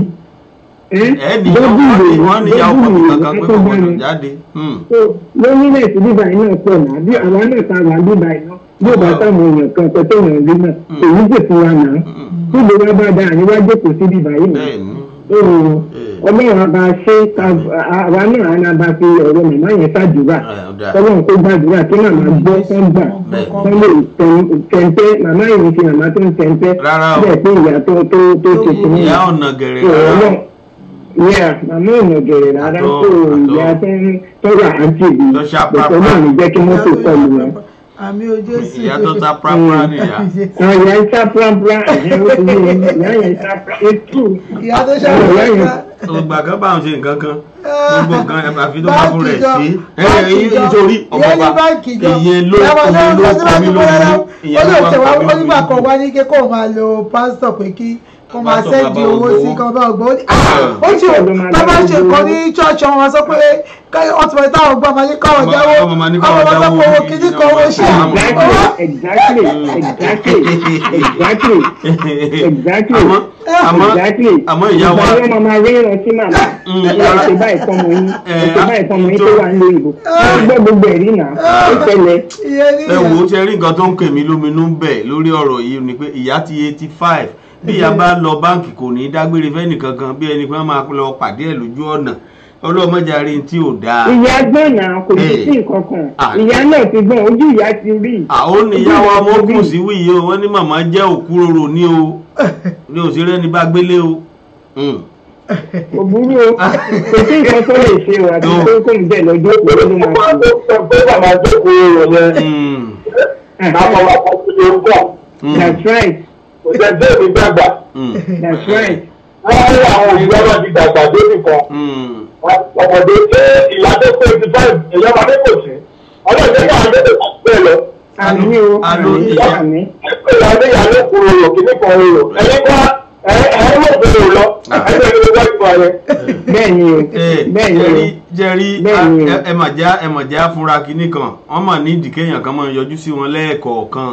lómìnà ìsíbíbà iná pọ̀ náà bí àwọn náà ta wà bíbà iná bí ọba táwọn èèyàn kan tó tó yàn rí náà èyí sì fún wa náà tí ìlú wa bá dáa níwájú kò sí bíbà yìí náà ọlọ́run bá ṣe àwa náà á bá fi ọ̀rọ̀ màmá yẹn ṣàdúrà ọlọ́run kó gbàdúrà kí màmá gbọ́ kán gbà kán lè tẹ̀ǹtẹ́ màmá yìí fi màmá tó ń tẹ̀ǹtẹ́ bẹ́ẹ̀ pé ìyá tó ṣe kìíní ìyá ọ̀nà gẹ̀rẹ̀ rárá màmá ọ̀nà gẹ̀rẹ̀ rárá tó ìyá tó wà ájì bí bẹ̀tẹ̀ náà ní jẹ́ kí mọ́tò kọlù wọn. àmì ojú sí ìyá tó ta pàápàá nìyá. ìyá ń sá pàápàá ìyá yẹn sá ètò ìyá tó ṣàpàápàá. ògbà kan bá ń ṣe nǹkan kan gbogbo nǹkan ẹ̀ àfi tó bá fún rẹ̀ sí nítorí ọmọọba ìyẹn ló kọ́ mi lóminú ìyẹn ló wà kọ́ mi lóminú. ó nígbà kan wá ní kí kò máa lo pásítọ̀ pé kí kò máa sẹ́ẹ̀dì owó sí kan bá ọgbọ́n ó ṣe bàbá ṣe kan ní ṣọ́ọ̀ṣì wọn sọ pé ọtí táwọn gbọ́ máa ní káwọn jáwó ọmọ máa sọ pé owó kìíní kan owó ṣe àmọ́ ìyá wa ọmọ máa rí ìrántí màmá ẹ̀ṣẹ̀ báyìí fọmọ yín tó wà nílé ìbò wọ́n gbọ́ gbogbo ẹ̀rí náà ó tẹ̀lé. ẹ wò ó ṣe rí nǹkan tó ń kè mí lóminú bẹ̀ lórí ọ̀rọ̀ yìí ni pé ìyá ti 85 bí ìyá bá lọ báǹkì kò ní í dágbére fẹ́nì kankan bí ẹni pé wọ́n máa lọ pàdé ẹ̀ lójú ọ̀nà ọlọ́mọdéjarí tí ò dáa. ìyá gbọ́n náà kò ní sí nǹkan kan ìyá náà ti gbọ́n ojú ìyá ti rí. àwọn oníyàwó ọmọkùnrin sí wíyí o wọ́n ní màmá jẹ́ òkúròrò ní o ní òṣèré ní bá gbélé o. kò burú o kò sí nǹkan tó lè ṣe o àti pé kò ní bẹ́ẹ̀ lọ́jọ́ òkúrò ló máa ṣe. that's right. that's right. wọ́n rí àwọn òbí ọlọ́ ti dàgbà dé nìkan ọmọdé ṣé ìyá tó pé 85 èèyàn máa dé kò sí ọlọ́ọ̀dẹ́ náà ló lè bẹ́ẹ̀ lọ. àmì o àmì. ẹgbẹ́ ìyá ní ìyá ló kúrò rò kí nìkan rò ẹ̀yìn ká ẹ̀yìn ló kúrò lọ ẹ̀yìn ló wá ìgbà rẹ̀. bẹ́ẹ̀ni o bẹ́ẹ̀ni o jẹ́rí ẹ̀mọ̀já fúnra kínní kan wọ́n mà ní ìdíkẹ́yàn kan máa ń yọjú sí wọn lẹ́ẹ̀kọ̀ọ̀kan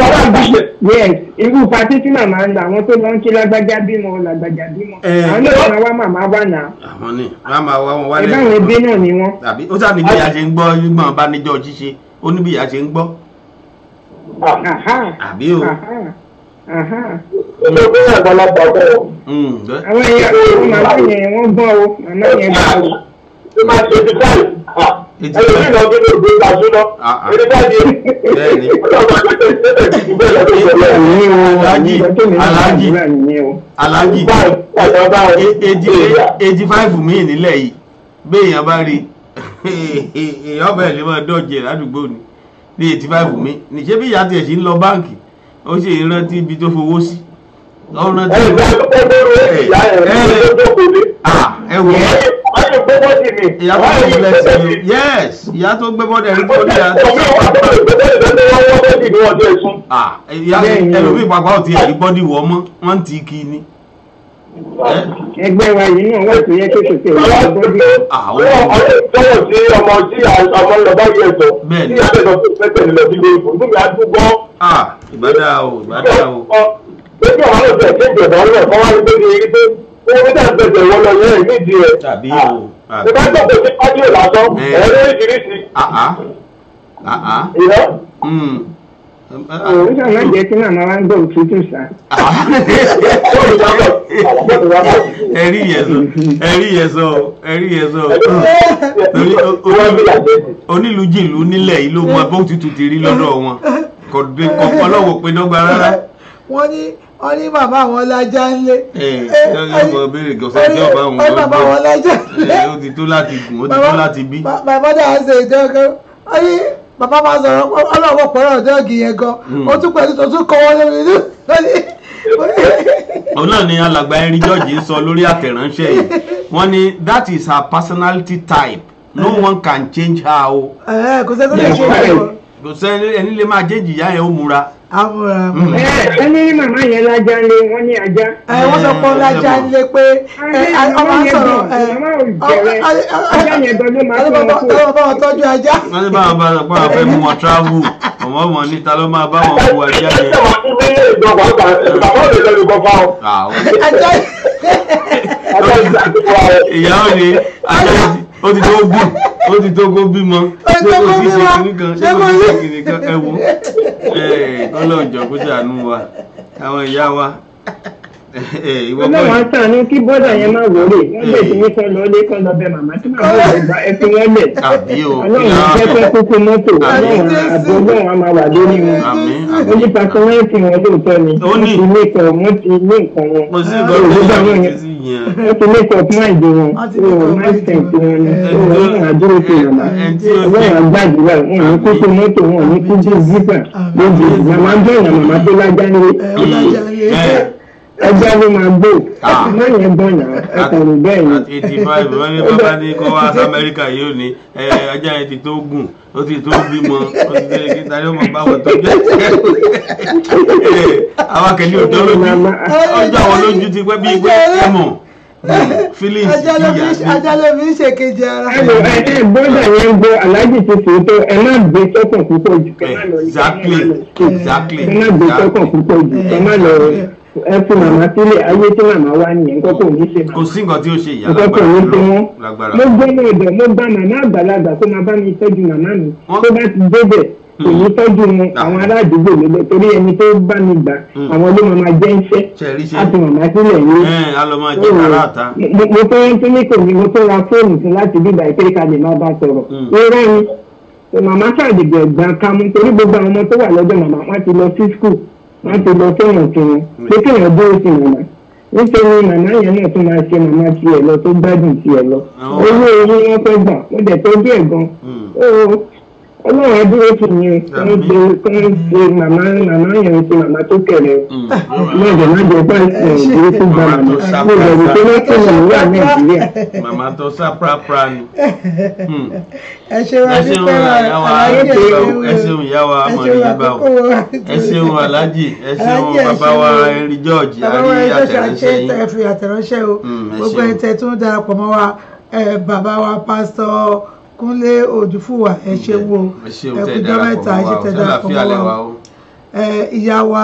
85. yes irú pati tí màmá ń lọ àwọn tó lọ ń kí lágbájá bímọ làgbájá bímọ àwọn náà máa wá màmá wà náà. àwọn ni wọn máa wá wọn wálé. ìbáwọn ẹbí náà ni wọn. àbí ó sá ní bí ìyá ṣe ń gbọ́ gbọ́n bá níjọ́ ṣíṣe ó ní bí ìyá ṣe ń gbọ́. àbí o. àwọn èèyàn màmá yẹn wọ́n gbọ́ o màmá yẹn gbọ́ o. Aláàjì 85 míì nílẹ̀ yìí béèyàn bá rí èèyàn bẹ̀rẹ̀ lè máa dọ̀jẹ̀ ládùúgbò ni bí 85 mi níṣẹ́ bí ìyá tiẹ̀ sí ń lọ báǹkì ó sì rántí ibi tó fowó sí ọ̀ràn tí ìyá tó gbé bọ́dẹ̀ rí kó ní ìyá ẹlòmí ìpapá ò ti ẹ̀rí bọ́dì wọ́ mọ́ wọ́n ti kí ni. ẹgbẹ́ wa yìí náà wọ́n ti yẹ kí kò tẹ̀ wọ́n bọ́dì. tọ́wọ́ sí ọmọ tí ọmọ lọ bá yẹ sọ tí ìyá tẹ̀sán tó fẹ́ tẹ̀lé lọ sí ilé ìbò nígbà tó gbọ́. ìbádá o. lójú àwọn ọ̀sẹ̀ kéde ọ̀dọ́ ọ̀rẹ́ kan wá ní pé ní irí pé owó tí a ń tẹ̀sẹ̀ wọ́n lọ yẹn nídìí ẹ̀. tàbí o. ìbá gbọ́dọ̀ sí ọ́díò lásán ẹ̀rọ oríṣiríṣi. òun sọ máa jẹ tí màmá wa ń gbọ́ òtútù sá. ẹ̀rí yẹn sọ onílùjìlú nílẹ̀ yìí ló mọ bó tutù ti rí lọ́dọ̀ wọn kọ̀ọ̀kan lọ́wọ́ pé dọ́gba rárá. wọ́n ní bàbá àwọn lájà ń lé. ọmọ béèrè gọ̀ọ́sẹ̀ tí ọba àwọn ọmọ bàbá àwọn lájà ń lé. ó ti tó láti gùn ó ti tó láti bí. bàbá dáa ṣe ìjọba ó ní bàbá máa sọ̀rọ̀ ọlọ́wọ́ pẹ̀lú ọ̀dọ́gì yẹn gan ó tún pẹ̀lú tó tún kọ́ wọn lórí òun náà ni alàgbà Henry George ń sọ lórí àtẹ̀ránṣẹ́ yìí wọ́n ní that is her personality type no one can change her o. kò sẹ́ni tó lè ṣe é. kò sẹ́ni ẹni lè máa jẹ́jì ìyá yẹn ó múra. ẹni ní màmá yẹn lájà ń lé wọ́n ní ajá. wọ́n sọ pé lájà ń lé pé ọmọ ń sọ̀rọ̀ ajá yẹn gan ló máa tó wọn kú. ọlọ́mọ bá wọn tọ́jú ajá. wọ́n ní báwọn bá wọn pa fẹ́ mú wọn travel ọmọ níta ló máa bá wọn kú ajá yẹn. ìyàwó ni ajá ó ti tó gùn ó ti tó kó bímọ ṣé kò sí ṣe kìnnì kan ṣé kò sí ṣe kìnnì kan ẹ wò ọlọ́ọ̀jọ́ kó ṣàánú wa àwọn ìyá wa. ọlọ́wọ́n sànú kí bọ́dà yẹn máa wọlé wọ́n lè ti ní kọ́ lọ lé kọ́ lọ bẹ màmá tí màmá rẹ̀ gba ẹfin wọn lẹ̀. ọlọ́run jẹ́ pé kúkú mọ́tò ọlọ́run àbò ọlọ́run á máa wà lórí wọn. ó ní pàṣẹwẹ́ǹtì wọn lóòótọ́ ni wọ́n ti lé kọ́ wọ́n ti lé nǹkan wọn. wọ́n ti lé kọ́ fún àìdè wọn máìsẹ̀ǹtì wọn ni ọlọ́run àdúró tó yọ̀ náà ọlọ́run àgbàdúrà wọn ní kúkú mọ́tò wọn ní kúkú zípà lójú màmá bẹ́ẹ̀ màmá tó lájá nílé ẹja ló máa gbó lẹ́yìn ẹgbọ́n náà ẹkùnrin bẹ́ẹ̀ ni. 85 wọ́n ní bàbá ní kọ́ wá sí Amẹ́ríkà yóò ní ajá yẹn ti tó gùn ó ti tó bímọ ó ti tẹ́lẹ̀ kí tani ó mọ̀ bá wọn tó jẹ́. àwọn akẹ́lẹ́ òjò lójú ọjọ́ àwọn lójú ti pẹ́ bíi pé ẹ mọ̀ feelings ajá ló fi ń ṣèkejì ara. ẹ bọ́dà yẹn gbọ́ aláàjì ti fi tó ẹ má gbé sọ́kàn púpọ̀ jù kẹ́ má lọ ẹ má gbé sọ́kàn púpọ̀ jù kẹ́ má lọ ẹ fún màmá sílẹ̀ ayé tí màmá wá nìyẹn nǹkan kò ní ṣe màmá. kò sí nǹkan tí ó ṣe ìyá nǹkan kò ní ṣe wọn. mo gbé ní ọ̀dọ̀ mo bá màmá àgbàlagbà tó máa bá mi tọ́jú màmá mi tó bá ti débẹ̀ kò ní tọ́jú wọn àwọn ará àdúgbò mi lọ torí ẹni tó bá mi gbà àwọn ló máa jẹ́ iṣẹ́ àti màmá sílẹ̀ yìí. mo fẹ́ tún ní kò ní mo fẹ́ ra fóònù fún láti bíbá ìpè ká lè máa bá sọ̀rọ̀. irọ́ ni màmá ṣàdìgbò ẹ̀gbọ́n ká mú torí gbogbo àwọn ọmọ tó wà lọ́dọ̀ màmá wọn ti lọ sí skul wọ́n ti lọ fẹ́ràn tí wọn pé kéèyàn dúró sí màmá nítorí màmá yẹn náà tún máa ṣe màmá tiẹ̀ lọ tó gbádùn tiẹ̀ lọ owó orí wọn fẹ́ gbà ó dẹ̀ tọ́jú ẹ̀ gan ọlọ́run adúró sí ni kán ṣe màmá yẹn ṣe màmá tó kẹ̀lẹ́ májèmájè bá ìdúró tó gba màmá mo bẹ̀rù pé wọ́n tó lè wà Nàìjíríà. màmá tó sá prapra ni. ẹ ṣeun ẹ ṣeun ìyá wa amọ̀rí yíba o ẹ ṣeun alájì ẹ ṣeun bàbá wa Henry George àrí àtẹ̀ránṣẹ́ yín. ẹ fi àtẹ̀ránṣẹ́ o gbogbo ẹ̀ tẹ̀ tún darapọ̀ mọ́ wa bàbá wa pásítọ̀ Kúnlé Òdùfúwà ẹ ṣeun o ẹkùjọ mẹ́ta ẹ ṣe tẹ darapọ̀ mọ́ wa o ìyá wa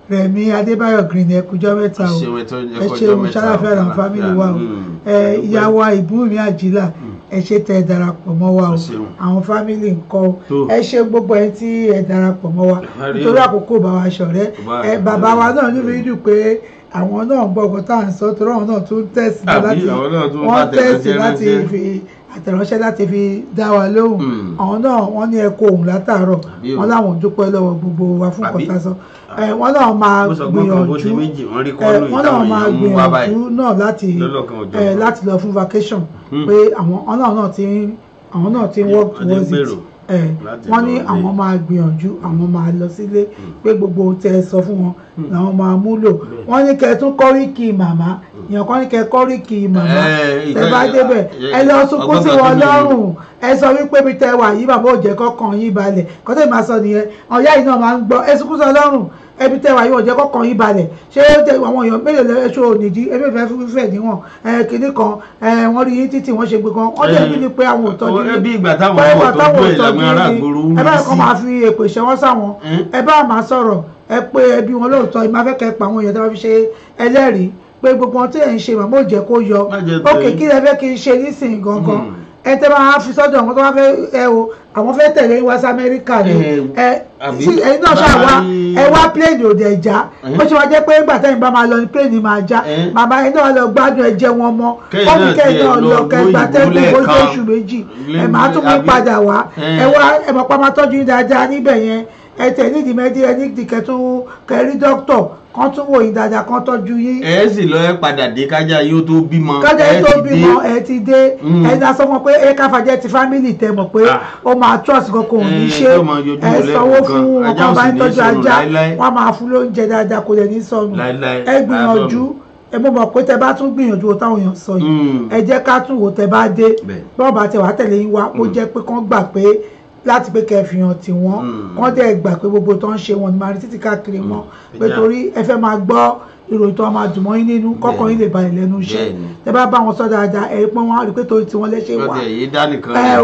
Rẹ̀mí Adébáyọ̀ Green ẹkùjọ mẹ́ta o ẹ ṣeun ṣàlàfẹ́ àwọn fámìlì wa o ìyá wa Ìbúmi Àjílà ẹ ṣe tẹ darapọ̀ mọ́ wa o àwọn fámìlì ńkọ́ ẹ ṣe gbogbo ẹ tí ẹ darapọ̀ mọ́ wa nítorí àkókò bá wa ṣọ̀rẹ́ bàbá wa náà ní mi dùn pé àwọn náà ń gbọ́ ọkọ̀ tá à ń sọ torí àwọn náà tún tẹ̀sí láti wọ́n tẹ̀sí láti fi àtẹ̀ránṣẹ́ láti fi dá wa lóhùn àwọn náà wọ́n ní ẹ̀kọ́ òun látàárọ̀ wọ́n láwọn dúpẹ́ lọ́wọ́ gbogbo wa fún kọ́tà sọ wọ́n náà máa gbìyànjú náà láti lọ fún vacation pé àwọn náà ti ń work towards it wọ́n ní àwọn máa gbìyànjú àwọn máa lọ sílé pé gbogbo ohun tẹ́ ẹ sọ fún wọn làwọn máa múlò wọ́n ní kẹ́ tún kọ́ríkì màmá èèyàn kan ní kẹ́ kọ́ríkì màmá tẹ́ bá débẹ̀ ẹ lọ sunkún sí wọn lọ́rùn ẹ sọ wípé bí tẹ́ wà yìí bàbá ò jẹ́ kọ́kàn yín balẹ̀ kọ́tẹ́ máa sọ nìyẹn ọ̀yá yìí náà máa ń gbọ́ ẹ sunkún sí wọn lọ́rùn ẹbí tẹwà yóò jẹ́ kọ́kàn yín balẹ̀ ṣé àwọn èèyàn mélòó lẹ́ṣọ́ ònìdí ẹbí fẹ́ níwọ̀n kìnnì kan wọ́n rí yín títì wọ́n ṣe gbé kan wọ́n jẹ́ bí ni pé àwọn òtọ́jú yín ẹbí ìgbà táwọn ọmọ tọ́jú ẹ̀ làwọn ará àgbòrò ń ẹ bá kọ́ máa fi èpè ṣẹ́wọ́n sáwọn ẹ bá máa sọ̀rọ̀ ẹ pé ẹbí wọn lóòótọ́ ẹ máa fẹ́ kẹ́ pa àwọn èèyàn tí wọ́n fi ṣe ẹlẹ́rìí pé gbogbo wọn tí ẹ̀ ń ṣe màmá ò jẹ́ kó yọ ókè kí lẹ fẹ́ kí n ṣe nísìnyí gangan ẹ tẹ́ máa fi sọ́dọ̀ àwọn tó wá fẹ́ ẹ o àwọn fẹ́ tẹ̀lé wá sí Amẹ́ríkà ni ẹ̀yin náà ṣáà wá ẹ wá pléènì òde ẹ̀já ó ṣe wá jẹ́ pé ìgbà tẹ́yìn bá máa lọ ní pléènì máa já màmá ẹ náà lọ gbádùn ẹ̀jẹ̀ wọn mọ́ ó ní kẹ́yìn náà lọ kẹgbà tẹ́kùn bó ṣe oṣù méjì ẹ máa tún mú padà wá ẹ wá ẹ mọ̀ pa máa tọ́jú yín dáadáa níbẹ̀ yẹn ẹ tẹ̀ nídìí mẹ́dí ẹ nídìí kẹtún kẹrí dókítọ̀ kan tún wò yín dáadáa kan tọ́jú yín. ẹ sì lọ ẹ padà dé kájà yóò tó bímọ. kájà yóò tó bímọ ẹ ti dé ẹ ní asọ fún pé ẹ káfàjẹ ti fámìlì tẹ mọ̀ pé ó máa trust kankan ò ní ṣe ẹ sanwó fún wọn kan bá ń tọ́jú ajá wọn máa fún lóúnjẹ dáadáa kò lè ní sọnù ẹ gbìyànjú ẹ mọ̀ pé tẹ bá tún gbìyànjú o táwọn èèyàn sọ yìí ẹ jẹ́ ká tún wò tẹ bá dé bọ́ọ̀ bá tẹ wá tẹ̀lé yín wá ó jẹ́ pé kán gbà pé láti pé kẹfìhàn tí wọ́n kán dẹ̀ gbà pé gbogbo tó ń ṣe wọn ni máa rí títí káàkiri mọ́ pé torí ẹ fẹ́ máa gbọ́ ìròyìn tó máa dùn mọ́ yín nínú kọ́kọ́ yín lè balẹ̀ lẹ́nu iṣẹ́ tẹ bá bá wọn sọ dáadáa ẹ pọ́n wọn rí pé torí tí wọ́n lè ṣe wá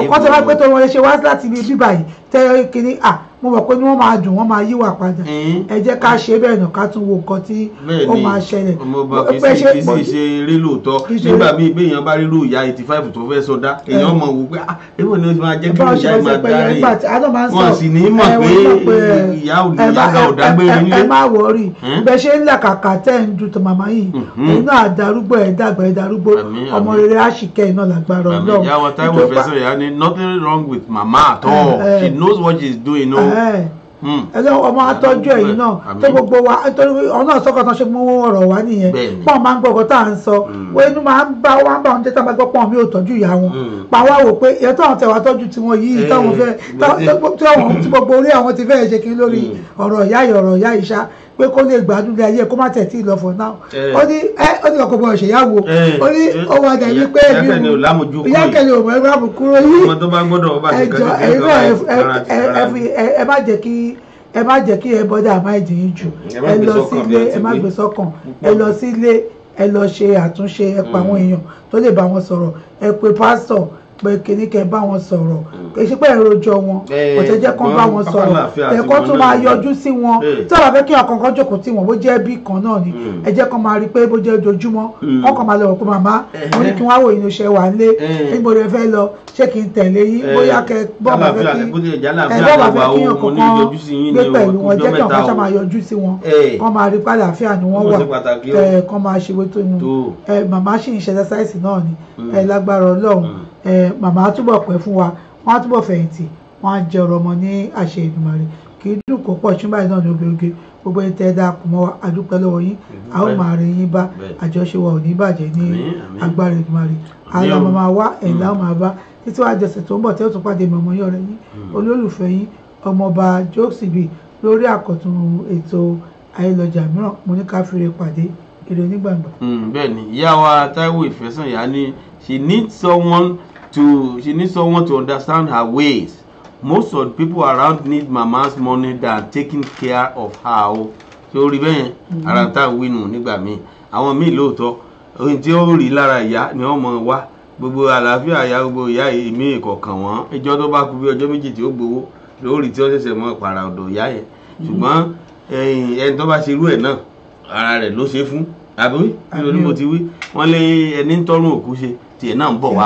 kọ́ tẹ bá pé torí wọ́n lè ṣe wá láti ibi bíbà yìí tẹ́ kínní mo mọ̀ pé ní wọ́n máa dùn wọ́n máa yíwà padà ẹ jẹ́ ká ṣe bẹ́ẹ̀ náà ká tún wo nǹkan tí ó máa ṣẹlẹ̀. ọmọọba kì í sì ṣe eré lóòótọ́ nígbà míì bí èèyàn bá rírú ìyá 85 tó fẹ́ sọdá èèyàn mọ̀ wò pé èèwọ̀ ni ó ti máa jẹ́ kí ìyá máa dárí wọn sì ní mọ̀ pé ìyá ọ̀dà gbé nílé. ẹ má wọrí bẹ́ẹ̀ ṣe ń làkàkà tẹ́ ń dùn tó màmá yìí òun náà darúgbó ẹ̀ dàgbà ẹ̀ darúgbó ọmọ rere àṣìkẹ́ iná làgbára Ọlọ́run. ìyá wa Táíwò Ìfẹ́sàn ìyá ni nothing wrong with mama at all she knows what she is doing. ẹlẹ́ ọmọ atọ́jú ẹ̀yìn náà tó gbogbo wa ọ̀nà sọ́kàn tán ṣe mú ọ̀rọ̀ wá nìyẹn pọ́n máa ń gbọ́ ọkọ̀ tá à ń sọ wọ́n inú máa ń bá wọn jẹ́ tá a bá gbọ́ pọ́n mi ò tọ́jú ìyá wọn pa wá wò pé ìyẹn táwọn tẹ̀wá tọ́jú tiwọn yìí táwọn fẹ́ tí gbogbo orí àwọn ti fẹ́ ṣe kí lórí ọ̀rọ̀ ìyá ìṣá pé kó lè gbádùn lé ayé kó má tẹ̀ tí ì lọ for now ó ní ọkọ̀ bọ̀ ṣèyàwó ó ní owó ọjà yìí pé ìyá kẹlẹ̀ òmò ẹgbẹ́ àbò kúrò yìí ẹ má jẹ́ kí ẹ bọ́dà má ìdí yín jù ẹ lọ sílé ẹ má gbé sọ́kàn ẹ lọ sílé ẹ lọ ṣe àtúnṣe ẹ pa àwọn èèyàn tó lè bá wọn sọ̀rọ̀ ẹ pe pásítọ̀ pé kíní kẹ bá wọn sọ̀rọ̀ kì í ṣe pé èròjọ wọn ọ̀tẹ̀ jẹ́ kán bá wọn sọ̀rọ̀ ẹ̀kọ́ tún máa yọjú sí wọn tí wọ́n bá fẹ́ kí ọkàn kan jókòó tí wọn bó jẹ́ bí kan náà ni ẹ jẹ́ kán máa rí pé bó jẹ́ ojoojúmọ́ wọ́n kàn máa lọ pé màmá mo ní kí wọ́n á wò yín oṣù wà lé níbo lè fẹ́ lọ ṣé kí n tẹ̀lé yín bóyá kẹ bọ́ọ̀ bá fẹ́ kí yàn kankan gbé pẹ̀lú wọn jẹ́ kí ọkàn ṣá máa yọjú sí wọn kán máa rí pé àlàáfíà ni wọ́n wà kán máa ṣe wé tó nu màmá ṣì ń ṣe ẹsẹsáìsì náà ni lágbára Ọlọ́run màmá túbọ̀ pẹ́ fún wa wọ́n á túbọ̀ fẹ̀yìntì wọ́n á jẹ ọ̀rọ̀ ọmọ ní àṣẹ Èdùmàrè kì í dùn kó pọ̀ ṣùgbọ́n náà ní oge gbogbo ẹni tẹ́ ẹ dáa kù mọ́ wa adúpẹ́ lọ́wọ́ yín a ó máa rí yín bá àjọṣe wa ò ní bàjẹ́ ní agbára Èdùmàrè àlọ́ ọmọ máa wá ẹ̀ńlá ó máa bá títí wàá jọ̀sẹ̀ tó ń bọ̀ tí ó tún pàdé mọ̀mọ́ yọ̀ rẹ̀ yín olólùfẹ́ yín ọmọọba Josibi lórí àkọ́tún ètò Ayélọ́jà mìíràn mo ní ká fìrè pàdé èrè onígbàgbà. bẹ́ẹ̀ni ìyá wa Táíwò Ìfẹ́sàn ìyá ni she needs someone to understand her ways. Most of the people around need mama's money than taking care of her o. So rí bẹ́yẹn ara tá a wínú nígbà míì àwọn míì lóòótọ́ ohun tí ó rí lára ìyá ni wọ́n mọ̀ wá gbogbo àlàáfíà ìyá gbogbo ìyá èmi ìkọ̀ọ̀kan wọn ẹjọ́ tó bá kú bí ọjọ́ méjì tí ó gbowó lórí tí ó ṣẹ̀ṣẹ̀ mọ́ para ọ̀dọ̀ ìyá yẹn ṣùgbọ́n ẹni tó bá ṣe irú ẹ̀ náà ara rẹ̀ ló ṣe fún àbí nítorí mo ti wí wọ́n lé ẹni ń tọ́rùn òkú ṣe tiẹ̀ náà ń bọ̀ wá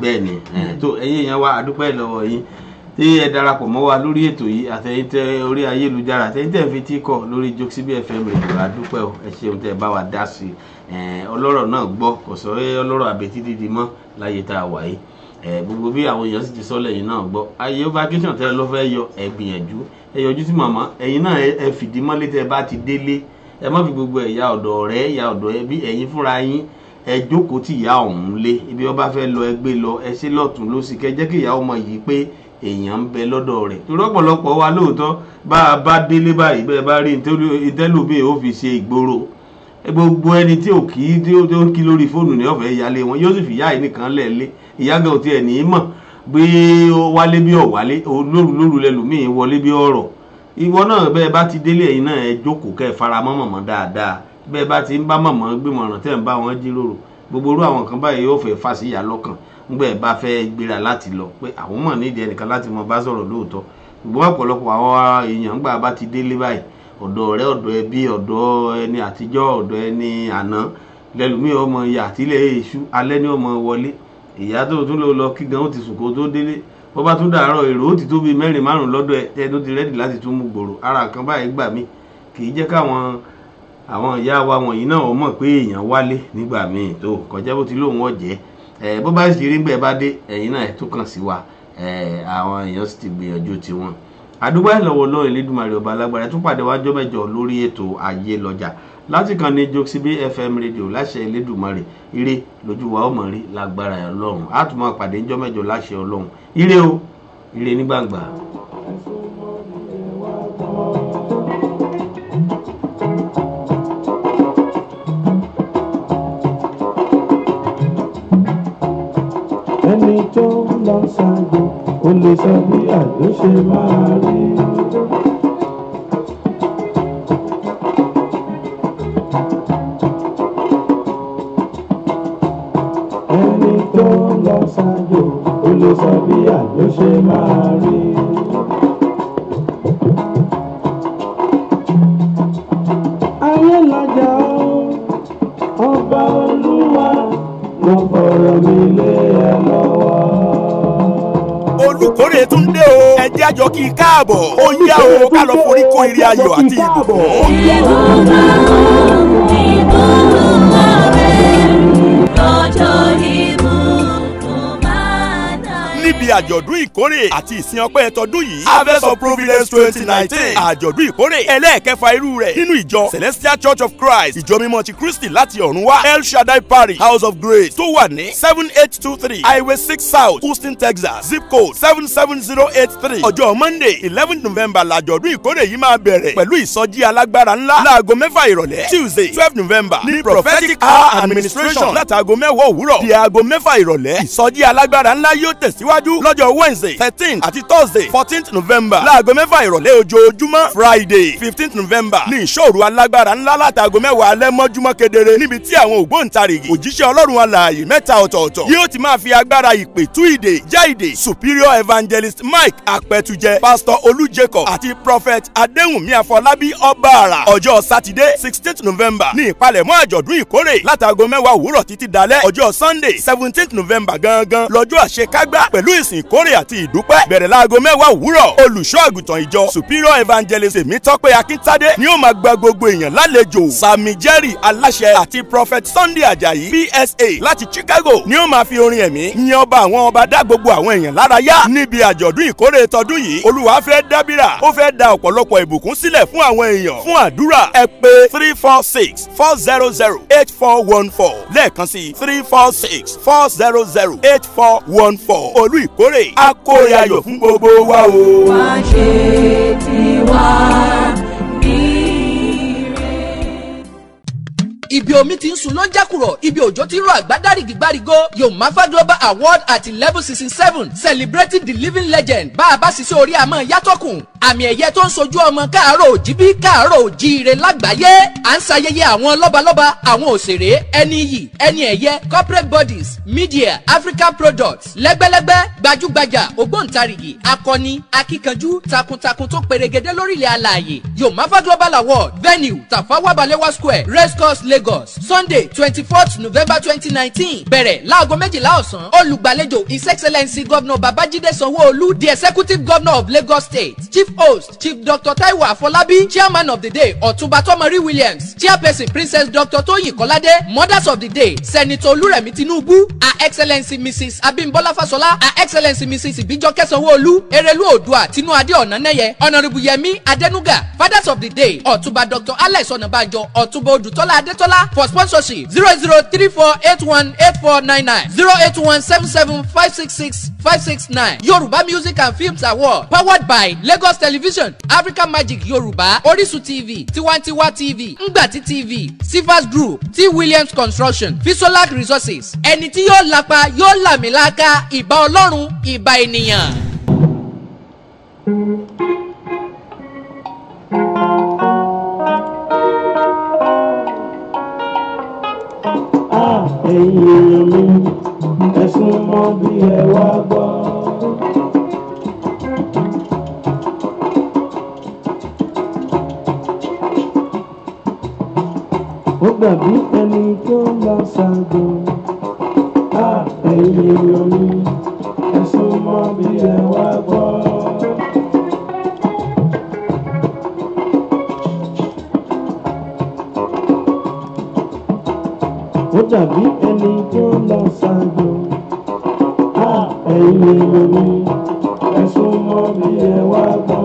bẹ́ẹ̀ ni tó ẹ̀yin yẹn wá àdúpẹ́ lọ́wọ́ yín tí ẹ darapọ̀ mọ́ wa lórí ètò yìí àtẹ̀yìntẹ́ orí ayélujára àtẹ̀yìntẹ́ fi tí kọ̀ lórí Josibi FM ètò àdúpẹ́ o ẹ ṣeun tẹ́ ẹ bá wa dá sí ọlọ́rọ̀ náà gbọ́ kò sọ ọlọ́rọ̀ àbẹ̀tí dídì mọ́ láyé tá a wà yìí gbogbo bí àwọn èèyàn sì ti sọ lẹ́yìn náà gbọ́ ayé vacation tẹ́ ló fẹ́ yọ ẹ gbìyànjú ẹ yọjú sí màmá ẹ̀yin náà ẹ fìdí mọ́lé tẹ́ bá ti délé ẹ má fi gbogbo ẹ̀yà ọ̀dọ̀ ọ̀rẹ́ ẹ̀yà ọ̀dọ̀ ẹbí ẹ̀yin fúnra yín ẹ jókòó tí ìyá ọ̀hún lé ibi ọba fẹ́ lọ ẹ gbé lọ ẹ ṣe lọ́tún lósì kẹ jẹ́ kí ìyá ọmọ yìí pé èèyàn ń bẹ lọ́dọ̀ rẹ̀ torí ọ̀pọ̀lọpọ̀ wa lóòótọ́ bá a bá délé báyìí bẹ́ẹ̀ bá rí ìtẹ́lómi ó fi ṣe ìgboro gbogbo ẹni tí ò kí lórí fóònù ní ọ̀fẹ́ ìyálé wọn yóò sì fi ìyá yìí nìkan lẹ́ẹ̀lé ìyá gan ti ẹ̀ ní í mọ̀ bí ó wálé bí ọ̀wálé lóru lẹ́lòmíì wọlé bí ọ̀rọ̀ ìwọ náà bẹ́ẹ̀ bá ti délé ẹ̀yin náà ẹ jókòó kẹ́ ẹ fara mọ́ mọ̀mọ́ dáadáa bẹ́ẹ̀ bá ti ń bá mọ̀mọ́ gbìmọ̀ràn tẹ́ ń bá wọn jíròrò gbogbo orú àwọn kan báyìí yóò fẹ́ fà sí ìyá lọ́kàn ńgbẹ́ ẹ bá fẹ́ gbéra láti lọ pé àwọn mọ̀ nídìí ẹnìkan láti mọ bá sọ̀rọ̀ lóòótọ́ ṣùgbọ́n ọ̀pọ̀lọpọ̀ àwọn èèyàn ńgbà bá ti délé báyìí ọ̀dọ̀ ọ̀rẹ́ ọ̀dọ̀ ẹbí ọ̀dọ̀ ẹni àtijọ́ ọ̀dọ̀ ẹni àná lẹ́lùmíì ọmọ ìyá àtìlẹ̀ èṣù alẹ́ ní ọmọ wọlé ìyá tó tún lọ kí gan ó ti sùn kó tó délé bó bá tún dàárọ̀ èrò ó ti tó bíi 4-5 lọ́dọ̀ ẹ tó ti rẹ́dì láti tún mú gbòòrò ara kan báyìí gbà mí kì í jẹ́ káwọn àwọn ìyá wa wọ̀nyí náà wọ́n mọ̀ pé èèyàn wálé nígbà míì tó kọjá bó ti lóun ọ̀jẹ́ bó bá sì rí gbẹ̀ bá dé ẹ̀yin náà tó kàn sí wa àwọn èèyàn sì ti gbìyànjú tiwọn àdúgbò lọ́wọ́ Elédùmarè ọba alágbára tún pàdé wájọ́ mẹ́jọ lórí ètò Ayé Lọ́jà láti kàn ní Jokesibi FM rédíò láṣẹ Elédùmarè ire lójú wa ọmọ rí lágbára Ọlọ́run á tún máa pàdé ńjọ́ mẹ́jọ láṣẹ Ọlọ́run ire o ire ní gbangba. ẹni tó ń lọ ṣáájú ó lè sọ bí àjò ṣe máa rí. ẹni tó ń lọ ṣáájú ó lè sọ bí àjò ṣe máa rí. Ayé Lọ́jà ọba Olúwa mo fọ̀rọ̀ mi lé ẹ lọ́wọ́. Olùkórè tún dé o ẹ jẹ́ àjọ kí i káàbọ̀ ó yá o ká lọ forí kó ire ayọ̀ àti ìbùkún. Níbi àjọ̀dún ìkórè àti ìsìn ọpẹ́ tọdún yìí Harvest of Providence 2019 àjọ̀dún ìkórè ẹlẹ́ẹ̀kẹfà irú rẹ̀ nínú ìjọ Celestial Church of Christ ìjọ mímọ́ ti Kristi láti ọ̀run wá El Shaddai Parish House of Grace tó wà ní 7823 Highway 6 South Houston Texas zip code 77083 ọjọ́ Monday 11 November làjọ̀dún ìkórè yìí máa bẹ̀rẹ̀ pẹ̀lú ìsọjí alágbára ńlá láago 6 ìrọ̀lẹ́ Tuesday 12 November ní Prophetic Hour Administration látàgò 10 òwúrọ̀ di aago 6 ìrọ̀lẹ́ ìsọjí alágbára ńlá yóò tẹ̀síwájú lọ́jọ́ Wednesday 13 àti Thursday 14 November láago 6 ìrọ̀lẹ́ ojoojúmọ́ Friday 15 November ní ìṣòro alágbára ńlá látàgò 10 alẹ́ mọ́júmọ́ kedere níbi tí àwọn ògbóǹtarìgì òjíṣẹ́ Ọlọ́run alààyè 3 ọ̀tọ̀ọ̀tọ̀ yóò ti máa fi agbára ìpè tú ìdè já ìdè Superior Evangelist Mike Apẹtujẹ Pastor Olú Jacob àti Prophet Adéhùnmí Afọlábí Ọbaàrà ọjọ́ Saturday 16 November ní ìpalẹ̀mọ́ àjọ̀dún ìkórè látàgò 10 òwúrọ̀ títí dalẹ́ ọjọ́ Sunday 17 November gangan lọ́jọ́ àṣekágbá pẹ̀lú ìsìn ìkórè àti ìdúpẹ́ bẹ̀rẹ̀ láago 10 òwúrọ̀ olùṣọ́ àgùntàn ìjọ Superior Evangelist Èmítọ́pẹ́ Akíntádé ni ó máa gba gbogbo èèyàn lálejò Sami Jerry aláṣẹ àti Prophet Sunday Ajayi PSA láti Chicago ni ó máa fi orin ẹ̀mí yin ọba àwọn ọba dá gbogbo àwọn èèyàn lára yá níbi àjọ̀dún ìkórè tọdún yìí Olúwa fẹ́ dábìrà ó fẹ́ da ọ̀pọ̀lọpọ̀ ìbùkún sílẹ̀ fún àwọn èèyàn fún àdúrà ẹ pè 346-400-8414 lẹ́ẹ̀kan sí 346-400-8414 olú ìkórè akórè ayọ̀ fún gbogbo wa o. wá ṣe tiwa ibi omi ti ń sun ló ń jákùrọ̀ ibi òjò ti ń rọ àgbádárìgì gbárigo Yomafa Global Award àti level 67 celebrating the living legend bá a bá ṣiṣẹ́ orí àmọ́ yàtọ̀kùn àmì ẹ̀yẹ tó ń sojú ọmọ káàárọ̀ òjíbí káàárọ̀ òjíire lágbàáyé à ń ṣayẹyẹ àwọn lọ́balọ́ba àwọn òṣèré ẹni iyì ẹni ẹ̀yẹ corporate bodies media African products lẹ́gbẹ́lẹ́gbẹ́ gbajúgbajà ògbóǹtarìgì akọni akíkanjú takuntakun tó perégedé lórílẹ̀ alààyè Yomafa Global Award venue Tafawa Balewa Square Racecourse Lagos Sunday 24th November 2019 bẹ̀rẹ̀ láago 12 ọ̀sán olùgbàlejò His Excellency Governor Babajide Sanwo-Olu the Executive Governor of Lagos State Chief Host Chief Dr. Taiwo Afolabi Chairman of the Day Ọ̀túnba Tomori Williams Chairperson Princess Dr. Toyin Kolade Mothers of the Day Senator Olúrẹ̀mí Tinubu Her Excellency Mrs. Abimbola Fasola Her Excellency Mrs. Ibijoke Sanwo-Olu Erelu Odua Tinuade Ọ̀nànẹ́yẹ Honourable Yemi Adenuga Fathers of the Day Ọ̀túnba Dr. Alex Ọ̀nàbànjọ Ọ̀túnba Odùtọ́lá Adétọ́lá for sponsorship 0034818499 081775665 569 Yorùbá Music and Films Award powered by Lagos Television, Africa Magic Yorùbá, Orisun TV, Tiwantiwa TV, Ngbati TV, Sivas Group, T Williams Construction, Fisolac Resources. Ẹni tí yóò lapa yóò làmìlaka, ìbà Ọlọ́run, ìbà ènìyàn. Ẹ̀yin èèyàn mi, ẹ sún mọ́ bí ẹ wá gbọ́. Ó dàbí ẹni tó lọ ṣàgbọ́. Ẹ̀yin èèyàn mi, ẹ sún mọ́ bí ẹ wá gbọ́. Ó dàbí ẹni tó lọ ṣàgbọ́. Ẹ̀yin èèyàn mi, ẹ sún mọ́ bí ẹ wá gbọ́.